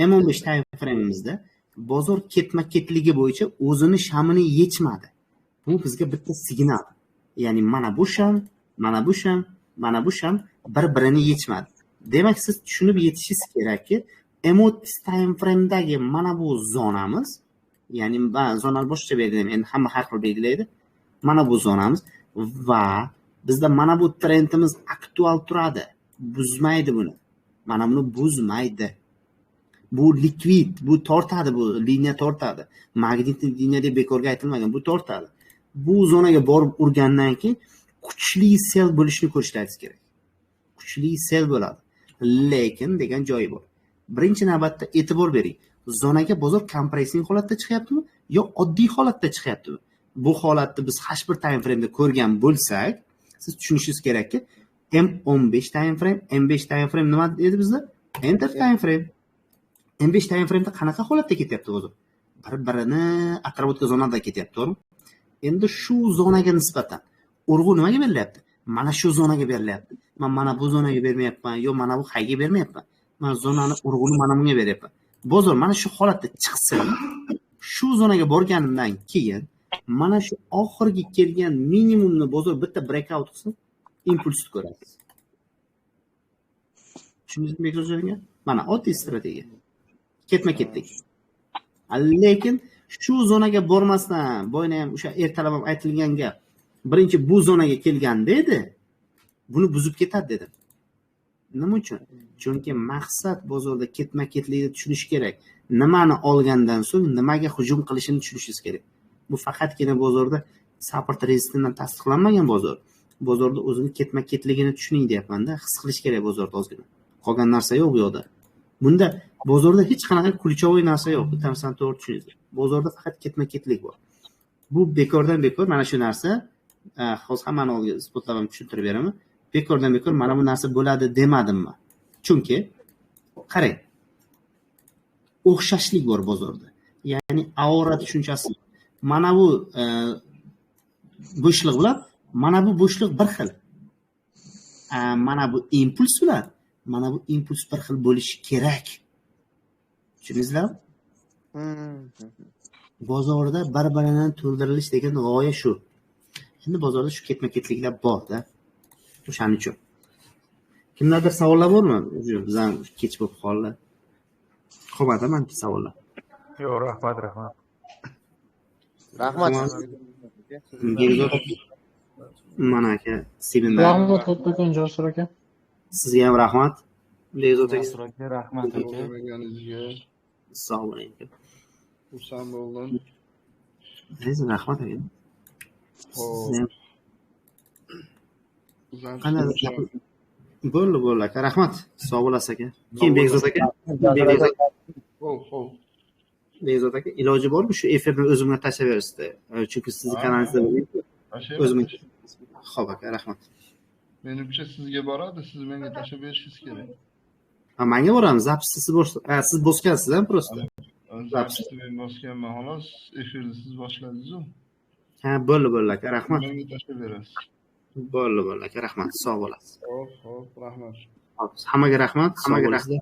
M15 time frame'imizda bozor ketma-ketligi bo'yicha o'zini shamini yechmadi. Bu bizga bitta signal. Ya'ni mana bu sham, mana bu sham, mana bu sham bir-birini yechmadi. Demak, siz tushunib yetishingiz kerakki, M30 time frame'dagi mana bu zonamiz, ya'ni men zonani boshqa belgilayman. Endi hamma har xil belgilaydi. Mana bu zonamiz va bizda mana bu trendimiz aktual turadi. Buzmaydi buni. Mana buni buzmaydi. Bu likvid, bu tortadi, bu liniya tortadi. Magnitli liniya deb bekorga aytilmagan, bu tortadi. Bu zonaga borib urgandan keyin kuchli sell bo'lishini ko'rishingiz kerak. Kuchli sell bo'ladi. Lekin degan joyi bor. Birinchi navbatda e'tibor bering. Zonaga bozor kompressing holatda chiqyaptimi yo oddiy holatda chiqyaptimi? Bu holatni biz H1 time frame'da ko'rgan bo'lsak, siz tushunishingiz kerakki, M15 time frame, M5 time frame nima edi bizda? Enter time frame. M5 time frame'da qanaqa holatda ketyapti bozor? Bir-birini atrofga zonada ketyapti, to'g'rimi? Endi shu zonaga nisbatan urg'u nimaga berilyapti? Mana shu zonaga berilyapti. Men mana bu zonaga bermayapman, yo mana bu hayga bermayapman. Men zonani urg'uni mana bunga beryapman. bozor mana shu holatda chiqsa, shu zonaga borganimdan keyin mana shu oxirgi kelgan minimumni bozor bitta breakout qilsa, impulsni ko'rasiz. Tushundingizmi Bekzodjon? Mana oddiy strategiya. Ketma-ketlik. Lekin shu zonaga bormasdan, boyna ham o'sha ertalab ham aytilgan gap. Birinchi bu zonaga kelganda edi, buni buzib ketadi dedim. Nima uchun? Chunki maqsad bozorda ketma-ketlikni tushunish kerak. Nimani olgandan so'ng nimaga hujum qilishini tushunishingiz kerak. Bu faqatgina bozorda support resistentdan tasdiqlanmagan bozor. Bozorda o'zini ketma-ketligini tushuning deyapman-da, his qilish kerak bozorda ozgina. Qolgan narsa yo'q bu yoqda. Bunda bozorda hech qanaqa kulchovoy narsa yo'q. Bu narsani to'g'ri tushuningiz. Bozorda faqat ketma-ketlik bor. Bu bekordan bekor mana shu narsa, hozir hammani oldiga isbotlab ham tushuntirib beraman. Bekordan bekor mana bu narsa bo'ladi demadimmi? Chunki qarang. O'xshashlik bor bozorda. Ya'ni aura tushunchasi. Mana bu bo'shliq bilan mana bu bo'shliq bir xil. Mana bu impuls bilan mana bu impuls bir xil bo'lishi kerak. Tushundingizmi? Bozorda bir-birini to'ldirilish degan g'oya shu. Endi bozorda shu ketma-ketliklar bor-da. O'shaning uchun. Kimlardir savollar bormi? Bizdan kech bo'lib qoldi. Qo'mada menga savollar. Yo'q, rahmat. Rahmat. Mana aka, seminar. Rahmat kattakon Jasur aka. Sizga ham rahmat. Bekzod aka. Jasur aka, rahmat aka. Sog' bo'ling. Xursand bo'ldim. Siz rahmat aka. Bo'ldi aka, rahmat. Sog' bo'lasiz aka. Keyin Bekzod aka. Bekzod aka, iloji bormi shu efirni o'zimga tashlab berishdi? Chunki sizni kanalingizda o'zimga. Xo'p aka, rahmat. Menimcha sizga boradi, siz menga tashlab berishingiz kerak. Menga boramiz. Zapisni siz bosgansiz-a prosta. Zapisni men bosganman, xolos. Efirni siz boshladingiz-ku. Ha, bo'ldi aka, rahmat. Menga tashlab berasiz. Bo'ldi aka, rahmat. Sog' bo'lasiz. Xo'p, rahmat. Hammaga rahmat. Sog' bo'lasiz.